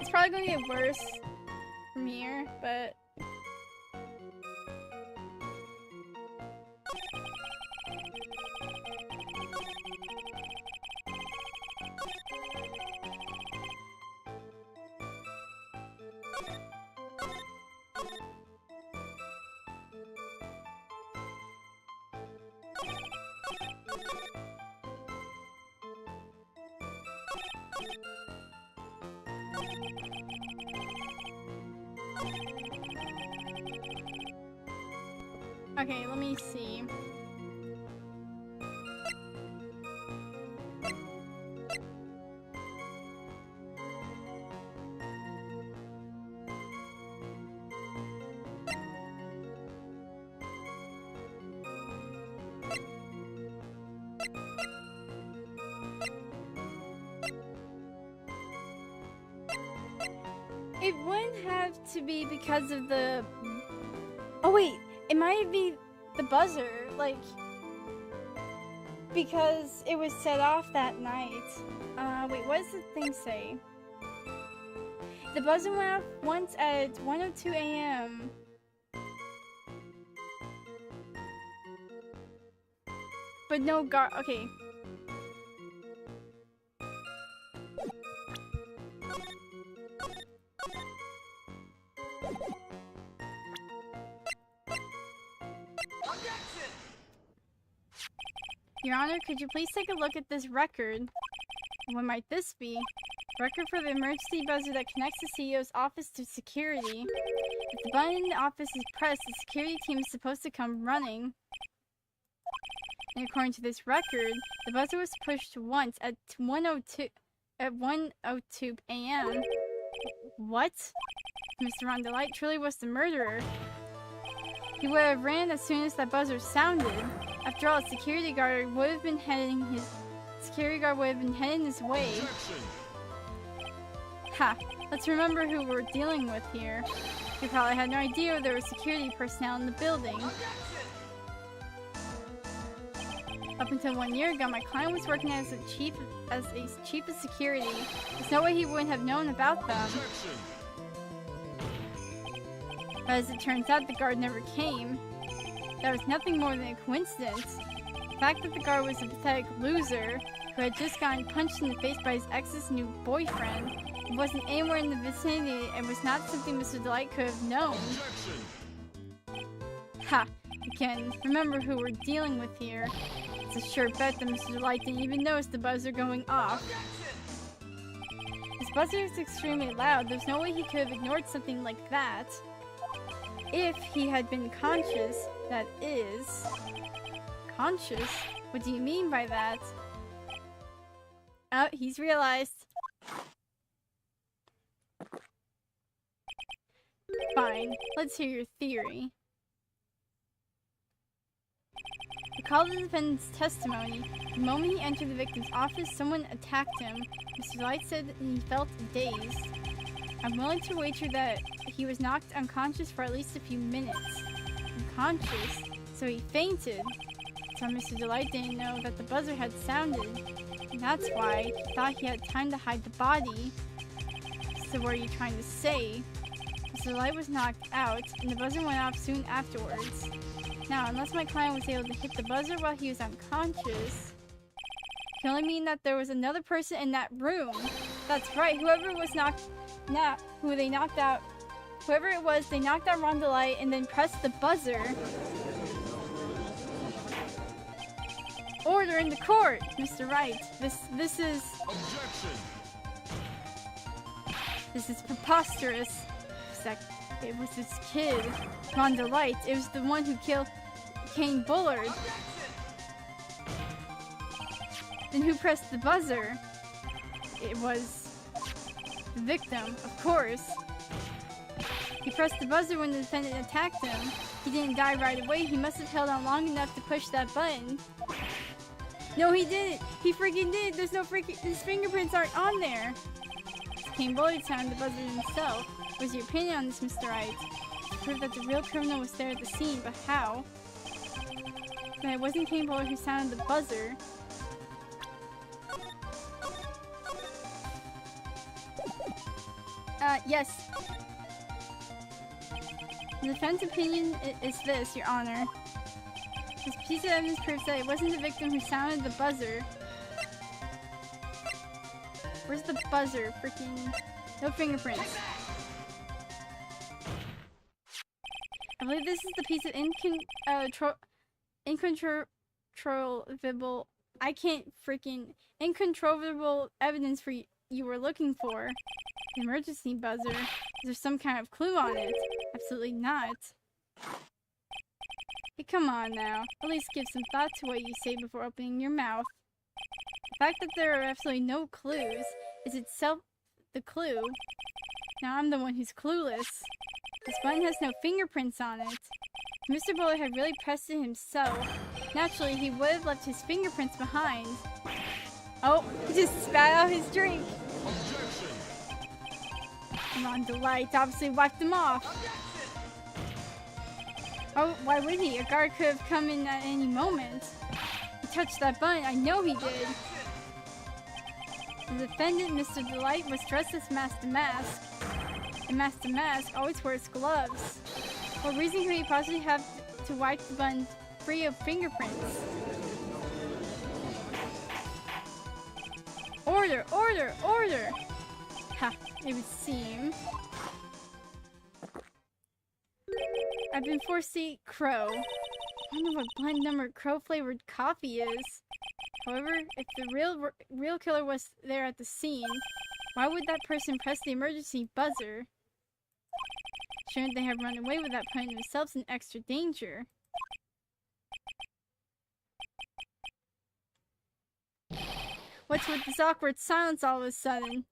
It's probably gonna get worse from here, but... Okay, let me see. It wouldn't have to be because of the... Oh wait, it might be the buzzer, like... Because it was set off that night. Wait, what does the thing say? The buzzer went off once at 1:02 a.m. But no guard... Okay. Your Honor, could you please take a look at this record? What might this be? Record for the emergency buzzer that connects the CEO's office to security. If the button in the office is pressed, the security team is supposed to come running. And according to this record, the buzzer was pushed once at 1:02 a.m. What? Mr. Ron Delight truly was the murderer. He would have ran as soon as that buzzer sounded. After all, a security guard would have been heading his way. Ha! Let's remember who we're dealing with here. He probably had no idea there were security personnel in the building. Up until 1 year ago, my client was working as a chief of security. There's no way he wouldn't have known about them. But as it turns out, the guard never came. That was nothing more than a coincidence. The fact that the guard was a pathetic loser who had just gotten punched in the face by his ex's new boyfriend and wasn't anywhere in the vicinity and was not something Mr. Delight could have known. Ha! Again, remember who we're dealing with here. It's a sure bet that Mr. Delight didn't even notice the buzzer going off. His buzzer is extremely loud. There's no way he could have ignored something like that. If he had been conscious, that is. Conscious? What do you mean by that? Oh, he's realized. Fine, let's hear your theory. Recall the defendant's testimony. The moment he entered the victim's office, someone attacked him. Mr. Light said that he felt dazed. I'm willing to wager that he was knocked unconscious for at least a few minutes. Unconscious? So he fainted. So Mr. Delight didn't know that the buzzer had sounded. And that's why he thought he had time to hide the body. So what are you trying to say? Mr. Delight was knocked out, and the buzzer went off soon afterwards. Now, unless my client was able to hit the buzzer while he was unconscious, it can only mean that there was another person in that room. That's right, whoever was knocked... who they knocked out... Whoever it was, they knocked out Ron Delight and then pressed the buzzer. Order in the court, Mr. Wright. This is... Objection! This is preposterous. It was this kid, Ron Delight. It was the one who killed Kane Bullard. Then who pressed the buzzer? It was the victim, of course. He pressed the buzzer when the defendant attacked him. He didn't die right away. He must have held on long enough to push that button. No, he didn't. He freaking did. There's no freaking... His fingerprints aren't on there. Kane Bullard sounded the buzzer himself. What's your opinion on this, Mr. Wright? To prove that the real criminal was there at the scene, but how? That it wasn't Kane Bullard who sounded the buzzer. Yes. The defense opinion is this, Your Honor. This piece of evidence proves that it wasn't the victim who sounded the buzzer. Where's the buzzer? Freaking... No fingerprints. I believe this is the piece of incontrovertible... I can't freaking... Incontrovertible evidence for you were looking for. The emergency buzzer. Is there some kind of clue on it? Absolutely not. Hey, come on now. At least give some thought to what you say before opening your mouth. The fact that there are absolutely no clues is itself the clue. Now I'm the one who's clueless. This button has no fingerprints on it. If Mr. Bullard had really pressed it himself, naturally he would have left his fingerprints behind. Oh, he just spat out his drink. Ron Delight obviously wiped them off. Oh, why would he? A guard could have come in at any moment. He touched that button. I know he did. The defendant, Mr. Delight, was dressed as Master Mask. And Master Mask always wears gloves. What reason could he possibly have to wipe the button free of fingerprints? Order! Order! Order! Ha! It would seem. I've been forced to eat crow. I wonder what blend number crow flavored coffee is. However, if the real killer was there at the scene, why would that person press the emergency buzzer? Shouldn't they have run away without putting themselves in extra danger? What's with this awkward silence all of a sudden?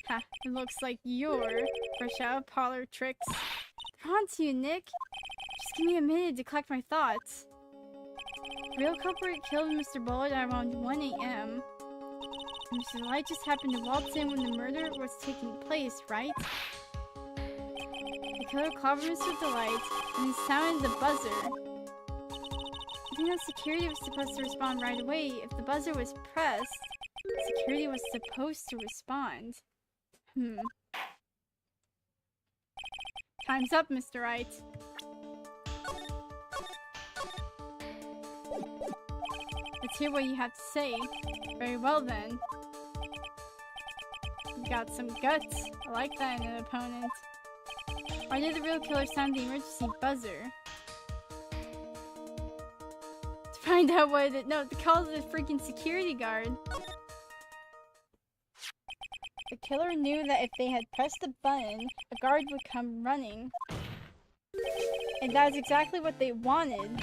Ha, it looks like you're fresh out of parlor tricks. They're on to you, Nick. Just give me a minute to collect my thoughts. The real culprit killed Mr. Bullard at around 1 a.m. Mr. Light just happened to waltz in when the murder was taking place, right? The killer clobbered Mr. Delight, and he sounded the buzzer. Even though security was supposed to respond right away, if the buzzer was pressed, security was supposed to respond. Time's up, Mr. Wright. Let's hear what you have to say. Very well then. You got some guts. I like that in an opponent. Why did the real killer sound the emergency buzzer? To find out what it— no, to call the freaking security guard. The killer knew that if they had pressed the button, a guard would come running. And that is exactly what they wanted.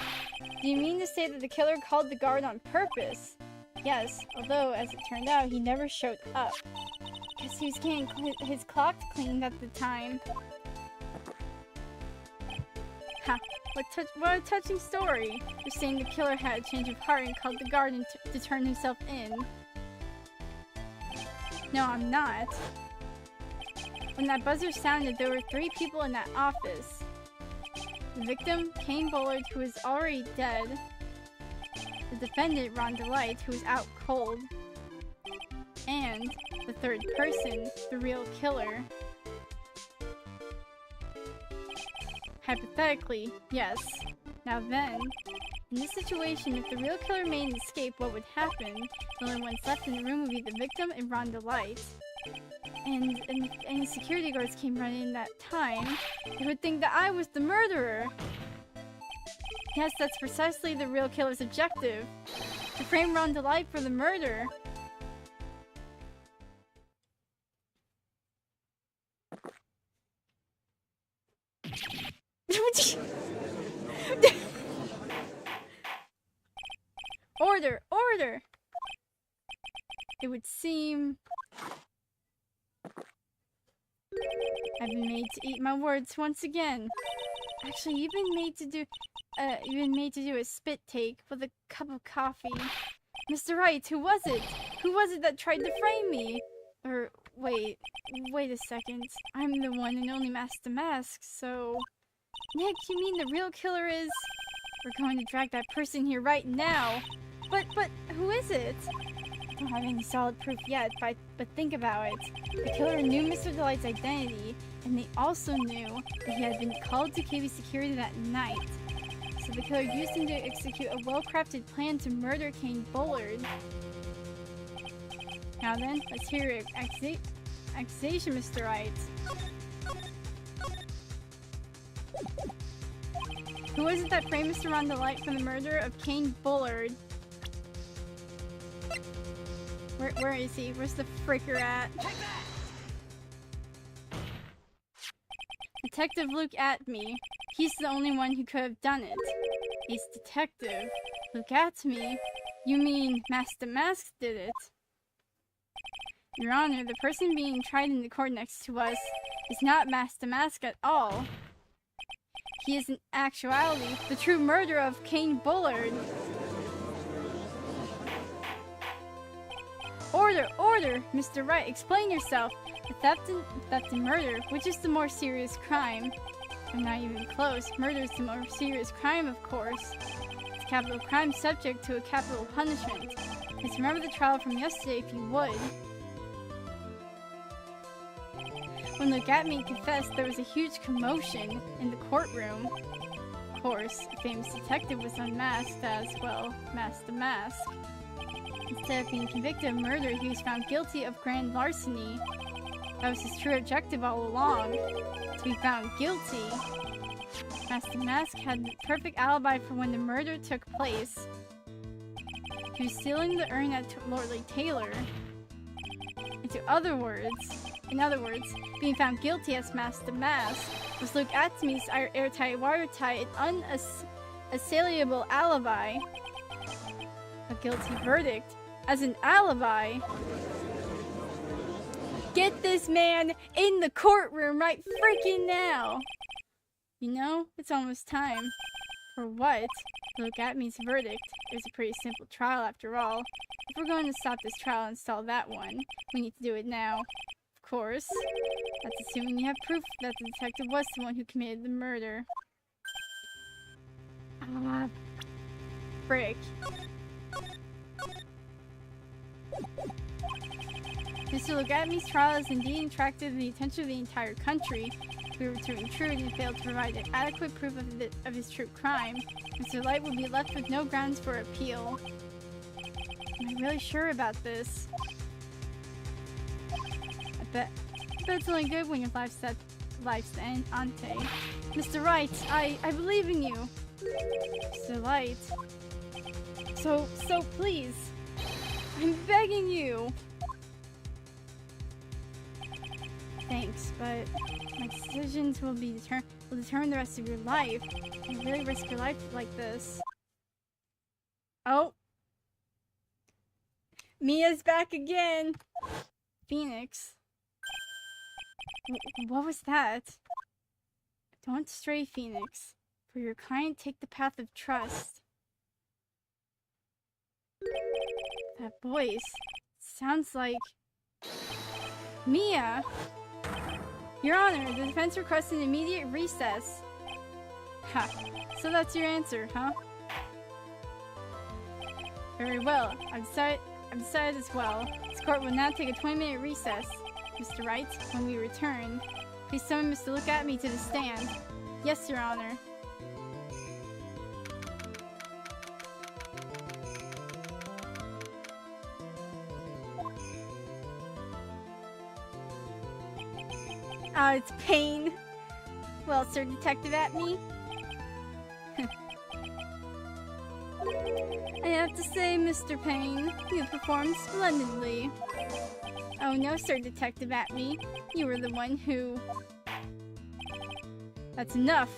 Do you mean to say that the killer called the guard on purpose? Yes, although, as it turned out, he never showed up. Because he was getting his clock cleaned at the time. Ha! What a touching story! You're saying the killer had a change of heart and called the guard to turn himself in. No, I'm not. When that buzzer sounded, there were 3 people in that office. The victim, Kane Bullard, who was already dead. The defendant, Ron Delight, who was out cold. And the 3rd person, the real killer. Hypothetically, yes. Now then, in this situation, if the real killer made an escape, what would happen? The only ones left in the room would be the victim and Ron Delight. And if any security guards came running in that time, they would think that I was the murderer. Yes, that's precisely the real killer's objective. To frame Ron Delight for the murder. Order! Order! It would seem I've been made to eat my words once again. Actually, you've been made to do a spit take with a cup of coffee. Mr. Wright, who was it? Who was it that tried to frame me? Or wait a second. I'm the one and only Master Mask, so Nick, you mean the real killer is— we're going to drag that person here right now. But who is it? I don't have any solid proof yet, but think about it. The killer knew Mr. Delight's identity, and they also knew that he had been called to KB security that night. So the killer used him to execute a well-crafted plan to murder Kane Bullard. Now then, let's hear your accusation, Mr. Wright. Who was it that framed Mr. Ron Delight for the murder of Kane Bullard? Where is he? Where's the fricker at? Detective Luke Atme. He's the only one who could have done it. He's Detective Luke Atme? You mean Master Mask did it? Your Honor, the person being tried in the court next to us is not Master Mask at all. He is in actuality the true murderer of Kane Bullard. Order! Order! Mr. Wright, explain yourself. The theft and murder, which is the more serious crime? I'm not even close. Murder is the more serious crime, of course. It's a capital crime subject to a capital punishment. Let's remember the trial from yesterday if you would. When Luke Atme confessed, there was a huge commotion in the courtroom. Of course, a famous detective was unmasked as, well, Master Mask. Instead of being convicted of murder, he was found guilty of grand larceny. That was his true objective all along, to be found guilty. Master Mask had the perfect alibi for when the murder took place. He was stealing the urn at Lordly Taylor. In other words, being found guilty as Master Mask was Luke Atme's airtight, watertight, and unassailable alibi. A guilty verdict as an alibi. Get this man in the courtroom right freaking now! You know, it's almost time. For what? Luke Atme's verdict. It was a pretty simple trial after all. If we're going to stop this trial and stall that one, we need to do it now. Of course. That's assuming you have proof that the detective was the one who committed the murder. frick. Mr. Logatme's trial has indeed attracted the attention of the entire country. If we were to intrude and fail to provide adequate proof of his true crime, Mr. Light will be left with no grounds for appeal. Am I really sure about this? I bet it's only good when your life's the ante. Mr. Wright, I believe in you. Mr. Light. So please. I'm begging you. Thanks, but my decisions will determine the rest of your life. You really risk your life like this. Oh. Mia's back again. Phoenix. What was that? Don't stray, Phoenix. For your kind, take the path of trust. That voice sounds like Mia. Your Honor, the defense requests an immediate recess. Ha. So that's your answer, huh? Very well. I've decided as well. This court will now take a 20-minute recess. Mr. Wright, when we return, please summon Mr. Logatme to the stand. Yes, Your Honor. Ah, it's Pain. Well, Sir Detective Atme. I have to say, Mr. Payne, you performed splendidly. Oh no, Sir Detective Atme. You were the one who... That's enough.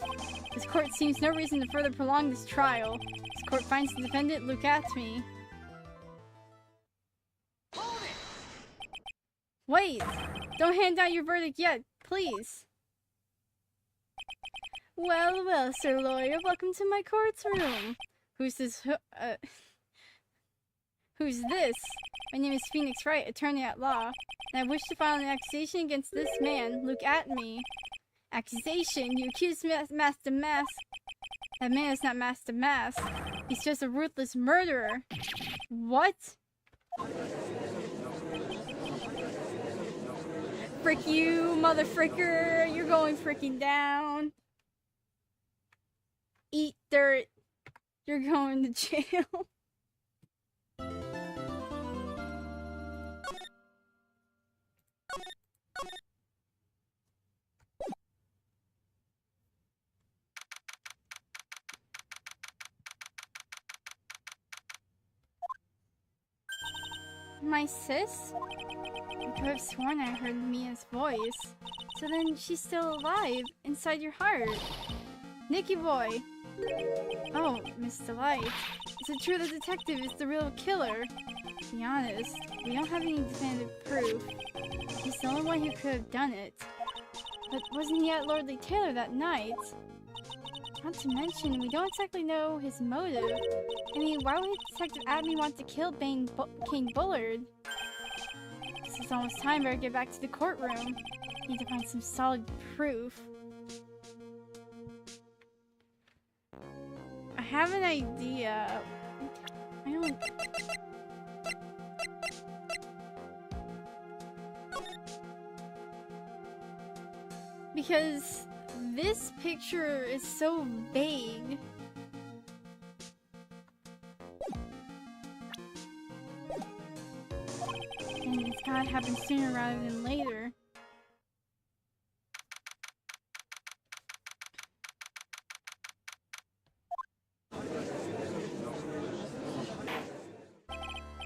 This court seems no reason to further prolong this trial. This court finds the defendant Logatme. Wait! Don't hand down your verdict yet, please. Well, well, Sir Lawyer, welcome to my courtroom. Who's this? Who's this? My name is Phoenix Wright, attorney at law, and I wish to file an accusation against this man, Logatme. Accusation? You accuse Master Mask? That man is not Master Mask. He's just a ruthless murderer. What? Frick you, mother fricker! You're going fricking down. Eat dirt. You're going to jail. My sis? I could have sworn I heard Mia's voice. So then she's still alive, inside your heart. Nicky boy! Oh, Mr. Light. Is it true the detective is the real killer? To be honest, we don't have any definitive proof. He's the only one who could have done it. But wasn't he at Lordly Taylor that night? Not to mention, we don't exactly know his motive. I mean, why would Detective Atme want to kill King Bullard? This is almost time, better get back to the courtroom. Need to find some solid proof. I have an idea. I don't... Because this picture is so vague. And it's gotta happen sooner rather than later.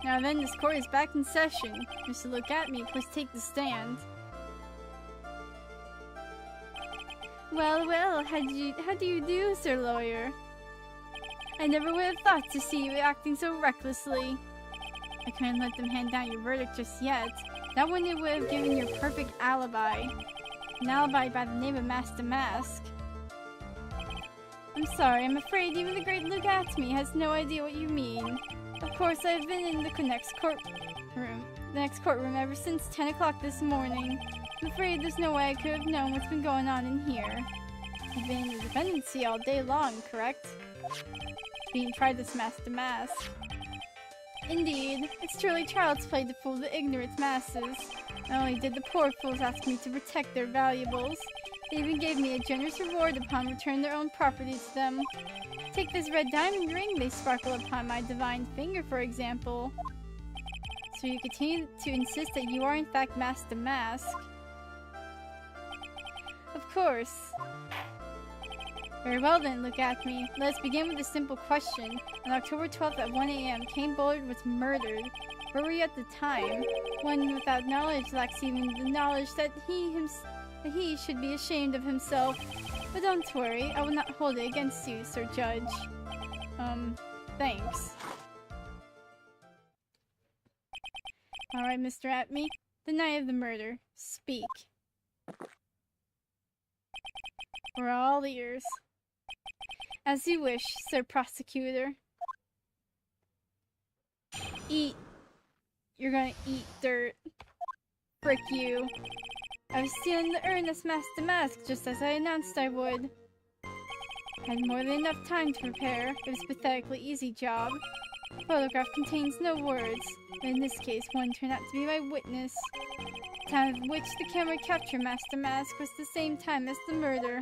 Now then, this court is back in session. Mr. Logatme, please take the stand. Well, well, how do you do, Sir Lawyer? I never would have thought to see you acting so recklessly. I couldn't let them hand down your verdict just yet. That one would have given you a perfect alibi. An alibi by the name of Master Mask. I'm sorry, I'm afraid even the great Logatme has no idea what you mean. Of course, I've been in the next courtroom ever since 10 o'clock this morning. I'm afraid there's no way I could have known what's been going on in here. You've been in the defendancy all day long, correct? being tried as Master Mask. Indeed, it's truly child's play to fool the ignorant masses. Not only did the poor fools ask me to protect their valuables, they even gave me a generous reward upon returning their own property to them. Take this red diamond ring they sparkle upon my divine finger, for example. So you continue to insist that you are in fact Master Mask. Of course. Very well then, look at me. Let's begin with a simple question. On October 12th at 1 AM, Kane Bullard was murdered. Where were you at the time? One without knowledge lacks even the knowledge that he should be ashamed of himself. But don't worry, I will not hold it against you, Sir Judge. Thanks. Alright, Mr. Atme. The night of the murder. Speak. We're all ears. As you wish, Sir Prosecutor. Eat. You're gonna eat dirt. Frick you. I was stealing the urn as Master Mask, just as I announced I would. I had more than enough time to prepare. It was a pathetically easy job. The photograph contains no words, but in this case, one turned out to be my witness. The time at which the camera captured Master Mask was the same time as the murder.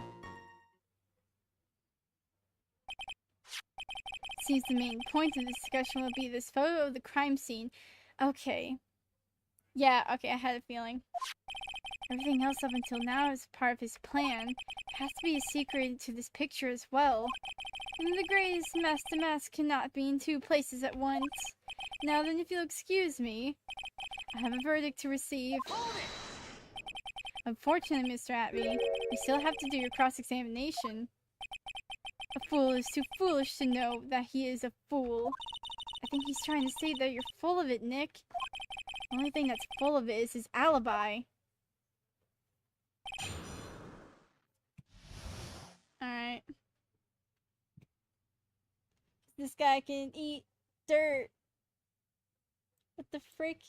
Seems the main point of the discussion will be this photo of the crime scene. Okay. Yeah, okay, I had a feeling. Everything else up until now is part of his plan. It has to be a secret to this picture as well. And the greatest Master Mask cannot be in two places at once. Now then, if you'll excuse me, I have a verdict to receive. Unfortunately, Mr. Atme, you still have to do your cross-examination. A fool is too foolish to know that he is a fool. I think he's trying to say that you're full of it, Nick. The only thing that's full of it is his alibi. Alright. This guy can eat dirt. What the frick?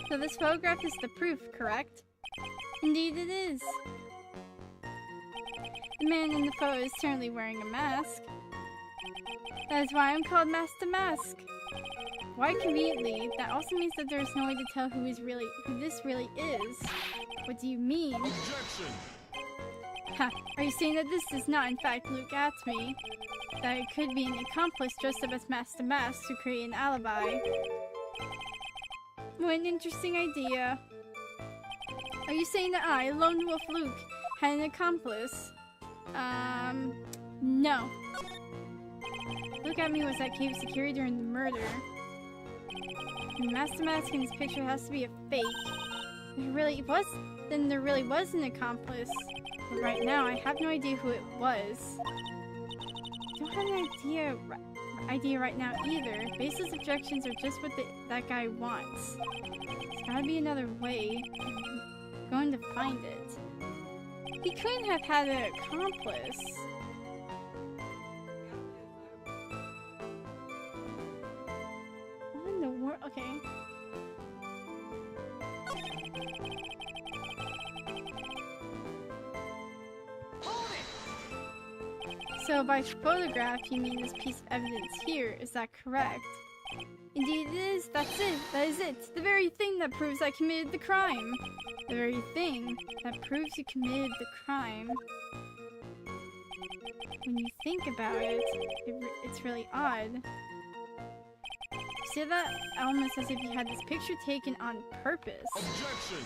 So this photograph is the proof, correct? Indeed it is. The man in the photo is certainly wearing a mask. That is why I'm called Master Mask. Quite conveniently, that also means that there is no way to tell who this really is. What do you mean? Objection! Ha! Are you saying that this does not in fact look at me? That it could be an accomplice dressed up as Master Mask to create an alibi? What an interesting idea. Are you saying that I, Lone Wolf Luke, had an accomplice? No. Look at me was at cave security during the murder. The Master Mask in this picture has to be a fake. Then there really was an accomplice. But right now, I have no idea who it was. I don't have an idea right now either. Baseless objections are just what that guy wants. There's gotta be another way. I'm going to find it. He couldn't have had an accomplice. What in the world? Okay. So by photograph, you mean this piece of evidence here, is that correct? Indeed it is, that's it, that is it. The very thing that proves I committed the crime. The very thing that proves you committed the crime. When you think about it, it's really odd. You see that? Almost as if you had this picture taken on purpose. Objection!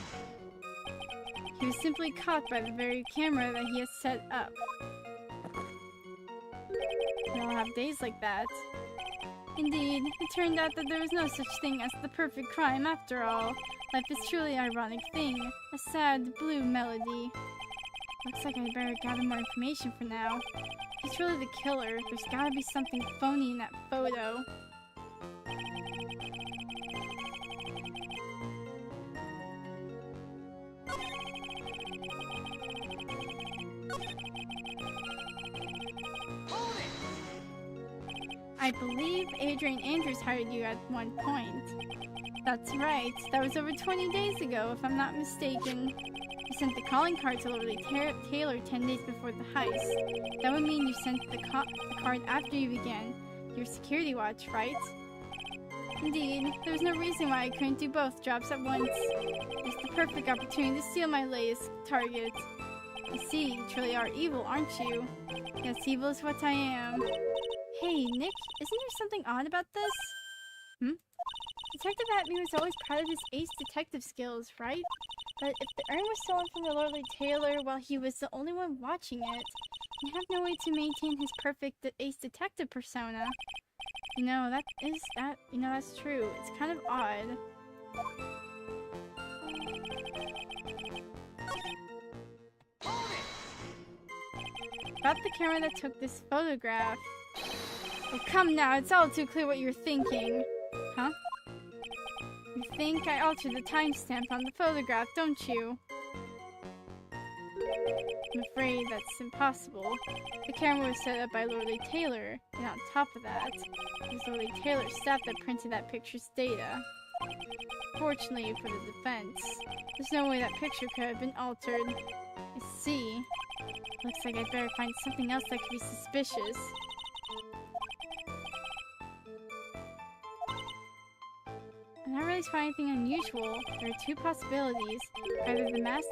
He was simply caught by the very camera that he has set up. We all have days like that. Indeed, it turned out that there was no such thing as the perfect crime after all. Life is truly an ironic thing. A sad, blue melody. Looks like I better gather more information for now. If he's really the killer, there's gotta be something phony in that photo. I I believe Adrian Andrews hired you at one point. That's right. That was over 20 days ago, if I'm not mistaken. You sent the calling card to Lily Taylor 10 days before the heist. That would mean you sent the card after you began your security watch, right? Indeed. There was no reason why I couldn't do both jobs at once. It's the perfect opportunity to steal my latest target. You see, you truly are evil, aren't you? Yes, evil is what I am. Hey, Nick, isn't there something odd about this? Detective Atney was always proud of his ace detective skills, right? But if the urn was stolen from the Lily Taylor while he was the only one watching it, he'd have no way to maintain his perfect ace detective persona. You know, that's true. It's kind of odd. About the camera that took this photograph. Oh, come now, it's all too clear what you're thinking. Huh? You think I altered the timestamp on the photograph, don't you? I'm afraid that's impossible. The camera was set up by Lily Taylor, and on top of that, it was Lily Taylor's staff that printed that picture's data. Fortunately for the defense, there's no way that picture could have been altered. I see. Looks like I'd better find something else that could be suspicious. I'm not really finding anything unusual. There are two possibilities. Either the mask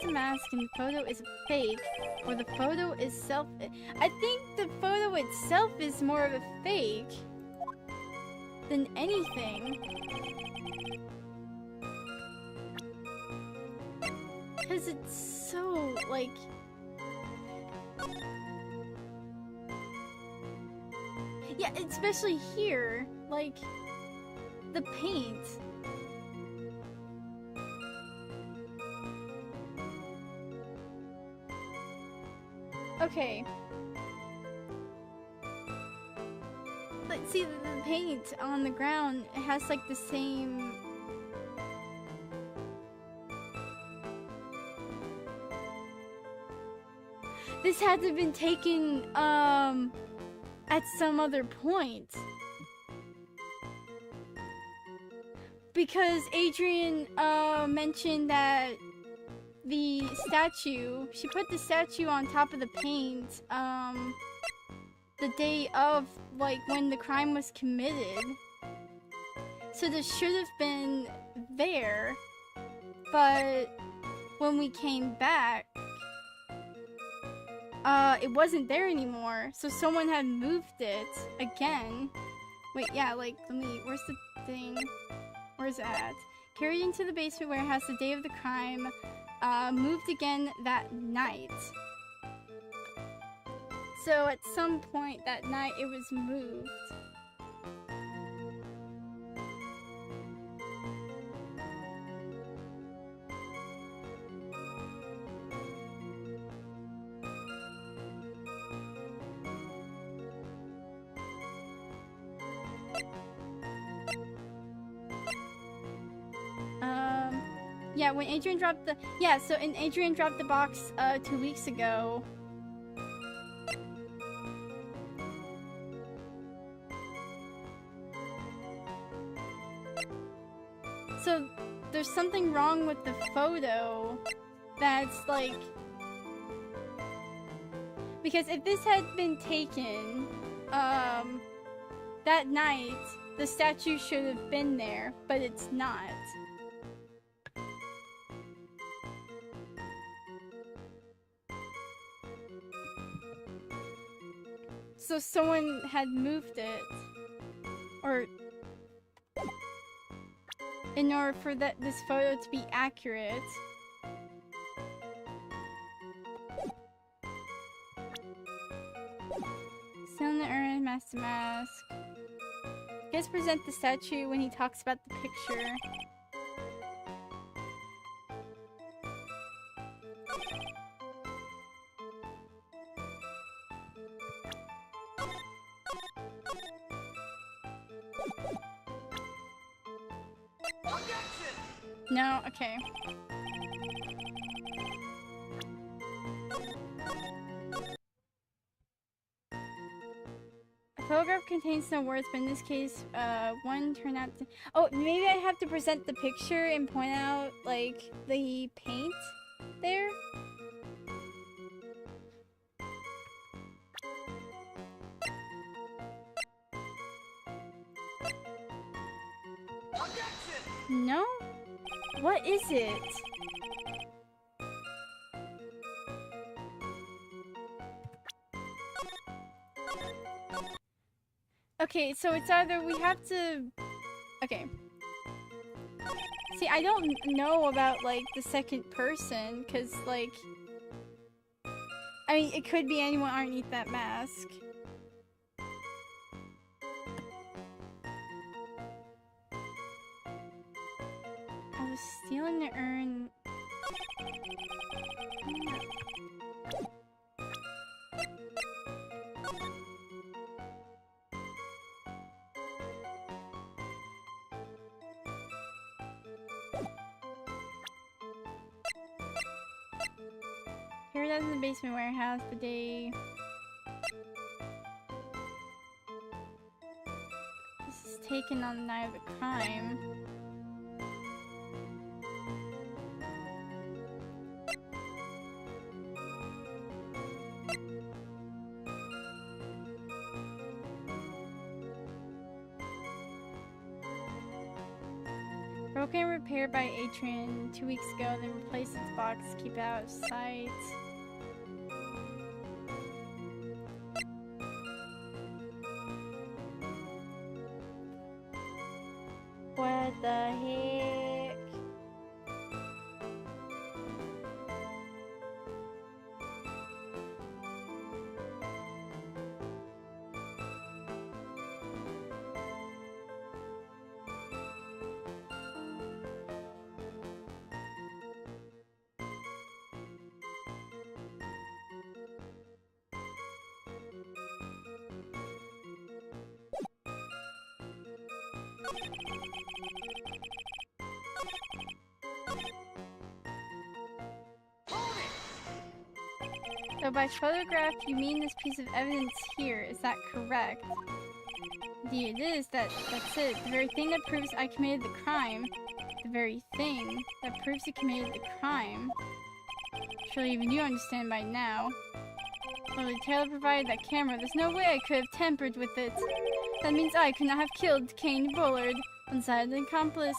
in the photo is fake, or the photo is I think the photo itself is more of a fake than anything. Because it's so, like... Yeah, especially here. Like, the paint. Okay. But see, the paint on the ground, it has like the same... This had to have been taken, at some other point. Because Adrian, mentioned that the statue, she put the statue on top of the paint, the day of, like, when the crime was committed. So this should have been there, but when we came back, it wasn't there anymore, so someone had moved it again. Wait, yeah, like, where's the thing? Where's it at? Carried into the basement warehouse the day of the crime, moved again that night. So at some point that night it was moved. Yeah, when Adrian dropped the... Yeah, so Adrian dropped the box, 2 weeks ago. So, there's something wrong with the photo that's, like... Because if this had been taken, that night, the statue should have been there, but it's not. So someone had moved it, or in order for this photo to be accurate. Still in the urn, mask to mask. Guys present the statue when he talks about the picture. No, okay. I photograph contains no words, but in this case, one turned out to... Oh, maybe I have to present the picture and point out, like, the paint there? Objection! No? What is it? Okay, so it's either we have to... Okay. See, I don't know about, like, the second person, because, like... I mean, it could be anyone underneath that mask. I was stealing the urn... Here it is in the basement warehouse the day... This is taken on the night of the crime. Broken and repaired by Adrian 2 weeks ago, then replaced its box to keep it out of sight. What the heck? So by photograph, you mean this piece of evidence here, is that correct? Indeed it is, that's it. The very thing that proves I committed the crime. The very thing that proves you committed the crime. Surely even you understand by now. Well, the Taylor provided that camera. There's no way I could have tampered with it. That means I could not have killed Kane Bullard, one-sided accomplice.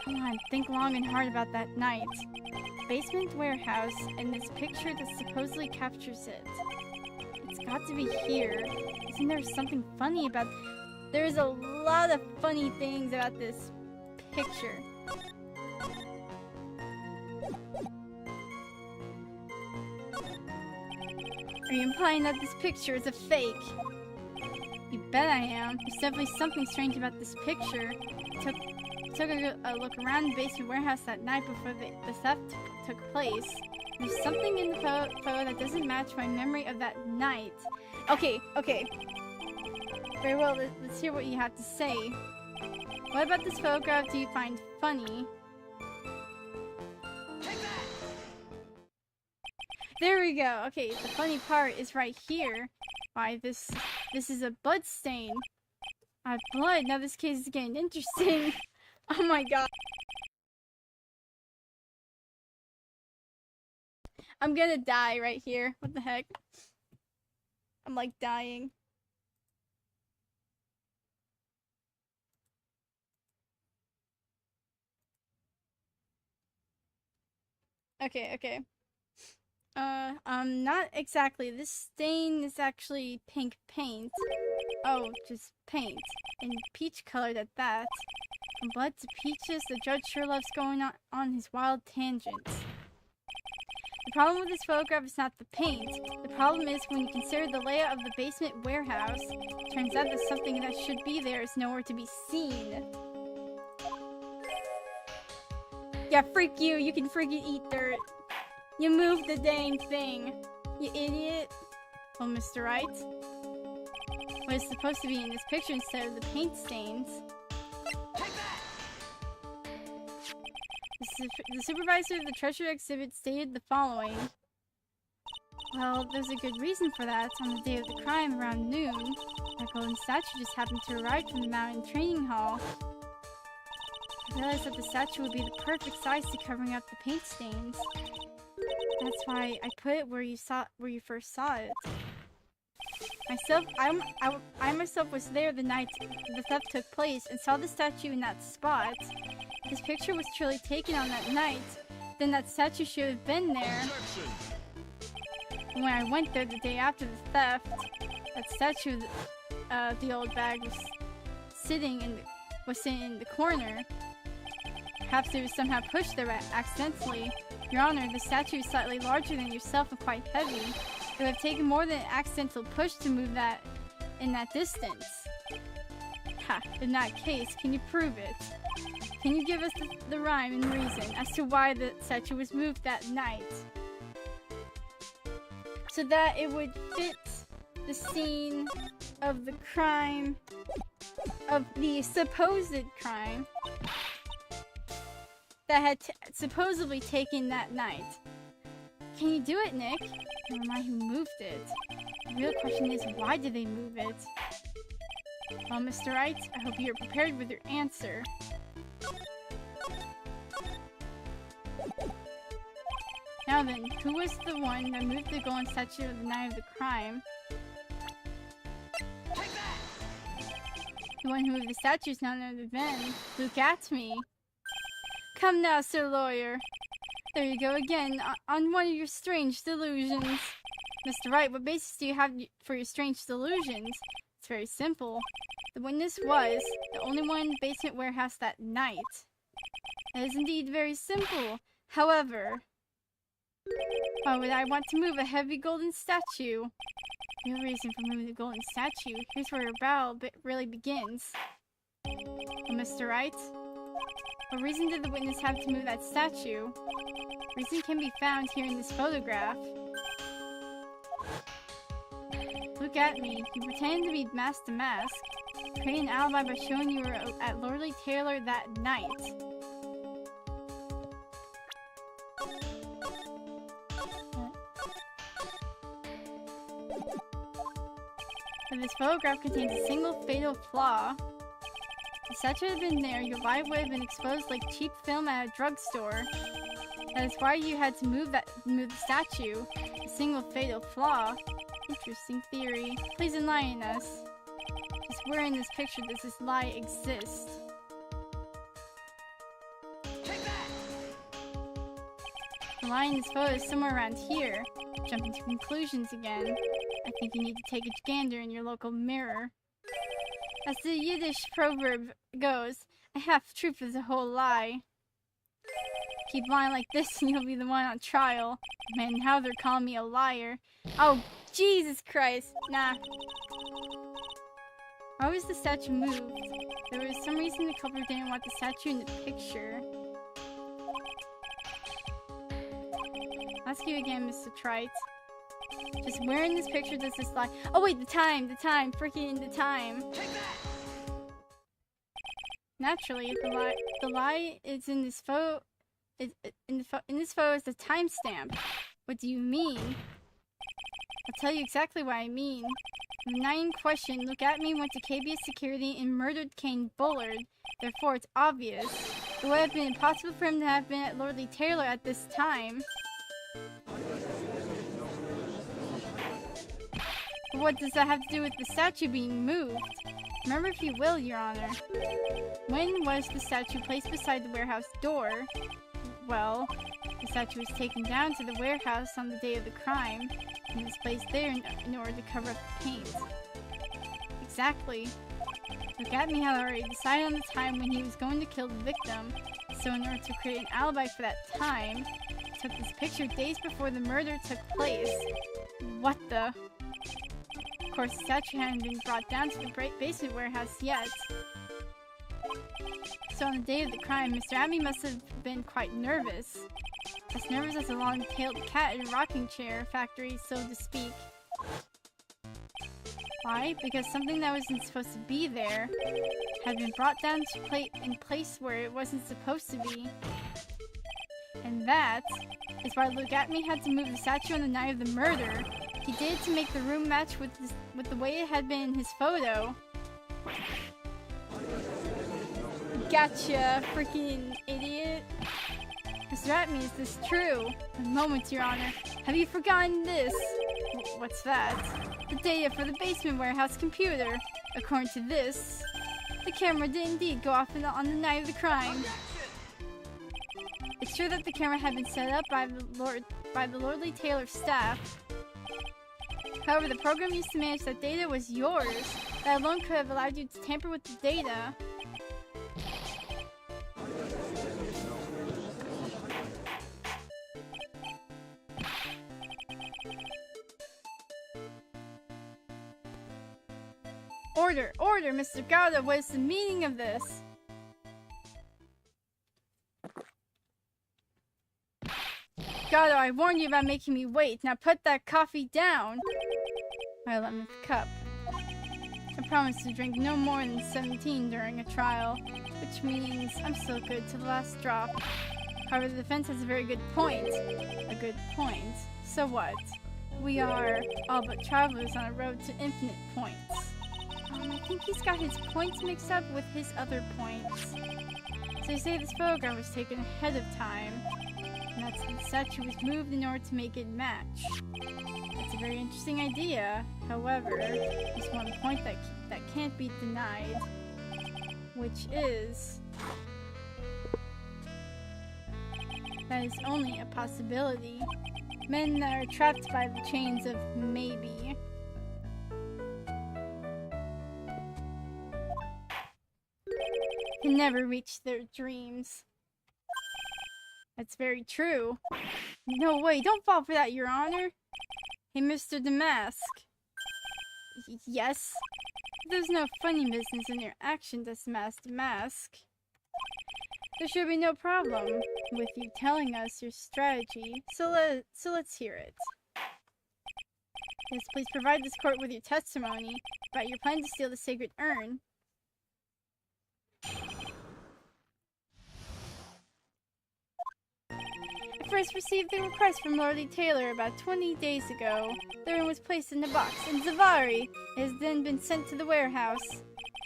Come on, think long and hard about that night. Basement warehouse, and this picture that supposedly captures it. It's got to be here. Isn't there something funny about... There's a lot of funny things about this picture. Are you implying that this picture is a fake? You bet I am. There's definitely something strange about this picture. Took a look around the basement warehouse that night before the theft took place. There's something in the photo that doesn't match my memory of that night. Okay. Very well, let's hear what you have to say. What about this photograph do you find funny? There we go. Okay, the funny part is right here. Why, this is a blood stain. I have blood. Now this case is getting interesting. Oh my god. I'm gonna die right here. What the heck? I'm like dying. Okay. Not exactly. This stain is actually pink paint. Oh, just paint. And peach colored at that. From blood to peaches, the judge sure loves going on his wild tangents. The problem with this photograph is not the paint. The problem is when you consider the layout of the basement warehouse, turns out that something that should be there is nowhere to be seen. Yeah, freak you. You can freaking eat dirt. You moved the dang thing. You idiot. Oh, Mr. Wright. What is supposed to be in this picture instead of the paint stains? The supervisor of the treasure exhibit stated the following. Well, there's a good reason for that. On the day of the crime, around noon, that golden statue just happened to arrive from the mountain training hall. I realized that the statue would be the perfect size to covering up the paint stains. That's why I put it where you first saw it. I myself was there the night the theft took place and saw the statue in that spot. This picture was truly taken on that night. Then that statue should have been there. When I went there the day after the theft, that statue, the old bag, was sitting in the corner. Perhaps it was somehow pushed there accidentally. Your Honor, the statue is slightly larger than yourself and quite heavy. It would have taken more than an accidental push to move that in that distance. Ha! In that case, can you prove it? Can you give us the rhyme and reason as to why the statue was moved that night? So that it would fit the scene of the crime, of the supposed crime that had supposedly taken that night. Can you do it, Nick? Or am I who moved it? The real question is, why did they move it? Well, Mr. Wright, I hope you're prepared with your answer. Now then, who was the one that moved the golden statue the night of the crime? The one who moved the statue is none other than Look at me. Come now, Sir Lawyer. There you go again, on one of your strange delusions. Mr. Wright, what basis do you have for your strange delusions? It's very simple. The witness was the only one in the basement warehouse that night. That is indeed very simple. However, why would I want to move a heavy golden statue? No reason for moving the golden statue. Here's where your battle really begins. Well, Mr. Wright, what reason did the witness have to move that statue? Reason can be found here in this photograph. Look at me. You pretended to be mask to mask. Create an alibi by showing you were at Lordly Taylor that night. But this photograph contains a single fatal flaw. If the statue had been there, your lie would have been exposed like cheap film at a drugstore. That is why you had to move the statue. A single fatal flaw. Interesting theory. Please enlighten us. Just where in this picture does this lie exist? Take that! The lie in this photo is somewhere around here. Jumping to conclusions again. I think you need to take a gander in your local mirror. As the Yiddish proverb goes, a half-truth is a whole lie. Keep lying like this and you'll be the one on trial. Man, now they're calling me a liar. Oh, Jesus Christ. Nah. Why was the statue moved? There was some reason the culprit didn't want the statue in the picture. I'll ask you again, Mr. Trite. Just where in this picture does this lie? Oh wait, the time, freaking the time. Take that! Naturally, the lie is in this photo. In this photo is the timestamp. What do you mean? I'll tell you exactly what I mean. The night in question, Look at Me went to KBS security and murdered Kane Bullard. Therefore, it's obvious. It would have been impossible for him to have been at Lordly Taylor at this time. But what does that have to do with the statue being moved? Remember, if you will, Your Honor. When was the statue placed beside the warehouse door? Well, the statue was taken down to the warehouse on the day of the crime, and was placed there in order to cover up the paint. Exactly. Look at Me had already decided on the time when he was going to kill the victim, so in order to create an alibi for that time, he took this picture days before the murder took place. What the? Of course, the statue hadn't been brought down to the basement warehouse yet. So on the day of the crime, Mr. Abbey must have been quite nervous. As nervous as a long-tailed cat in a rocking chair factory, so to speak. Why? Because something that wasn't supposed to be there had been brought down to in place where it wasn't supposed to be. And that is why Look At Me had to move the statue on the night of the murder. He did it to make the room match with the way it had been in his photo. Gotcha, freaking idiot. Mr. Atme, is this true? A moment, Your Honor. Have you forgotten this? What's that? The data for the basement warehouse computer. According to this, the camera did indeed go off on the night of the crime. It's true that the camera had been set up by the Lordly Taylor staff. However, the program used to manage that data was yours. That alone could have allowed you to tamper with the data. Order! Order, Mr. Gauda! What is the meaning of this? Gauda, I warned you about making me wait. Now put that coffee down! My 11th cup. I promise to drink no more than 17 during a trial, which means I'm still good to the last drop. However, the defense has a very good point. A good point. So what? We are all but travelers on a road to infinite points. I think he's got his points mixed up with his other points. So they say this photograph was taken ahead of time, and that the statue was moved in order to make it match. It's a very interesting idea. However, there's one point that can't be denied, which is that is only a possibility. Men that are trapped by the chains of maybe. Can never reach their dreams. That's very true. No way, don't fall for that, Your Honor. Hey, Mr. Damask. Yes? There's no funny business in your action, Damask. There should be no problem with you telling us your strategy, so let's hear it. Yes, please provide this court with your testimony about your plan to steal the sacred urn. I first received the request from Lordly Taylor about 20 days ago. The urn was placed in a box in Zavari. It has then been sent to the warehouse.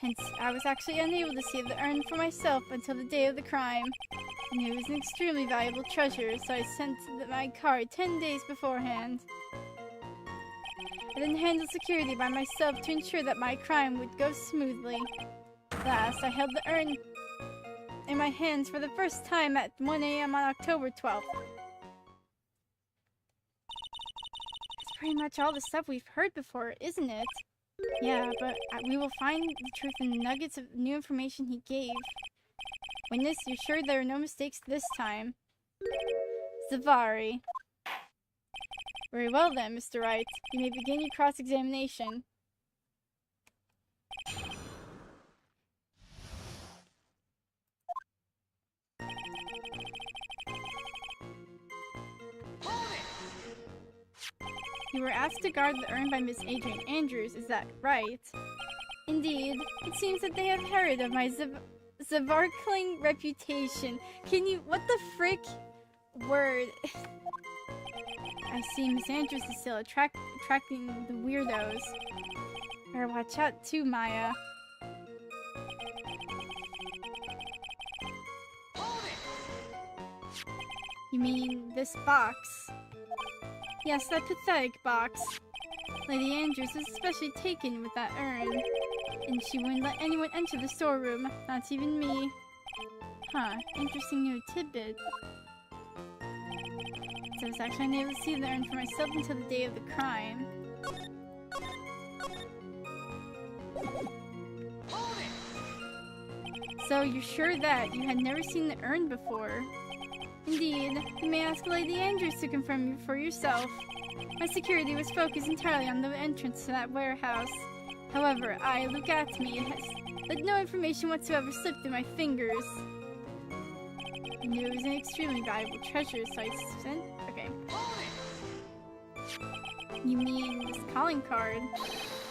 Hence, I was actually unable to see the urn for myself until the day of the crime. I knew it was an extremely valuable treasure, so I sent my card 10 days beforehand. I then handled security by myself to ensure that my crime would go smoothly. Last, I held the urn in my hands for the first time at 1 a.m. on October 12th. That's pretty much all the stuff we've heard before, isn't it? Yeah, but we will find the truth in the nuggets of new information he gave. Witness, you're sure there are no mistakes this time? Zavari. Very well then, Mr. Wright. You may begin your cross-examination. You were asked to guard the urn by Miss Adrian Andrews, is that right? Indeed. It seems that they have heard of my Zavarkling reputation. Can you— what the frick? Word. I see Miss Andrews is still attracting the weirdos. Better watch out too, Maya. You mean this box? Yes, that pathetic box. Lady Andrews was especially taken with that urn, and she wouldn't let anyone enter the storeroom, not even me. Huh, interesting new tidbit. So I was actually unable to see the urn for myself until the day of the crime. So you're sure that you had never seen the urn before? Indeed, you may ask Lady Andrews to confirm for yourself. My security was focused entirely on the entrance to that warehouse. However, Look At Me, has let no information whatsoever slip through my fingers. I knew it was an extremely valuable treasure, so I sent— okay. You mean this calling card?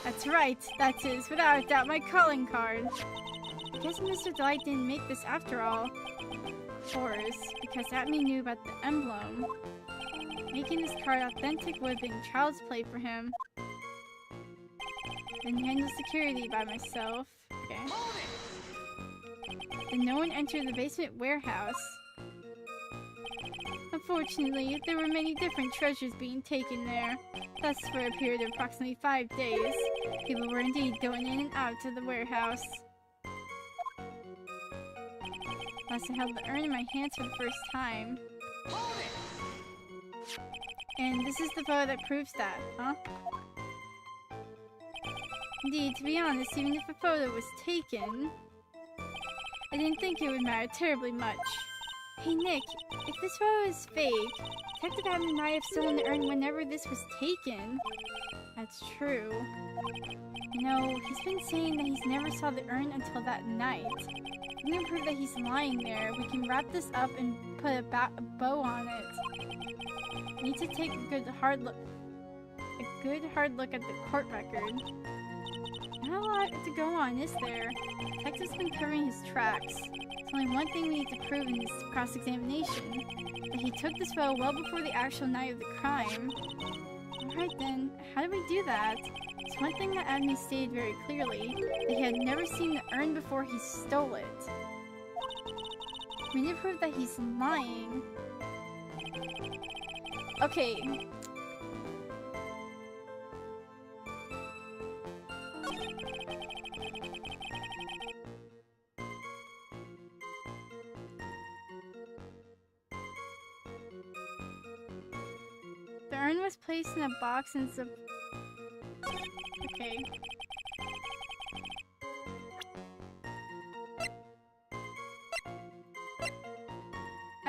That's right, that is, without a doubt, my calling card. I guess Mr. Delight didn't make this after all. Of course, because Atme knew about the emblem. Making this card authentic would have been child's play for him. Then handle security by myself. Okay. Then no one entered the basement warehouse. Unfortunately, there were many different treasures being taken there. Thus, for a period of approximately 5 days, people were indeed going in and out to the warehouse. Last I held the urn in my hands for the first time. And this is the photo that proves that, huh? Indeed, to be honest, even if a photo was taken, I didn't think it would matter terribly much. Hey Nick, if this photo is fake, Detective Admin might have stolen the urn whenever this was taken. That's true. You know, he's been saying that he's never saw the urn until that night. If we can prove that he's lying there, we can wrap this up and put a bow on it. We need to take a good hard look at the court record. Not a lot to go on, is there? Detective's been covering his tracks. There's only one thing we need to prove in this cross-examination. That he took this photo well before the actual night of the crime. Alright then, how do we do that? It's one thing that Admin stated very clearly, that he had never seen the urn before he stole it. We need to prove that he's lying. Okay. The urn was placed in a box and okay.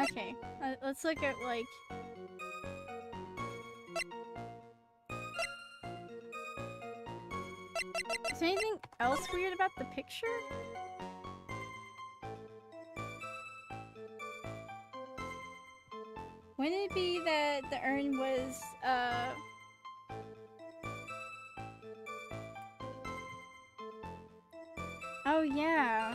Okay, let's look at like... Is there anything else weird about the picture? Wouldn't it be that the urn was, oh yeah.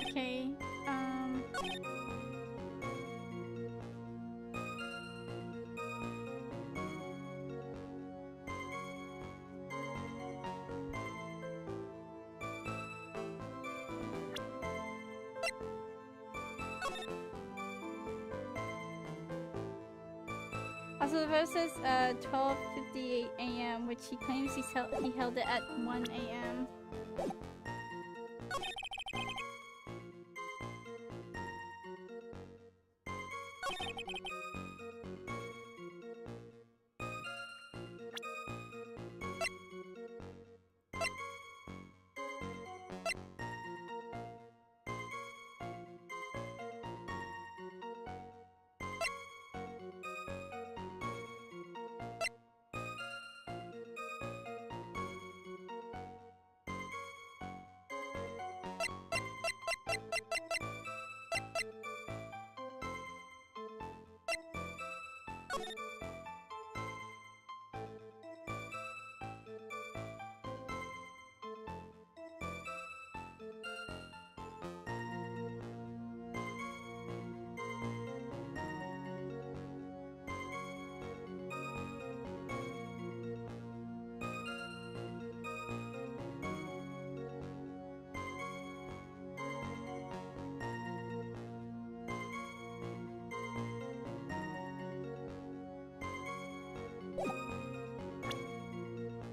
Okay, also the photo says 12:58 a.m., which he claims he held it at 1 a.m.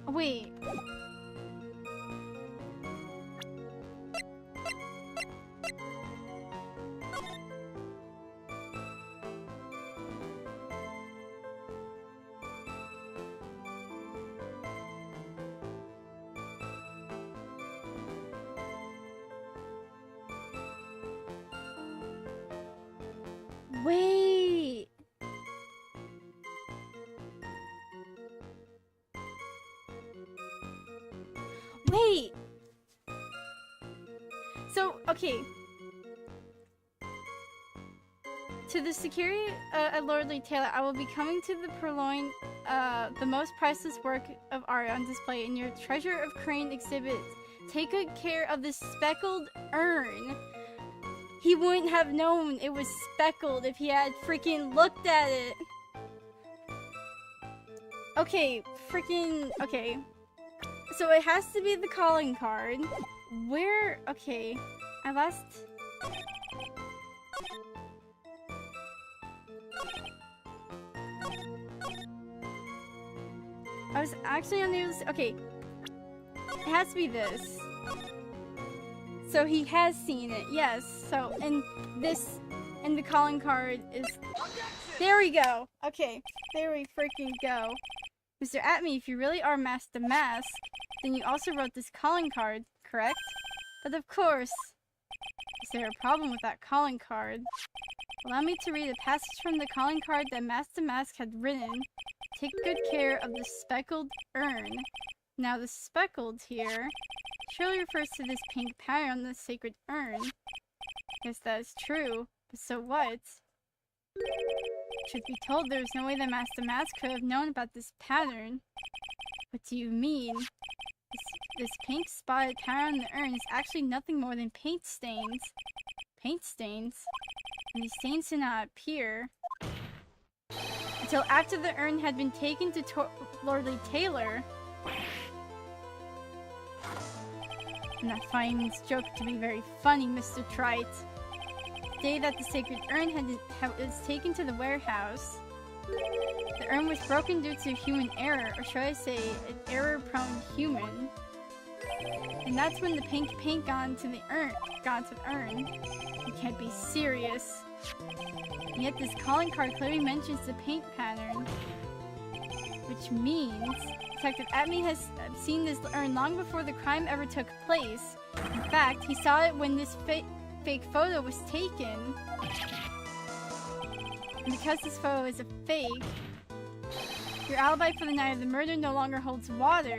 Wait. Wait. Wait. So, okay. To the security at Lordly Taylor, I will be coming to the purloin the most priceless work of art on display in your Treasure of Crane exhibit. Take good care of the speckled urn. He wouldn't have known it was speckled if he had freaking looked at it. Okay, freaking... Okay. So it has to be the calling card. Where... Okay. I last... I was actually unable to... Okay. It has to be this. So he has seen it, yes. So, and this... And the calling card is... There we go! Okay, there we freaking go. Mr. Atme, if you really are Master Mask, then you also wrote this calling card, correct? But of course... Is there a problem with that calling card? Allow me to read a passage from the calling card that Master Mask had written. Take good care of the speckled urn. Now the speckled here surely refers to this pink pattern on the sacred urn. Yes, that is true. But so what? Truth be told, there is no way that Master Mask could have known about this pattern. What do you mean? This pink spotted pattern on the urn is actually nothing more than paint stains. Paint stains? And these stains did not appear until after the urn had been taken to Lordly Taylor. I'm not finding this joke to be very funny, Mr. Trite. The day that the sacred urn was taken to the warehouse, the urn was broken due to human error, or should I say, an error-prone human. And that's when the pink paint got to the urn. You can't be serious. And yet this calling card clearly mentions the paint pattern. Which means Detective Atme has seen this urn long before the crime ever took place. In fact, he saw it when this fake photo was taken. And because this photo is a fake, your alibi for the night of the murder no longer holds water.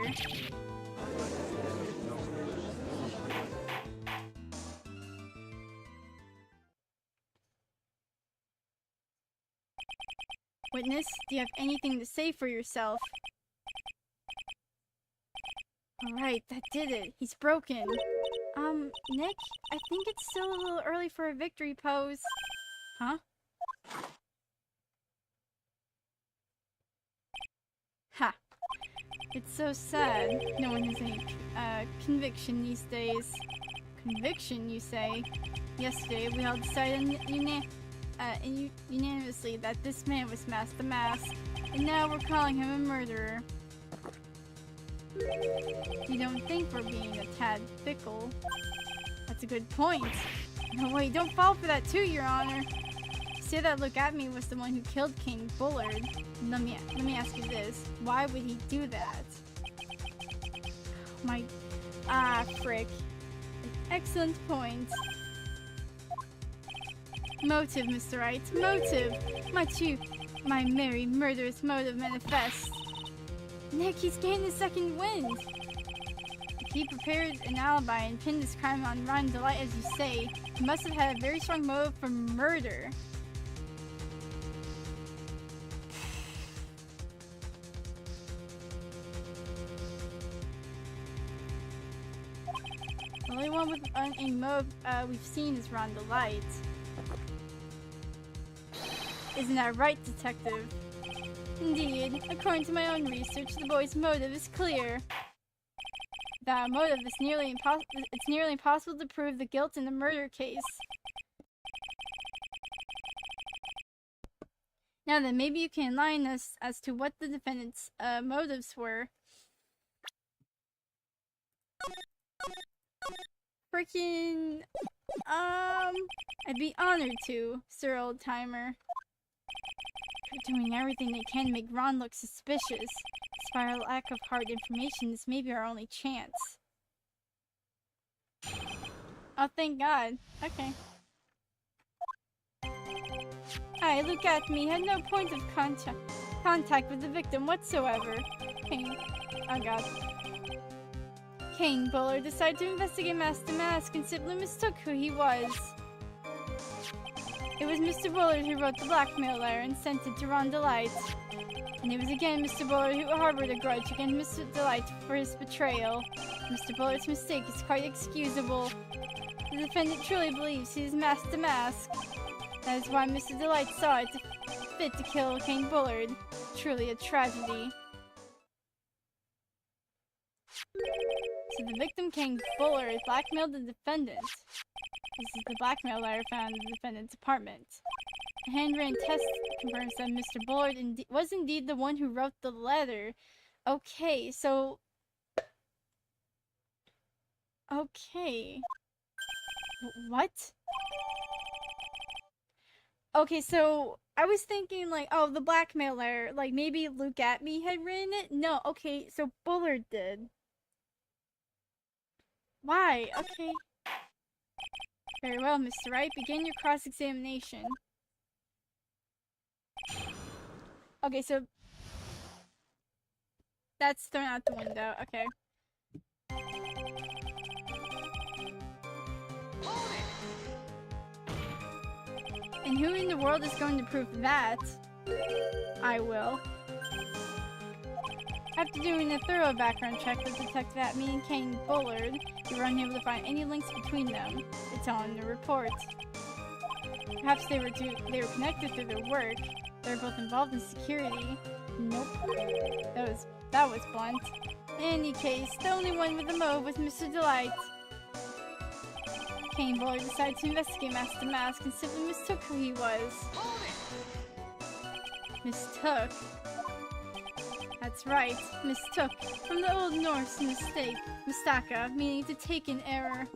Witness, do you have anything to say for yourself? Alright, that did it. He's broken. Nick, I think it's still a little early for a victory pose. Huh? Ha. It's so sad. No one has any, conviction these days. Conviction, you say? Yesterday, we all decided unanimously that this man was Master Mask, and now we're calling him a murderer. You don't think we're being a tad fickle? That's a good point. No, wait, don't fall for that too, Your Honor. You say that Look At Me was the one who killed King Bullard. Let me ask you this. Why would he do that? Frick. Excellent point. Motive, Mr. Wright. Motive! My merry murderous motive manifest. Nick, he's gained a second wind! If he prepared an alibi and pinned this crime on Ron Delight, as you say, he must have had a very strong motive for murder. The only one with a motive we've seen is Ron Delight. Isn't that right, Detective? Indeed. According to my own research, the boy's motive is clear. Without a motive, it's nearly impossible to prove the guilt in the murder case. Now then, maybe you can enlighten us as to what the defendant's motives were. Freaking... I'd be honored to, Sir Old Timer. They're doing everything they can to make Ron look suspicious. Despite our lack of hard information, this may be our only chance. Oh, thank God. Okay. Look at me. Had no point of contact with the victim whatsoever. King. Oh God. King Bullard decided to investigate Master Mask and simply mistook who he was. It was Mr. Bullard who wrote the blackmail letter and sent it to Ron Delight. And it was again Mr. Bullard who harbored a grudge against Mr. Delight for his betrayal. Mr. Bullard's mistake is quite excusable. The defendant truly believes he is masked to mask. That is why Mr. Delight saw it fit to kill Kane Bullard. Truly a tragedy. So the victim, Kane Bullard, blackmailed the defendant. This is the blackmail letter found in the defendant's apartment. A handwritten test confirms that Mr. Bullard was indeed the one who wrote the letter. Okay, so... Okay. What? Okay, so I was thinking like, oh, the blackmail letter, like maybe Look at Me had written it? No, okay, so Bullard did. Why? Okay. Very well, Mr. Wright, begin your cross-examination. Okay, so that's thrown out the window. Okay. And who in the world is going to prove that? I will. After doing a thorough background check with Detective Atme and Kane Bullard, we were unable to find any links between them. It's all in the report. Perhaps they were connected through their work. They're both involved in security. Nope. That was blunt. In any case, the only one with the motive was Mr. Delight. Kane Bullard decided to investigate Mask to Mask and simply mistook who he was. Mistook? That's right, mistook. From the Old Norse mistake, mistaka, meaning to take in error.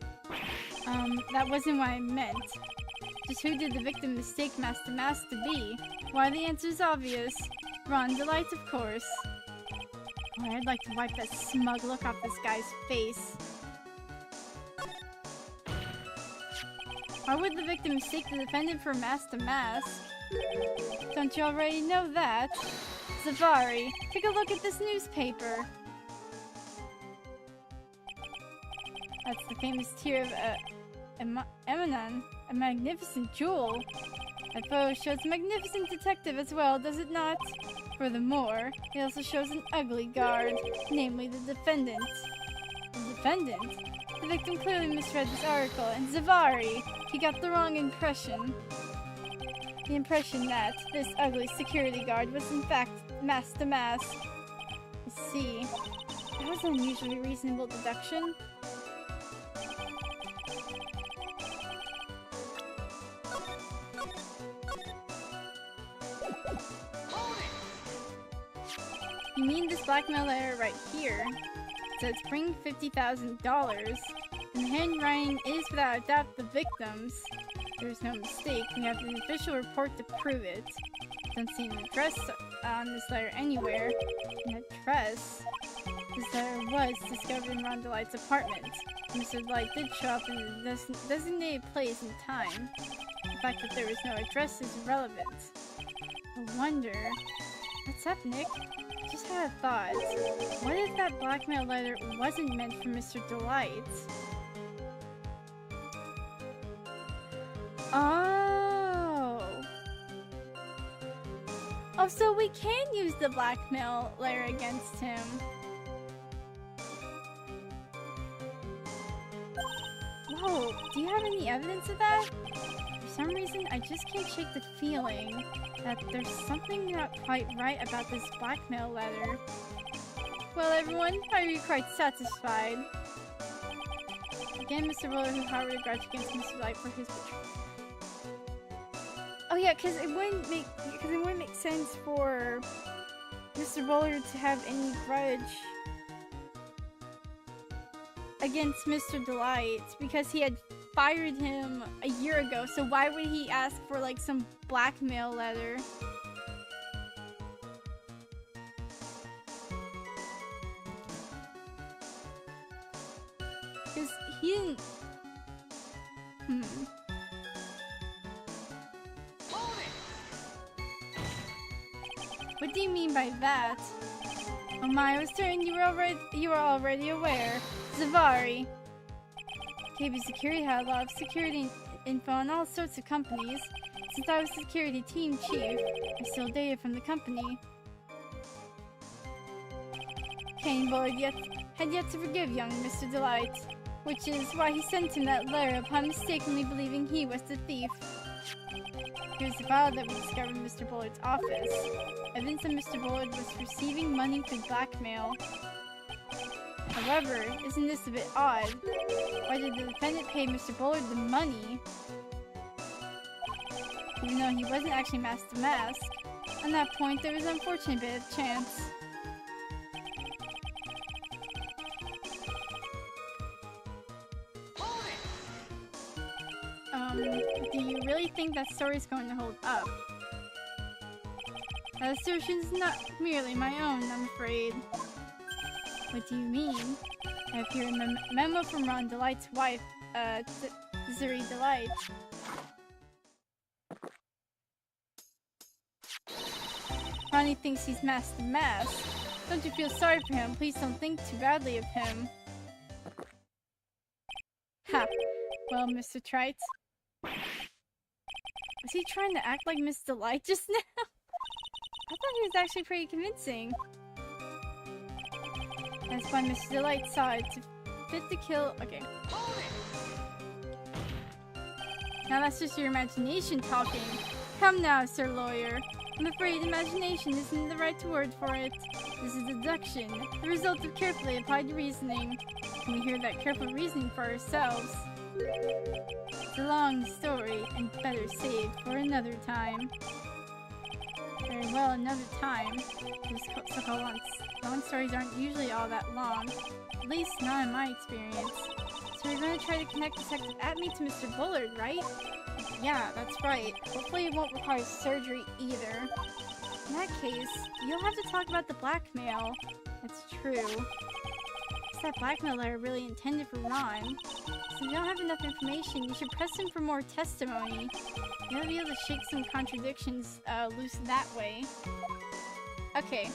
That wasn't what I meant. Just who did the victim mistake Mask to Mask to be? Why, the answer's obvious. Ron Delight, of course. Boy, I'd like to wipe that smug look off this guy's face. Why would the victim mistake the defendant for Mask to Mask? Don't you already know that? Safari, take a look at this newspaper. That's the famous tear of Emanon, a magnificent jewel. That photo shows a magnificent detective as well, does it not? Furthermore, it also shows an ugly guard, namely the defendant. The defendant? The victim clearly misread this article, and Zavari, he got the wrong impression. The impression that this ugly security guard was in fact Mask to Mask. I see. That was an unusually reasonable deduction. You mean this blackmail letter right here? It says bring $50,000, and the handwriting is without a doubt the victim's. There's no mistake. We have the official report to prove it. Don't see an address on this letter anywhere. An address? This letter was discovered in Ron Delight's apartment. Mr. Delight did show up in the designated place and time. The fact that there was no address is irrelevant. I wonder... What's up, Nick? Just had a thought. What if that blackmail letter wasn't meant for Mr. Delight? Oh. Oh, so we can use the blackmail letter against him. Whoa, do you have any evidence of that? For some reason, I just can't shake the feeling that there's something not quite right about this blackmail letter. Well, everyone, are you quite satisfied? Again, Mr. Bullard who harbored a grudge against Mr. Light for his betrayal. Oh yeah, because it wouldn't make sense for Mr. Bullard to have any grudge against Mr. Delight because he had fired him a year ago. So why would he ask for like some blackmail letter? Because he didn't. What do you mean by that? Oh my, I was certain you were already aware. Zavari. KB Security had a lot of security info on all sorts of companies. Since I was security team chief, I stole data from the company. Cane Boy had yet to forgive young Mr. Delight, which is why he sent him that letter upon mistakenly believing he was the thief. Here's the file that we discovered in Mr. Bullard's office. Evidence that Mr. Bullard was receiving money through blackmail. However, isn't this a bit odd? Why did the defendant pay Mr. Bullard the money, even though he wasn't actually masked to mask? On that point, there was an unfortunate bit of chance. Do you really think that story's going to hold up? That assertion's not merely my own, I'm afraid. What do you mean? I have here a memo from Ron Delight's wife, Desiree Delight. Ronnie thinks he's masked to mask. Don't you feel sorry for him? Please don't think too badly of him. Ha! Well, Mr. Trite. Was he trying to act like Miss Delight just now? I thought he was actually pretty convincing. That's why Mr. Delight saw it to fit to kill. Okay. Now that's just your imagination talking. Come now, Sir Lawyer. I'm afraid imagination isn't the right word for it. This is deduction, the result of carefully applied reasoning. Can we hear that careful reasoning for ourselves? It's a long story, and better saved for another time. Very well, another time. These so-called long stories aren't usually all that long. At least not in my experience. So we're going to try to connect Detective Atme to Mr. Bullard, right? Yeah, that's right. Hopefully it won't require surgery either. In that case, you'll have to talk about the blackmail. That's true. Is that blackmail letter really intended for Ron? So if you don't have enough information, you should press him for more testimony. You'll be able to shake some contradictions loose that way. Okay.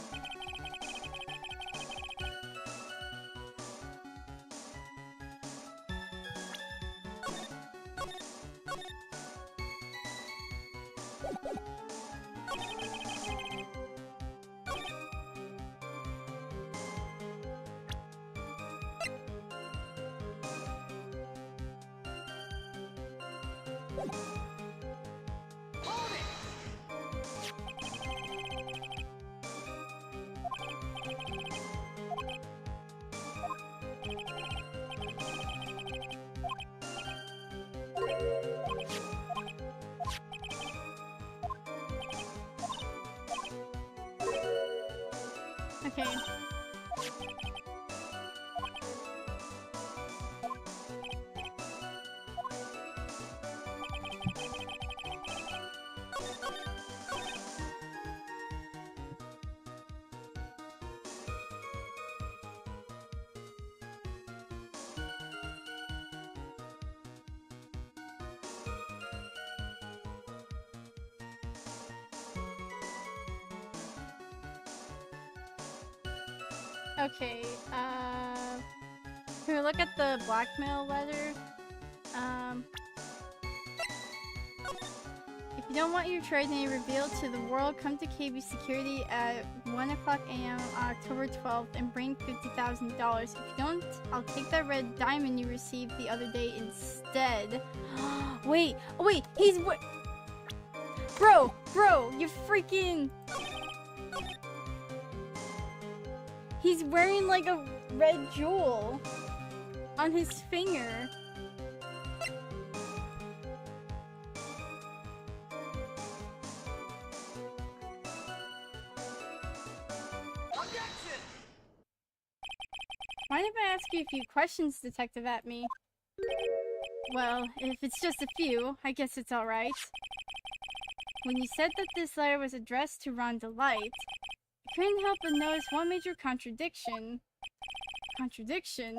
Okay. Okay, can we look at the blackmail letter? If you don't want your trade name revealed to the world, come to KB Security at 1 o'clock a.m. on October 12th and bring $50,000. If you don't, I'll take that red diamond you received the other day instead. Wait, he's Bro, you freaking... He's wearing like a red jewel on his finger. Objection! Mind if I ask you a few questions, Detective Atme? Well, if it's just a few, I guess it's alright. When you said that this letter was addressed to Ron Delight, I couldn't help but notice one major contradiction. Contradiction?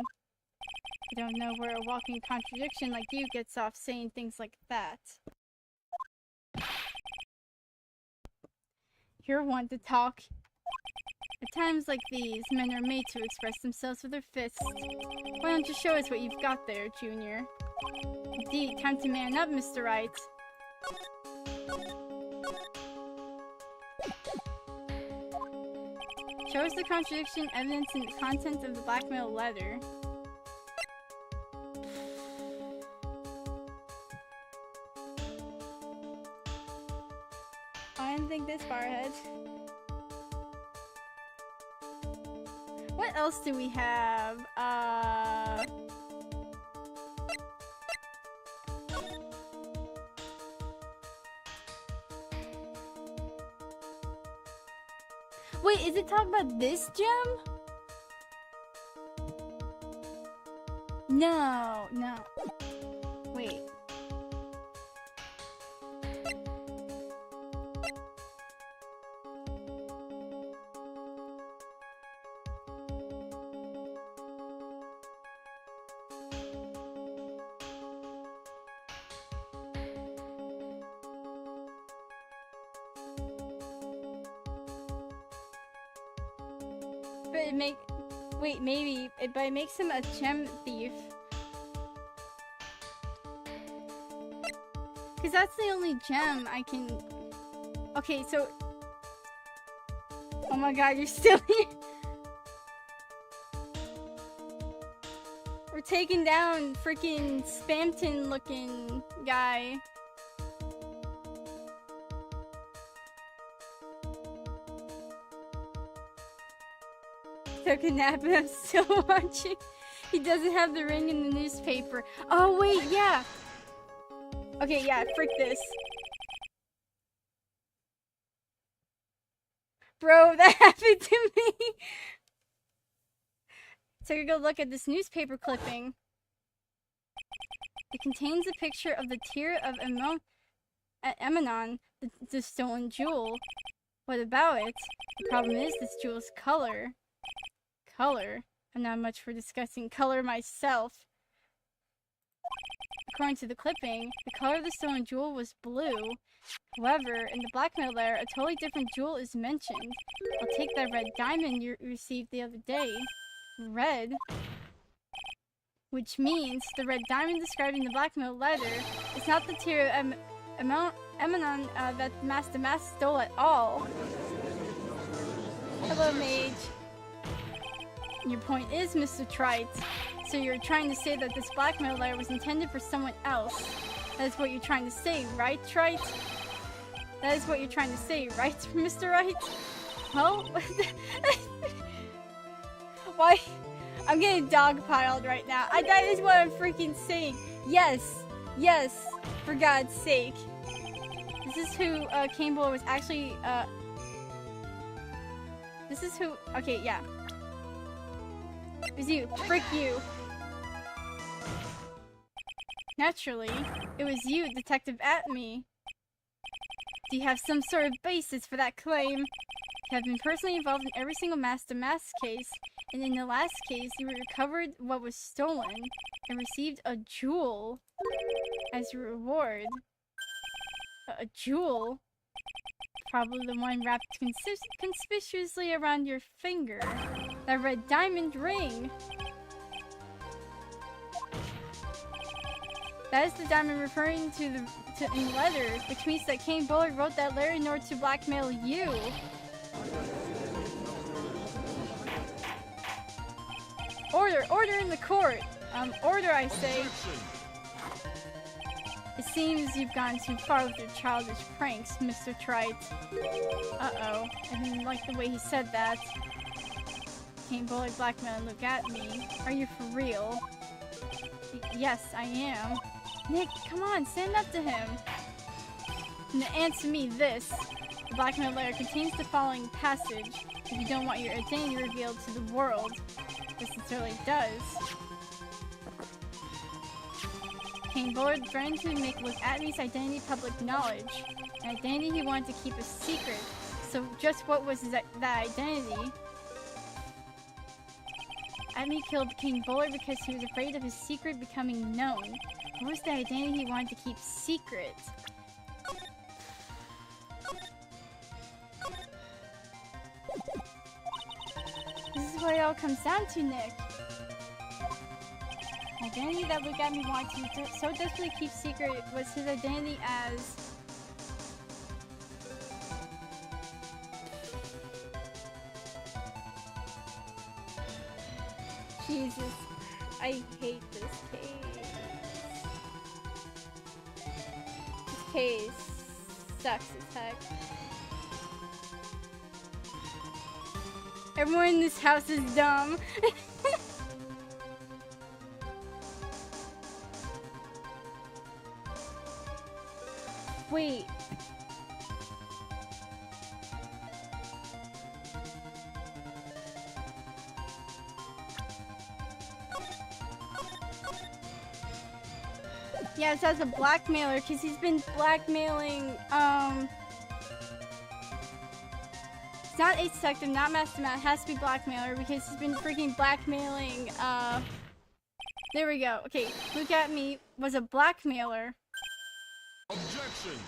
I don't know where a walking contradiction like you gets off saying things like that. You're one to talk. At times like these, men are made to express themselves with their fists. Why don't you show us what you've got there, Junior? Indeed, time to man up, Mr. Wright. Shows the contradiction evidence in the content of the blackmail letter. I didn't think this far ahead. What else do we have? Wait, is it talking about this gem? No, no. Wait. Wait, maybe, but it makes him a gem thief. Because that's the only gem I can... Okay, so... Oh my god, you're still here! We're taking down freaking Spamton looking guy. Took a nap and I'm still watching. He doesn't have the ring in the newspaper. Oh wait, yeah. Okay, yeah, frick this. Bro, that happened to me. Take a good look at this newspaper clipping. It contains a picture of the tear of Emanon, the stolen jewel. What about it? The problem is this jewel's color. Color? I'm not much for discussing color myself. According to the clipping, the color of the stolen jewel was blue. However, in the blackmail letter, a totally different jewel is mentioned. I'll take that red diamond you received the other day. Red? Which means the red diamond described in the blackmail letter is not the tear of Emanon that Master Mask stole at all. Hello, Mage. Your point is, Mr. Trite, so you're trying to say that this blackmail letter was intended for someone else. That is what you're trying to say, right, Trite? That is what you're trying to say, right, Mr. Wright? Well, why? I'm getting dogpiled right now. That is what I'm freaking saying. Yes, yes, for God's sake. This is who Caneboy was actually, this is who, okay, yeah. It was you. Frick you. Naturally, it was you, Detective Atme. Do you have some sort of basis for that claim? You have been personally involved in every single Master Mask case, and in the last case, you recovered what was stolen and received a jewel as your reward. A jewel? Probably the one wrapped conspicuously around your finger. That red diamond ring. That is the diamond referring to in the letter, which means that Kane Bullard wrote that letter in order to blackmail you. Order in the court. Order, I say. It seems you've gone too far with your childish pranks, Mr. Trite. Uh-oh. I didn't like the way he said that. Kane Bullard blackmail, look at me. Are you for real? Yes, I am. Nick, come on, stand up to him. Now answer me this. The blackmail letter contains the following passage. If you don't want your identity revealed to the world. This sincerely does. Kane Bullard threatened to make Look At Me's identity public knowledge. An identity he wanted to keep a secret. So just what was that identity? Atme killed King Bullard because he was afraid of his secret becoming known. What was the identity he wanted to keep secret? This is what it all comes down to, Nick. The identity that Look At Me wanted to so desperately keep secret was his identity as Jesus, I hate this case. This case sucks as heck. Everyone in this house is dumb. Wait. Yeah, it says a blackmailer because he's been blackmailing, it's not Ace Detective, not Master Matt, it has to be blackmailer because he's been freaking blackmailing, there we go. Okay, Look at Me was a blackmailer. Objection!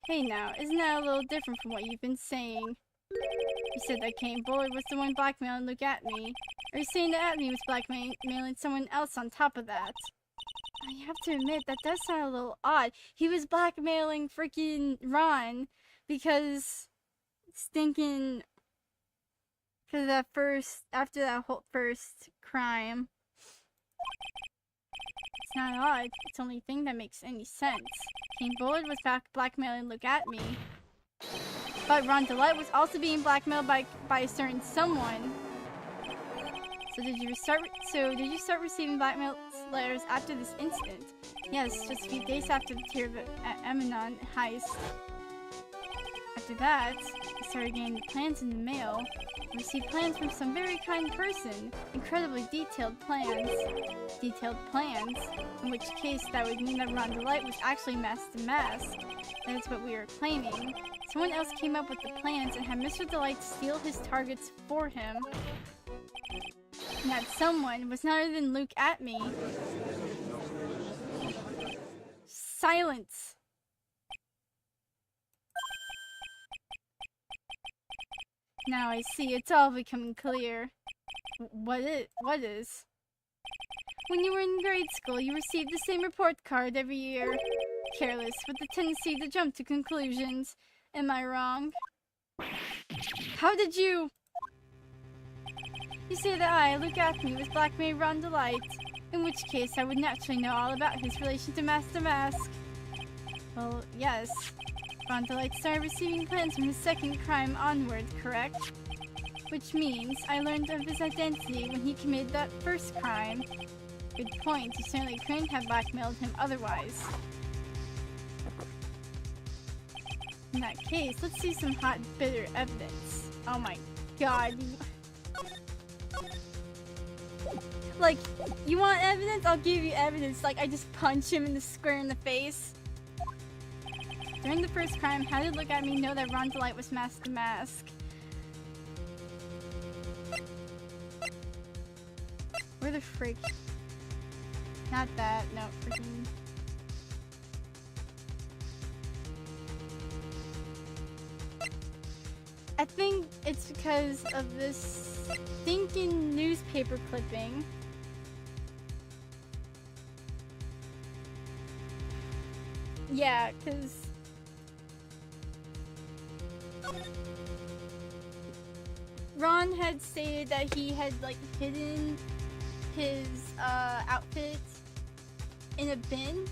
Hey now, isn't that a little different from what you've been saying? You said that Kane Bullard was the one blackmailing Look at Me. Are you saying that Atme was blackmailing someone else on top of that? I have to admit, that does sound a little odd. He was blackmailing freaking Ron because stinking because that after that whole first crime. It's not odd. It's the only thing that makes any sense. Kane Bullard was blackmailing Look at Me. But Ron DeLite was also being blackmailed by a certain someone. So did you start receiving blackmail letters after this incident? Yes, just a few days after the Tear of Emanon heist. After that, I started getting the plans in the mail. I received plans from some very kind person. Incredibly detailed plans. Detailed plans? In which case, that would mean that Ron DeLite was actually masked to mask. That is what we are claiming. Someone else came up with the plans and had Mr. DeLite steal his targets for him. And that someone was none other than Look at Me. Silence. Now I see, it's all becoming clear. What is? When you were in grade school, you received the same report card every year. Careless, with the tendency to jump to conclusions. Am I wrong? How did you... You say that I, Look at Me, was blackmailing Ron DeLite. In which case, I would naturally know all about his relation to Master Mask. Well, yes. Ron DeLite started receiving plans from his second crime onward, correct? Which means I learned of his identity when he committed that first crime. Good point. You certainly couldn't have blackmailed him otherwise. In that case, let's see some hot, bitter evidence. Oh my god. Like, you want evidence? I'll give you evidence. Like, I just punch him in the square in the face. During the first crime, how did Look at Me know that Ron DeLite was masked to mask? Where the frick? Not that. No, freaking... I think it's because of this stinking newspaper clipping. Yeah, because... Ron had stated that he had, like, hidden his, outfit in a bin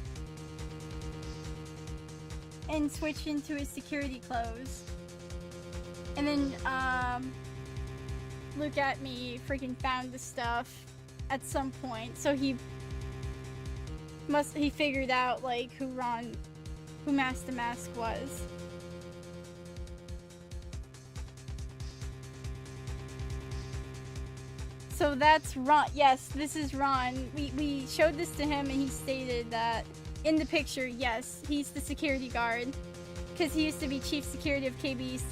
and switched into his security clothes. And then, Look at Me freaking found the stuff at some point, so he figured out, like, who Master Mask was. So that's Ron. Yes, this is Ron. We showed this to him and he stated that in the picture, yes, he's the security guard. Because he used to be chief security of KB's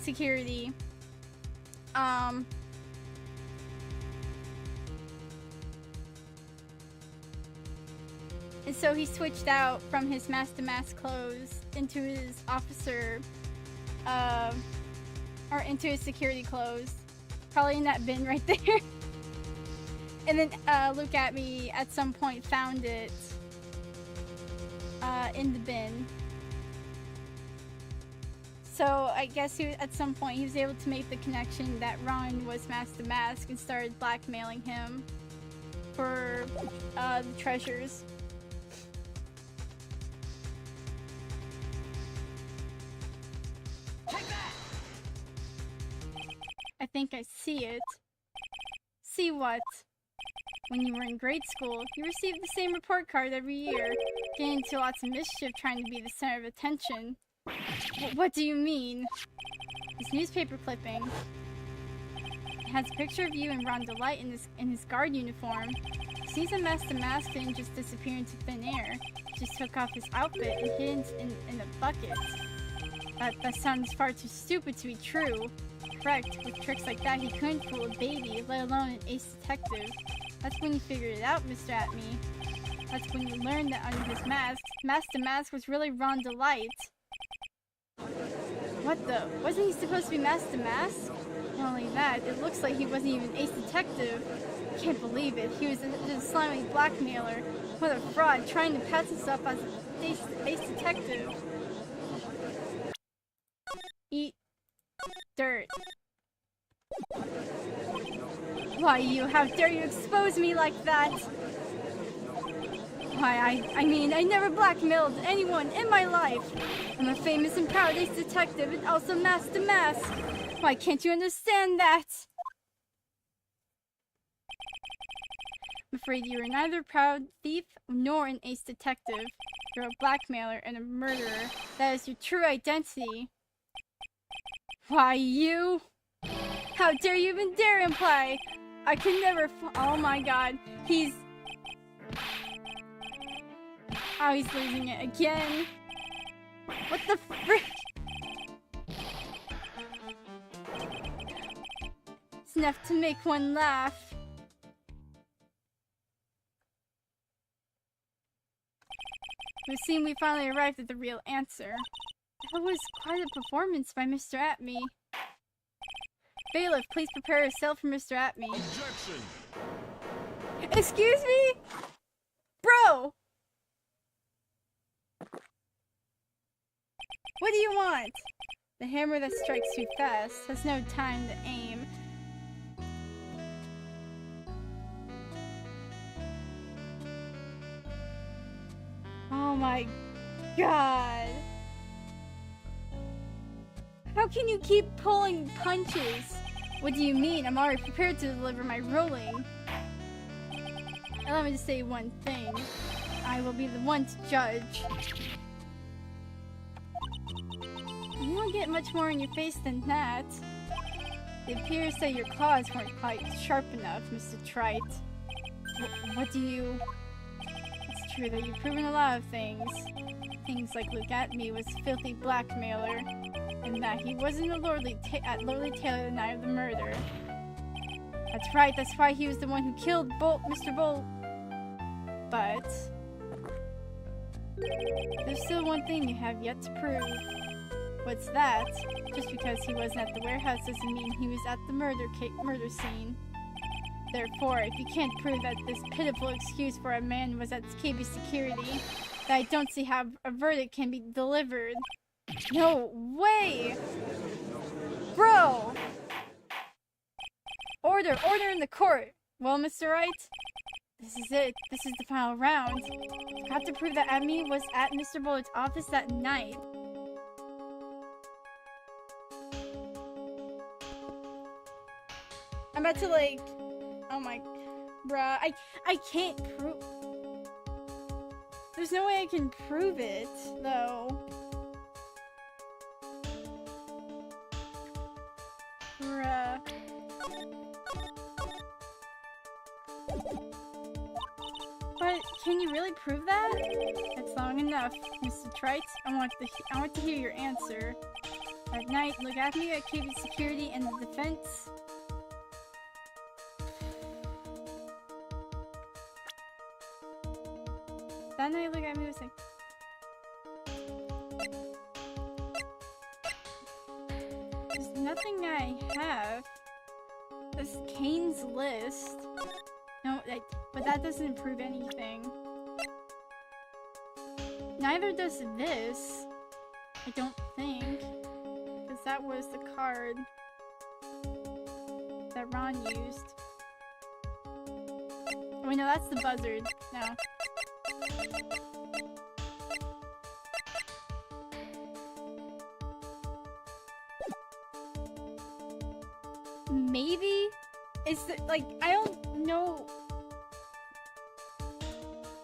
security. And so he switched out from his Master Mask clothes into his officer, or into his security clothes. Probably in that bin right there. And then Look at Me at some point found it in the bin. So I guess at some point he was able to make the connection that Ron was Master Mask and started blackmailing him for the treasures. Take that! I think I see it. See what? When you were in grade school, you received the same report card every year, getting into lots of mischief trying to be the center of attention. What do you mean? This newspaper clipping. It has a picture of you and Ron Delight in his guard uniform. It seems that Master Mask didn't just disappear into thin air. He just took off his outfit and hid in a bucket. That sounds far too stupid to be true. Correct, with tricks like that he couldn't fool a baby, let alone an ace detective. That's when you figured it out, Mr. Atme. That's when you learned that under his mask, Master Mask was really Ron Delight. What the? Wasn't he supposed to be Master Mask? Not only that, it looks like he wasn't even ace detective. I can't believe it. He was a slimy blackmailer. What a fraud, trying to pass himself as an ace detective. Eat dirt. Why, how dare you expose me like that? Why, I mean, I never blackmailed anyone in my life. I'm a famous and proud ace detective and also Master Mask. Why can't you understand that? I'm afraid you are neither a proud thief nor an ace detective. You're a blackmailer and a murderer. That is your true identity. Why, you? How dare you even dare imply? I could never oh my god. Oh, he's losing it again. What the frick? It's enough to make one laugh. It would seem we finally arrived at the real answer. That was quite a performance by Mr. Atme. Bailiff, please prepare a cell for Mr. Atme. Objection! Excuse me? Bro! What do you want? The hammer that strikes too fast has no time to aim. Oh my god. How can you keep pulling punches? What do you mean? I'm already prepared to deliver my ruling. Allow me to say one thing. I will be the one to judge. You don't get much more in your face than that. It appears that your claws weren't quite sharp enough, Mr. Trite. What do you... It's true that you've proven a lot of things. Things like look at me was a filthy blackmailer. And that he wasn't a lordly tailor the night of the murder. That's right, that's why he was the one who killed Mr. Bolt. But... there's still one thing you have yet to prove. What's that? Just because he wasn't at the warehouse doesn't mean he was at the murder scene. Therefore, if you can't prove that this pitiful excuse for a man was at KB security, then I don't see how a verdict can be delivered. No way! Bro! Order in the court! Well, Mr. Wright? This is it. This is the final round. You have to prove that Atme was at Mr. Bullett's office that night. I'm about to like... Oh my... Bruh, I can't prove... There's no way I can prove it, though. Bruh. But can you really prove that? That's long enough, Mr. Trite. I want to hear your answer. At night, look at me at KB Security and the defense. That night, look at me was like... There's nothing I have. This is Kane's list. No, but that doesn't prove anything. Neither does this. I don't think. that was the card that Ron used. Oh, wait, no, that's the buzzard. No. Maybe? It's like, I don't know.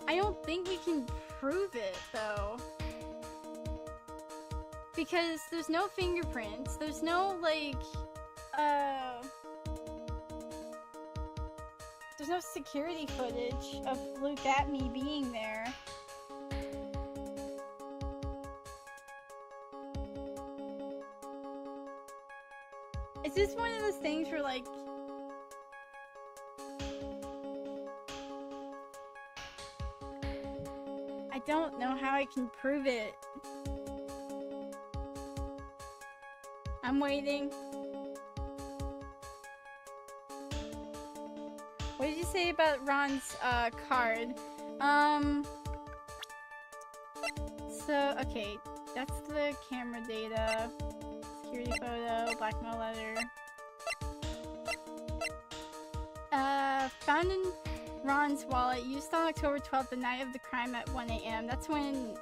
I don't think we can prove it, though. Because there's no fingerprints, there's no, like, there's no security footage of Look at Me being there. Is this one of those things where, like, I don't know how I can prove it. I'm waiting. What did you say about Ron's card? So, okay, that's the camera data, security photo, blackmail letter. Found in Ron's wallet, used on October 12th, the night of the crime at 1 a.m. That's when...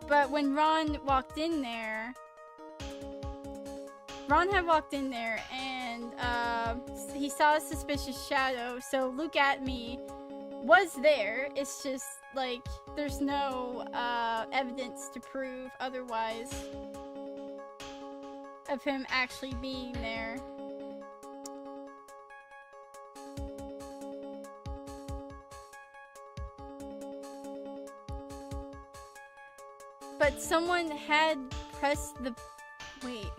But when Ron walked in there... Ron had walked in there and he saw a suspicious shadow, so Look at Me was there. It's just, like, there's no evidence to prove otherwise of him actually being there. But someone had pressed the... Wait.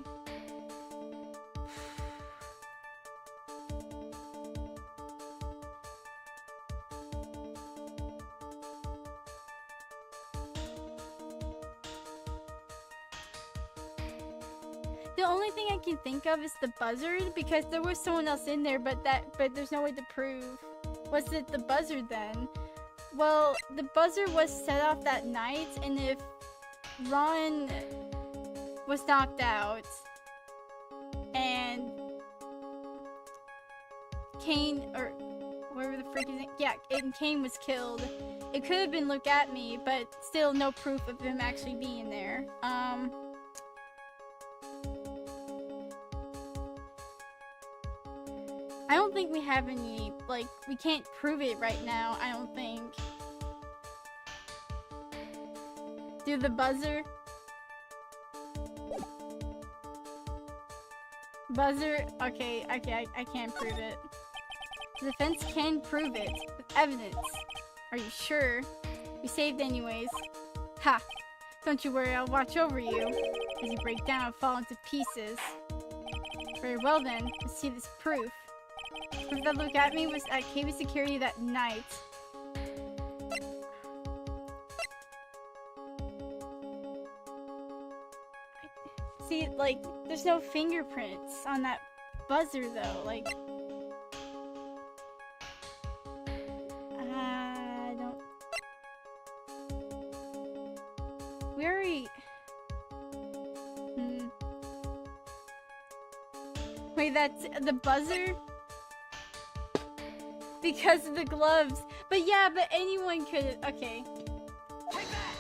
The only thing I can think of is the buzzard, because there was someone else in there, but there's no way to prove. Was it the buzzard then? Well, the buzzard was set off that night, and if Ron was knocked out and Kane, or whatever the frick is it, yeah, and Kane was killed, it could have been Look at Me, but still no proof of him actually being there. I don't think we have any, like, we can't prove it right now, I don't think. Do the buzzer. Buzzer, okay, I can't prove it. The defense can prove it with evidence. Are you sure? We saved anyways. Ha! Don't you worry, I'll watch over you as you break down and fall into pieces. Very well then, let's see this proof. Proof that Look at Me was at KB Security that night. See, like, there's no fingerprints on that buzzer though, like... I don't... We already... Wait, that's the buzzer? Because of the gloves. But yeah, but anyone could... Okay. Take that!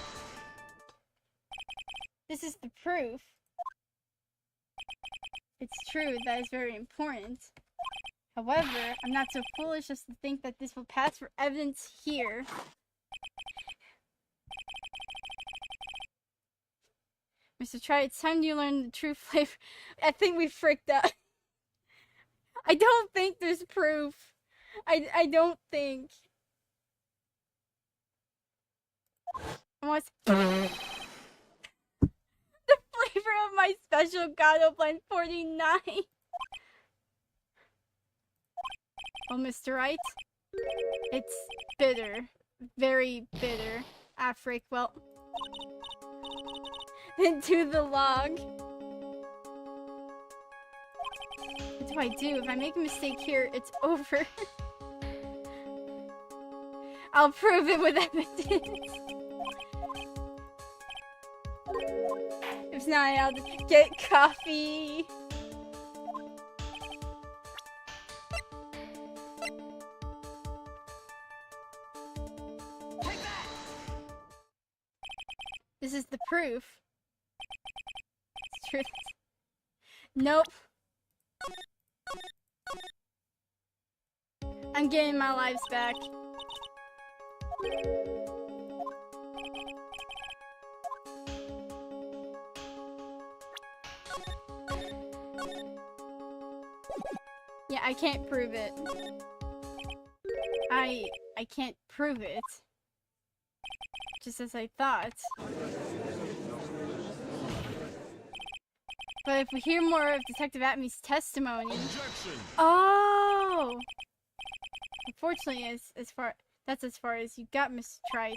This is the proof. It's true, that is very important. However, I'm not so foolish as to think that this will pass for evidence here. Mr. Try, it's time you learn the true flavor. I think we fricked out. I don't think there's proof. I don't think. Almost. The flavor of my special Gato blend 49. Well, Mr. Wright, it's bitter. Very bitter. Ah, frick. Well, into the log. What do I do? If I make a mistake here, it's over. I'll prove it with evidence. It's not out to get coffee. Take that! This is the proof. It's true. Nope. I'm getting my lives back. Yeah, I can't prove it. I can't prove it. Just as I thought. But if we hear more of Detective Atmy's testimony... Objection! Oh! Unfortunately, that's as far as you got, Mr. Wright.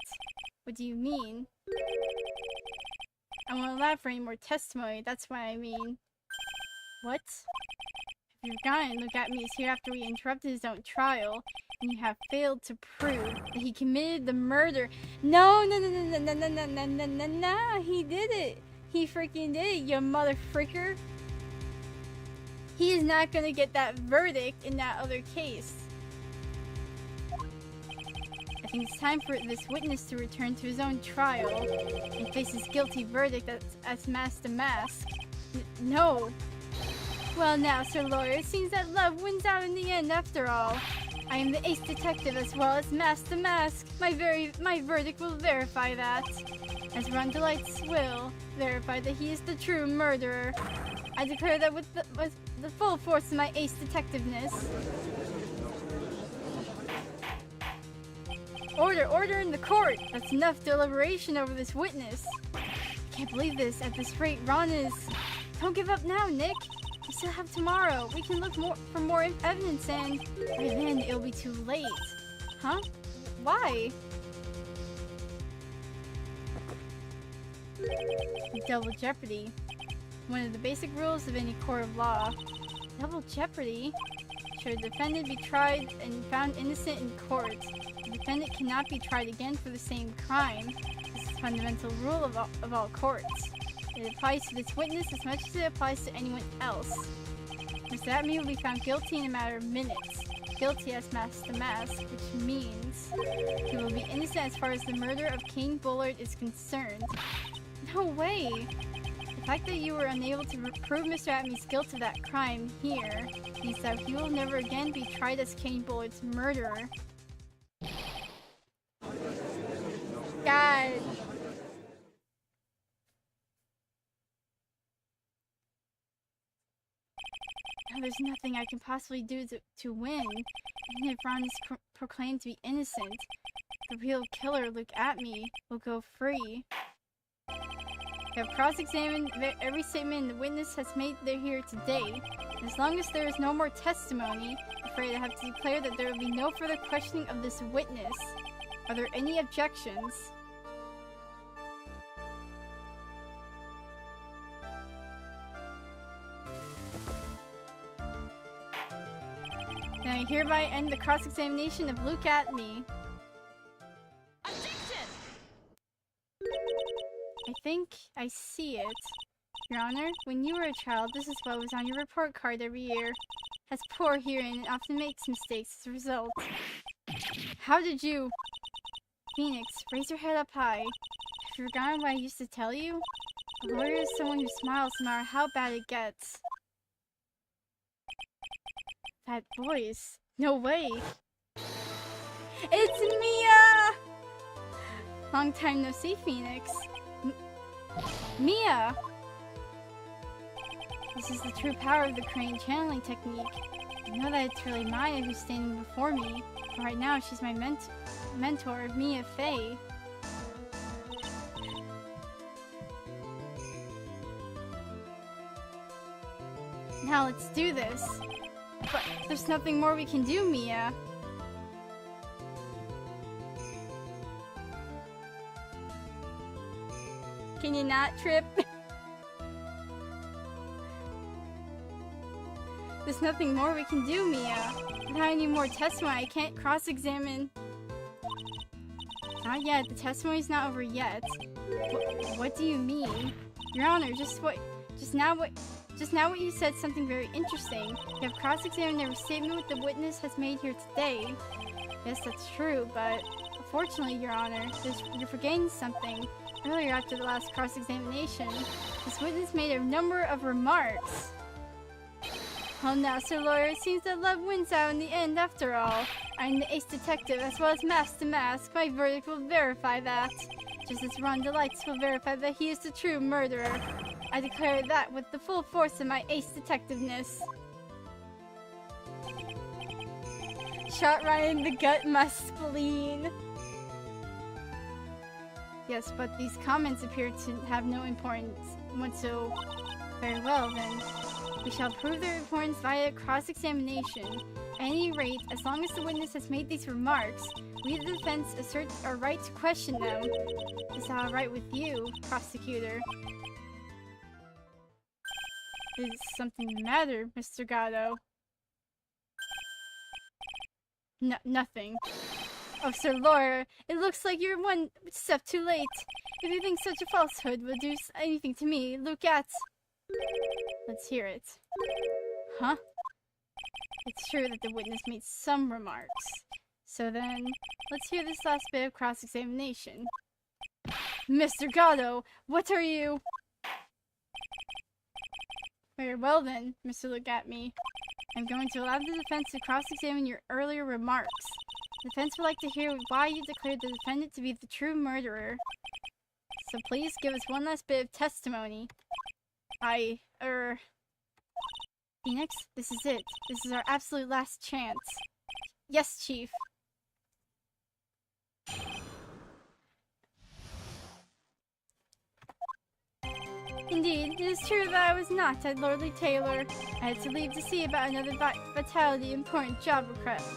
What do you mean? I won't allow for any more testimony, that's what I mean. What? If you've forgotten, look at me is here after we interrupted his own trial, and you have failed to prove that he committed the murder. No, he did it. He freaking did it, you mother fricker. He is not gonna get that verdict in that other case. I think it's time for this witness to return to his own trial and face his guilty verdict as Master Mask. No. Well now, Sir Lawyer, it seems that love wins out in the end after all. I am the ace detective as well as Master Mask. My verdict will verify that. As Ron Delight's will verify that he is the true murderer. I declare that with the full force of my ace detectiveness. Order in the court! That's enough deliberation over this witness. Can't believe this. At this rate, Ron is... Don't give up now, Nick. We still have tomorrow. We can look for more evidence and... By then, it'll be too late. Huh? Why? Double jeopardy. One of the basic rules of any court of law. Double jeopardy? Should a defendant be tried and found innocent in court, the defendant cannot be tried again for the same crime. This is a fundamental rule of all courts. It applies to this witness as much as it applies to anyone else. Mr. Atmy will be found guilty in a matter of minutes. Guilty as Master Mask, which means he will be innocent as far as the murder of King Bullard is concerned. No way! The fact that you were unable to prove Mr. Atmy's guilt of that crime here means that he will never again be tried as King Bullard's murderer. God. Now there's nothing I can possibly do to win. Even if Ron is proclaimed to be innocent, the real killer, Luke Atmy, will go free. We have cross-examined every statement the witness has made here today. And as long as there is no more testimony, I'm afraid I have to declare that there will be no further questioning of this witness. Are there any objections? Then I hereby end the cross-examination of Luke Atmy. Objection! I think I see it. Your Honor, when you were a child, this is what was on your report card every year. Has poor hearing and often makes mistakes as a result. How did you... Phoenix, raise your head up high. Have you forgotten what I used to tell you? A lawyer is someone who smiles no matter how bad it gets. That voice. No way. It's Mia! Long time no see, Phoenix. Mia! This is the true power of the crane channeling technique. I know that it's really Maya who's standing before me. But right now, she's my mentor, Mia Fey. Now let's do this. But there's nothing more we can do, Mia. Can you not trip? There's nothing more we can do, Mia. Without any more testimony, I can't cross-examine. Not yet. The testimony's not over yet. What do you mean? Your Honor, just now what you said something very interesting. You have cross-examined every statement what the witness has made here today. Yes, that's true, but unfortunately, Your Honor, you're forgetting something. Earlier, after the last cross-examination, this witness made a number of remarks. Well now, Sir Lawyer, it seems that love wins out in the end after all. I'm the ace detective as well as mask to mask. My verdict will verify that. Just as Rhonda Lights will verify that he is the true murderer. I declare that with the full force of my ace detectiveness. Shot right in the gut, my spleen. Yes, but these comments appear to have no importance so very well then. We shall prove their importance via cross-examination. At any rate, as long as the witness has made these remarks, we the defense assert our right to question them. Is that alright with you, prosecutor? Is something the matter, Mr. Gatto? Nothing. Oh, Sir Lawyer, it looks like you're one step too late. If you think such a falsehood will do anything to me, look at... Let's hear it. Huh? It's true that the witness made some remarks. So then, let's hear this last bit of cross-examination. Mr. Gatto, what are you... Very well then, Mr. Look at me. I'm going to allow the defense to cross-examine your earlier remarks. The defense would like to hear why you declared the defendant to be the true murderer. So please give us one last bit of testimony. Phoenix, this is it. This is our absolute last chance. Yes, Chief. Indeed, it is true that I was not at Lordly Taylor. I had to leave to see about another vitality important job request.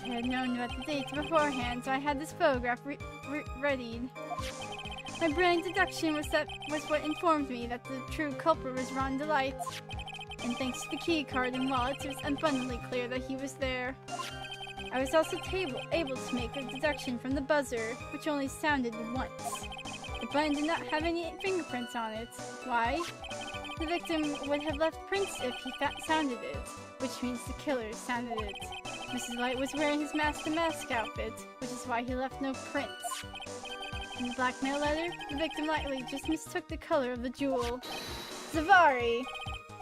I had known about the date beforehand, so I had this photograph readied. My brilliant deduction was what informed me that the true culprit was Ron Delight. And thanks to the key card and wallet, it was abundantly clear that he was there. I was also able to make a deduction from the buzzer, which only sounded once. The button did not have any fingerprints on it. Why? The victim would have left prints if he sounded it, which means the killer sounded it. Mrs. Light was wearing his mask-to-mask outfit, which is why he left no prints. In the blackmail letter, the victim likely just mistook the color of the jewel. Zavari!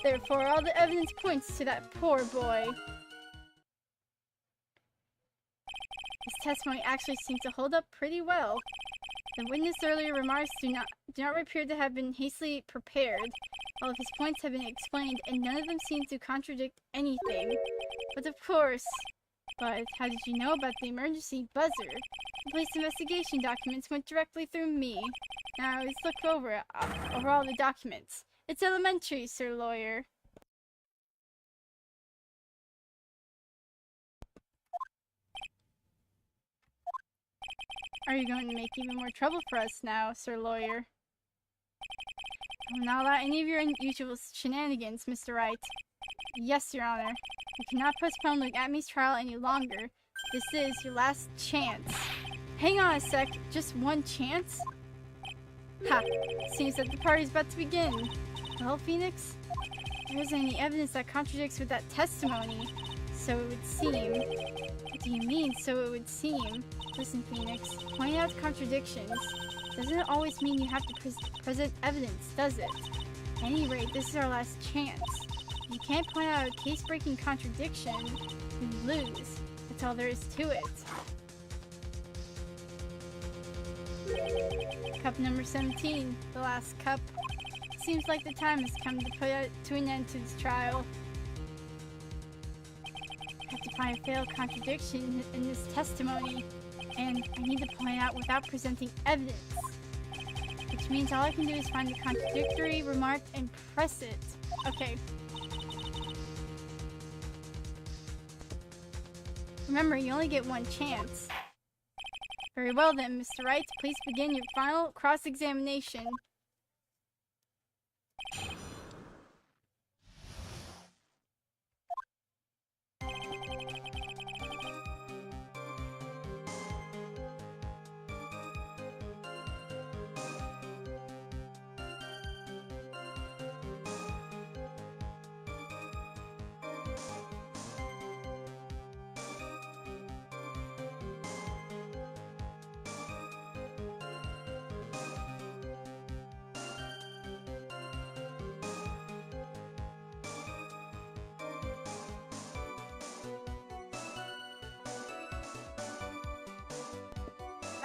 Therefore, all the evidence points to that poor boy. His testimony actually seemed to hold up pretty well. The witness' earlier remarks do not appear to have been hastily prepared. All of his points have been explained, and none of them seem to contradict anything. But of course... But how did you know about the emergency buzzer? The police investigation documents went directly through me. Now let's look over all the documents. It's elementary, Sir Lawyer. Are you going to make even more trouble for us now, Sir Lawyer? I will not allow any of your unusual shenanigans, Mr. Wright. Yes, Your Honor. You cannot postpone Look at Me's trial any longer. This is your last chance. Hang on a sec. Just one chance? Ha! Seems that the party's about to begin. Well, Phoenix? There isn't any evidence that contradicts with that testimony. So it would seem. What do you mean, so it would seem? Listen, Phoenix. Pointing out contradictions doesn't always mean you have to present evidence, does it? At any rate, this is our last chance. If you can't point out a case-breaking contradiction, you lose. That's all there is to it. Cup number 17, the last cup. Seems like the time has come to put an end to this trial. I have to find a fatal contradiction in this testimony, and I need to point out without presenting evidence. Which means all I can do is find the contradictory remark and press it. Okay. Remember, you only get one chance. Very well then, Mr. Wright, please begin your final cross-examination.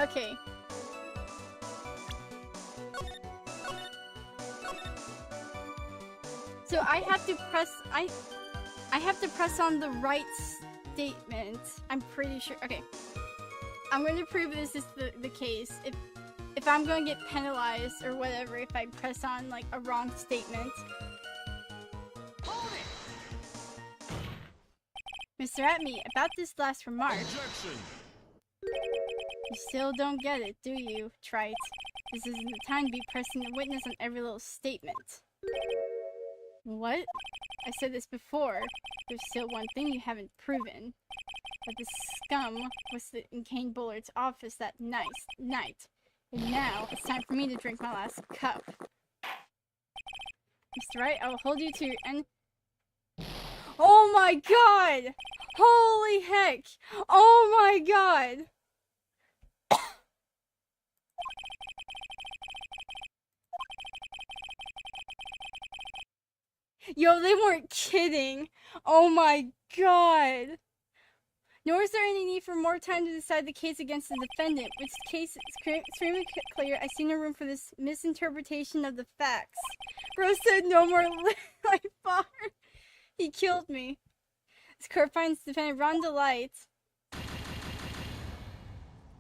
Okay. So I have to press I have to press on the right statement. I'm pretty sure. Okay. I'm going to prove this is the case. If I'm going to get penalized or whatever if I press on like a wrong statement. Hold it! Mr. Atme, about this last remark. Objection! You still don't get it, do you, Trite? This isn't the time to be pressing the witness on every little statement. What? I said this before. There's still one thing you haven't proven. That the scum was in Kane Bullard's office that night. And now, it's time for me to drink my last cup. Mr. Wright, I will hold you to your end. Oh my god! Holy heck! Oh my god! Yo, they weren't kidding! Oh my god! Nor is there any need for more time to decide the case against the defendant, which case is extremely clear. I see no room for this misinterpretation of the facts. Bro said no more life bar. He killed me. This court finds defendant Ron Delight.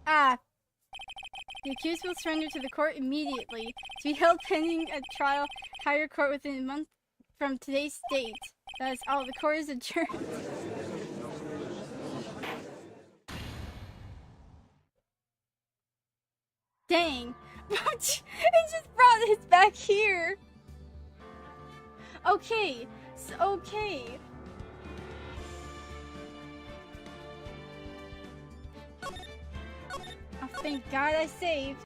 Ah. The accused will surrender to the court immediately, to be held pending a trial higher court within a month from today's date. That is all. The court is adjourned. Dang. It just brought it back here. Okay. Okay. Oh, thank God I saved.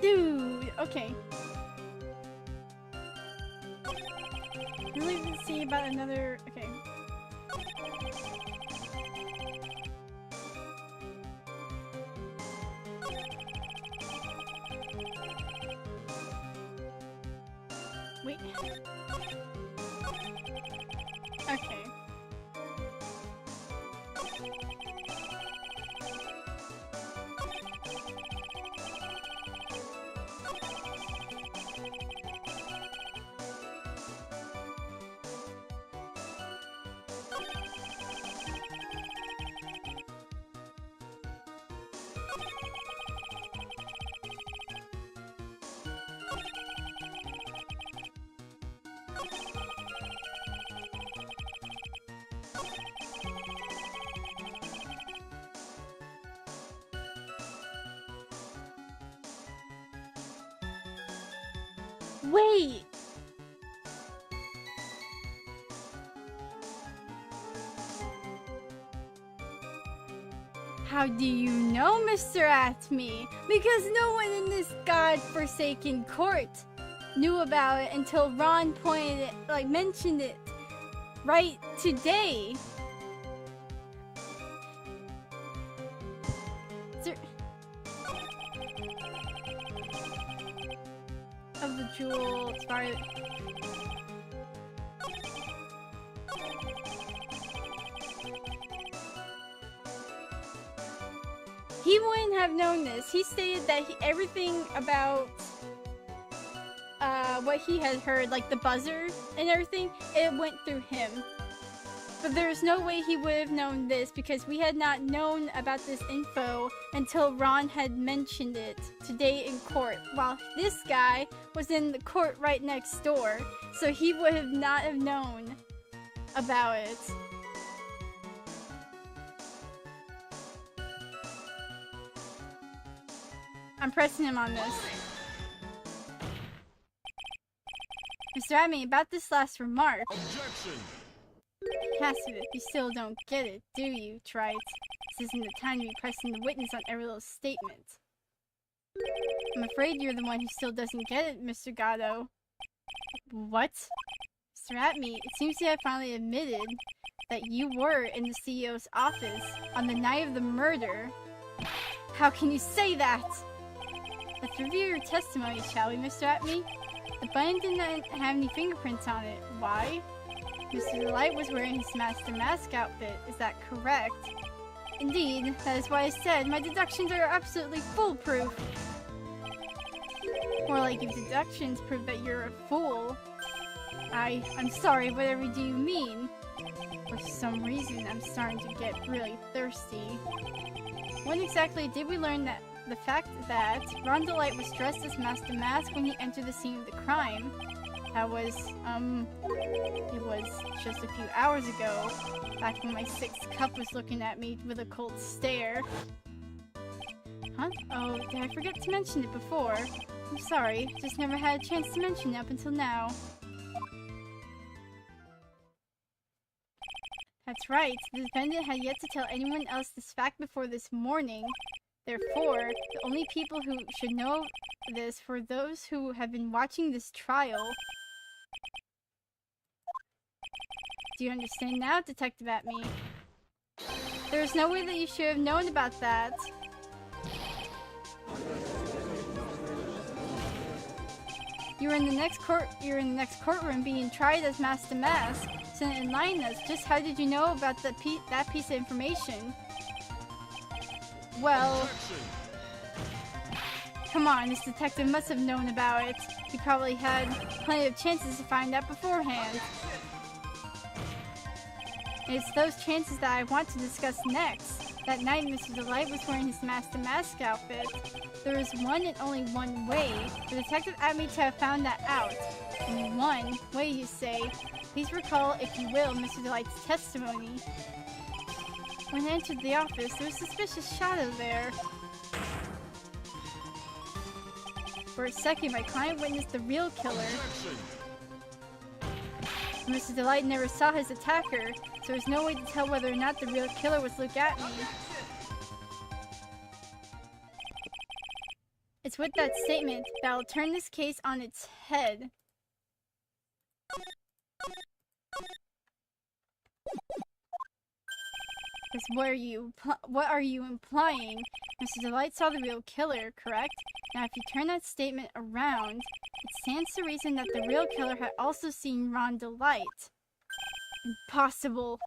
Dude, okay. Really didn't see about another. Okay. Wait. Okay. Wait! How do you know, Mr. Atme? Because no one in this godforsaken court knew about it until Ron mentioned it right today. Of the jewel, sorry. He wouldn't have known this. He stated that everything about what he had heard, like the buzzer and everything, it went through him. But there's no way he would have known this because we had not known about this info until Ron had mentioned it today in court, while this guy was in the court right next door, so he would have not have known about it. I'm pressing him on this. Mr. Atme, about this last remark. Objection! Passive, you still don't get it, do you, Trite? This isn't the time to be pressing the witness on every little statement. I'm afraid you're the one who still doesn't get it, Mr. Gatto. What? Mr. Atme, it seems you have finally admitted that you were in the CEO's office on the night of the murder. How can you say that? Let's review your testimony, shall we, Mr. Atme? The button did not have any fingerprints on it. Why? Mr. Delight was wearing his Master Mask outfit. Is that correct? Indeed, that is why I said my deductions are absolutely foolproof. More like your deductions prove that you're a fool. I'm sorry, whatever do you mean? For some reason, I'm starting to get really thirsty. When exactly did we learn that the fact that Ron Delight was dressed as Master Mask when he entered the scene of the crime? That was, it was just a few hours ago, back when my sixth cup was looking at me with a cold stare. Huh? Oh, did I forget to mention it before? I'm sorry, just never had a chance to mention it up until now. That's right, the defendant had yet to tell anyone else this fact before this morning. Therefore, the only people who should know this were those who have been watching this trial. Do you understand now, Detective Atme? There is no way that you should have known about that. You're in the next courtroom being tried as Master Mask. So enlighten us. Just how did you know about that piece of information? Well, come on, this detective must have known about it. He probably had plenty of chances to find out beforehand. And it's those chances that I want to discuss next. That night, Mr. Delight was wearing his Master Mask outfit. There is one and only one way for Detective Atme to have found that out. Only one way, you say. Please recall, if you will, Mr. Delight's testimony. When I entered the office, there was a suspicious shadow there. For a second, my client witnessed the real killer. Mr. Delight never saw his attacker, so there's no way to tell whether or not the real killer was looking at me. It's with that statement that I'll turn this case on its head. What are you implying? Mr. Delight saw the real killer, correct? Now if you turn that statement around, it stands to reason that the real killer had also seen Ron Delight. Impossible.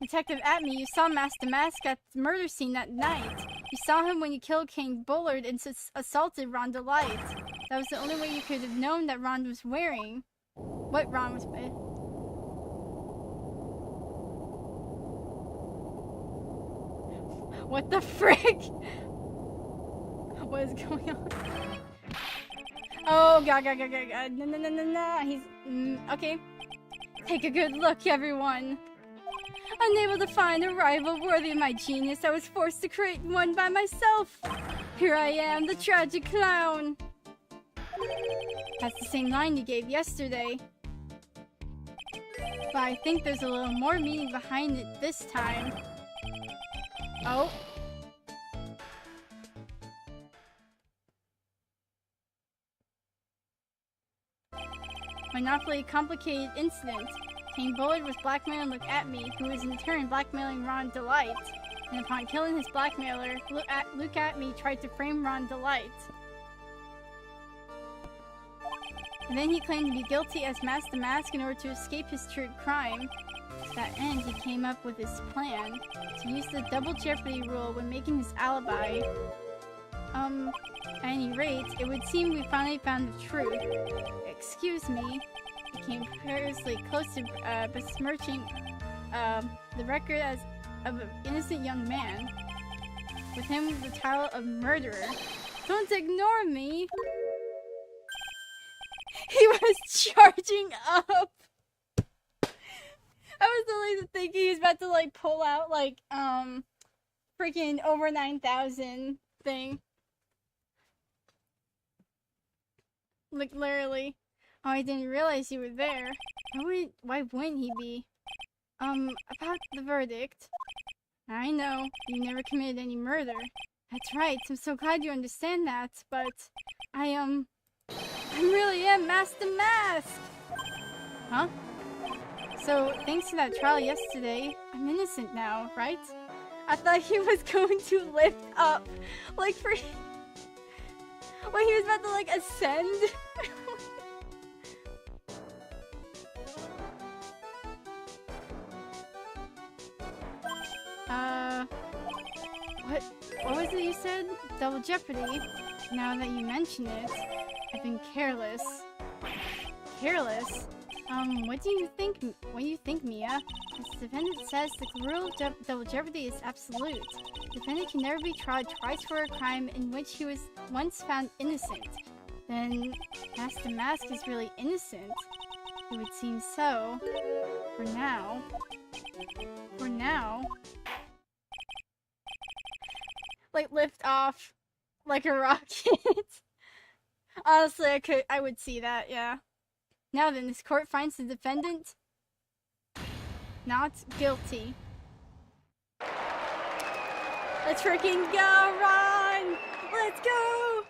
Detective Atme, you saw Master Mask at the murder scene that night. You saw him when you killed King Bullard and assaulted Ron Delight. That was the only way you could have known that Ron was wearing. What Ron was wearing. What the frick? What is going on? Oh, God. No. He's... okay. Take a good look, everyone. Unable to find a rival worthy of my genius, I was forced to create one by myself. Here I am, the tragic clown. That's the same line you gave yesterday. But I think there's a little more meaning behind it this time. Oh. An awfully complicated incident. King Bullard was blackmailing Look At Me, who was in turn blackmailing Ron Delight. And upon killing his blackmailer, Look At Me tried to frame Ron Delight. And then he claimed to be guilty as Master Mask in order to escape his true crime. To that end, he came up with his plan to use the double jeopardy rule when making his alibi. At any rate, it would seem we finally found the truth. Excuse me. He came perilously close to besmirching the record of an innocent young man. With him the title of murderer. Don't ignore me! He was charging up! I was literally thinking he was about to like pull out like freaking over 9,000 thing. Like literally. Oh, I didn't realize you were there. Why wouldn't he be? About the verdict. I know, you never committed any murder. That's right, I'm so glad you understand that, but I really am Master Mask! Huh? So, thanks to that trial yesterday, I'm innocent now, right? I thought he was going to lift up, like for... Wait, he was about to like ascend? What was it you said? Double jeopardy. Now that you mention it, I've been careless. Careless? What do you think, Mia? As the defendant says, the rule of double jeopardy is absolute. The defendant can never be tried twice for a crime in which he was once found innocent. Then, Master Mask is really innocent. It would seem so. For now. For now. Like, lift off like a rocket. Honestly, I would see that, yeah. Now then, this court finds the defendant not guilty. Let's freaking go, Ron! Let's go!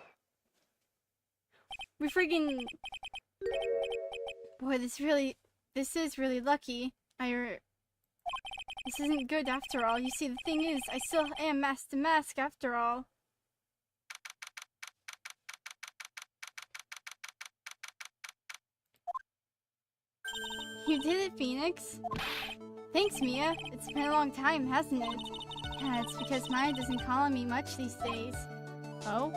We freaking... Boy, this is really lucky. This isn't good after all. You see, the thing is, I still am Master Mask after all. You did it, Phoenix. Thanks, Mia. It's been a long time, hasn't it? Yeah, it's because Maya doesn't call on me much these days. Oh?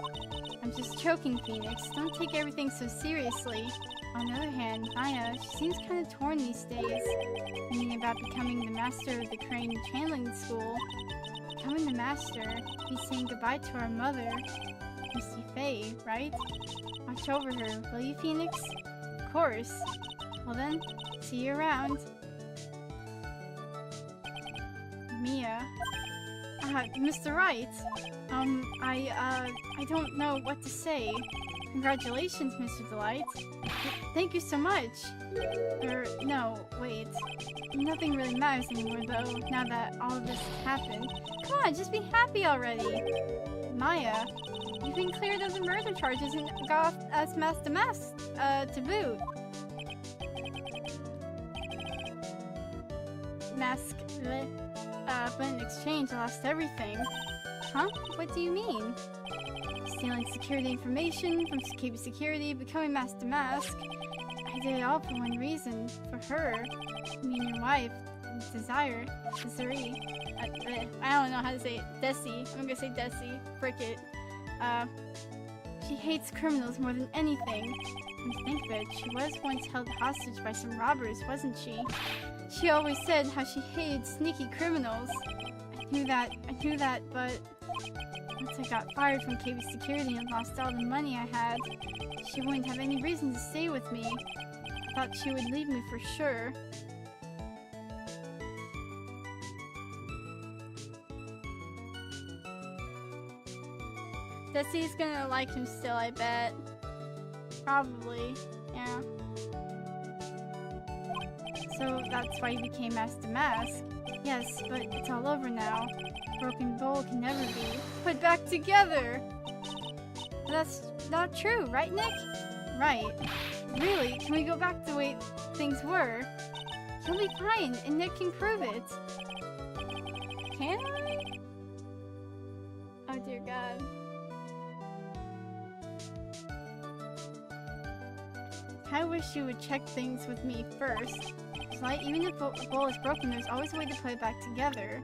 I'm just joking, Phoenix. Don't take everything so seriously. On the other hand, Maya, she seems kind of torn these days. Thinking about becoming the master of the crane channeling school. Becoming the master, he's saying goodbye to our mother, Misty Faye, right? Watch over her, will you, Phoenix? Of course. Well then, see you around. Mia. Mr. Wright. I don't know what to say. Congratulations, Mr. Delight. Thank you so much. No, wait. Nothing really matters anymore, though, now that all of this has happened. Come on, just be happy already. Maya, you've been cleared of the murder charges and got off as Master Mask, to boot. But in exchange, I lost everything. Huh? What do you mean? Stealing security information from KB Security, becoming Master Mask. I did it all for one reason. For her. Me and your wife. Desiree. I don't know how to say it. Desi. I'm gonna say Desi. Frick it. She hates criminals more than anything. Come to think of it, she was once held hostage by some robbers, wasn't she? She always said how she hated sneaky criminals. I knew that, but once I got fired from KB Security and lost all the money I had, she wouldn't have any reason to stay with me. I thought she would leave me for sure. Desi's gonna like him still, I bet. Probably, yeah. So that's why he became Master Mask. Yes, but it's all over now. Broken bowl can never be put back together. That's not true, right, Nick? Right. Really? Can we go back to the way things were? He'll be fine, and Nick can prove it. Can I? Oh dear God. I wish you would check things with me first. Like, even if the bowl is broken, there's always a way to put it back together.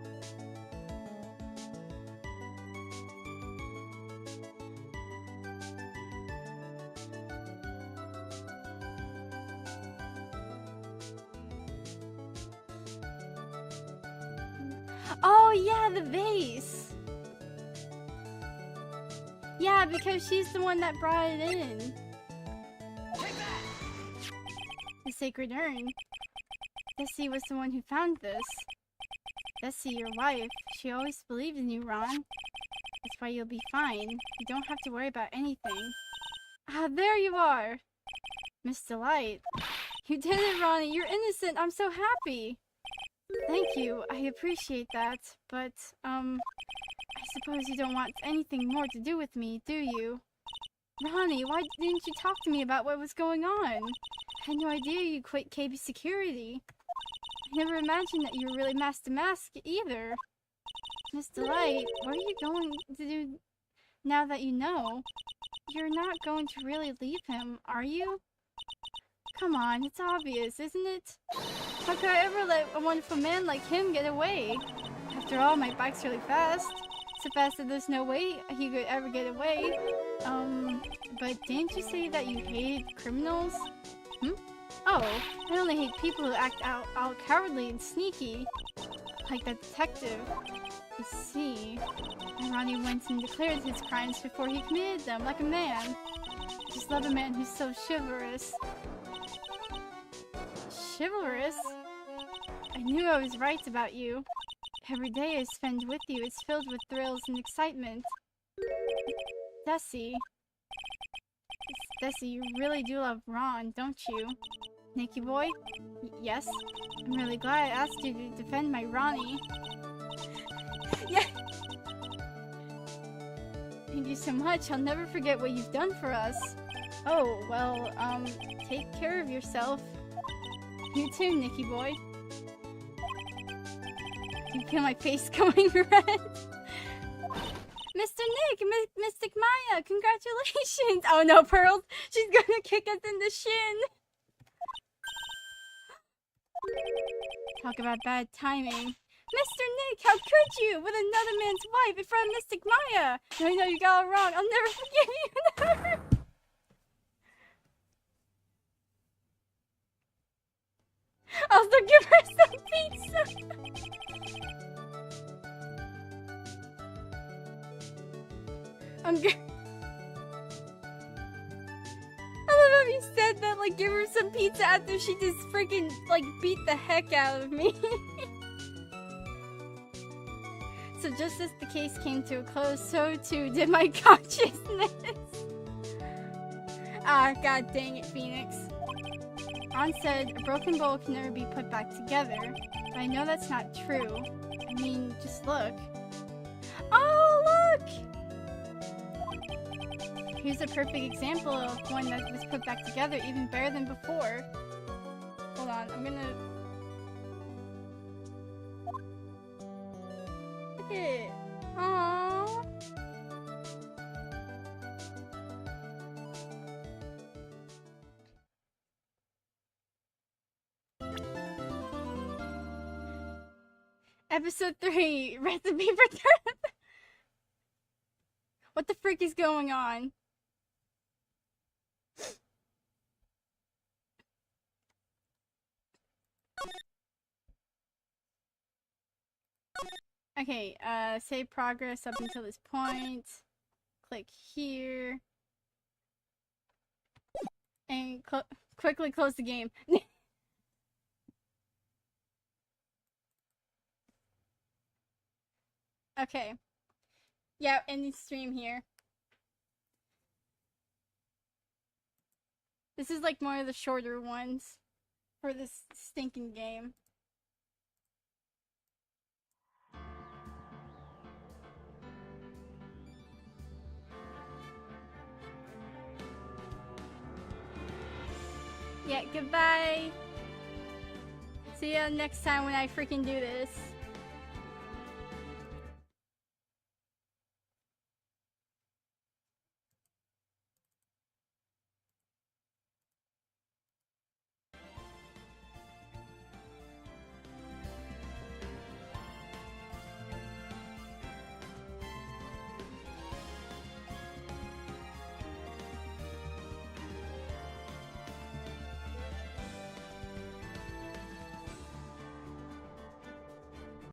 Oh yeah, the vase! Yeah, because she's the one that brought it in. The sacred urn. Desi was the one who found this. Desi, your wife, she always believed in you, Ron. That's why you'll be fine. You don't have to worry about anything. Ah, there you are! Miss Delight. You did it, Ronnie! You're innocent! I'm so happy! Thank you, I appreciate that, but, I suppose you don't want anything more to do with me, do you? Ronnie, why didn't you talk to me about what was going on? I had no idea you quit KB Security. I never imagined that you were really Master Mask either. Miss Delight, what are you going to do now that you know? You're not going to really leave him, are you? Come on, it's obvious, isn't it? How could I ever let a wonderful man like him get away? After all, my bike's really fast. So fast that there's no way he could ever get away. But didn't you say that you hated criminals? Oh, I only hate people who act out cowardly and sneaky. Like that detective. You see, Ronnie went and declared his crimes before he committed them, like a man. I just love a man who's so chivalrous. Chivalrous? I knew I was right about you. Every day I spend with you is filled with thrills and excitement. Desi. Desi, you really do love Ron, don't you? Nicky boy? Yes? I'm really glad I asked you to defend my Ronnie. Yeah! Thank you so much. I'll never forget what you've done for us. Oh, well, take care of yourself. You too, Nicky boy. You feel my face going red. Mr. Nick! Mystic Maya! Congratulations! Oh no, Pearl! She's gonna kick us in the shin! Talk about bad timing. Mr. Nick, how could you? With another man's wife in front of Mystic Maya! I know you got it wrong. I'll never forgive you, never! Also give her some pizza! I'm good. I love how you said that, like, give her some pizza after she just freaking, like, beat the heck out of me. So just as the case came to a close, so too did my consciousness. Ah, god dang it, Phoenix. Ron said a broken bowl can never be put back together, but I know that's not true. I mean, just look. Oh, look! Here's a perfect example of one that was put back together even better than before. Hold on, I'm gonna... Look at it. Aww. Episode 3, Recipe for Turnip. What the frick is going on? Okay, save progress up until this point. Click here. And quickly close the game. Okay. Yeah, end the stream here. This is like one of the shorter ones for this stinking game. Yeah, goodbye. See ya next time when I freaking do this.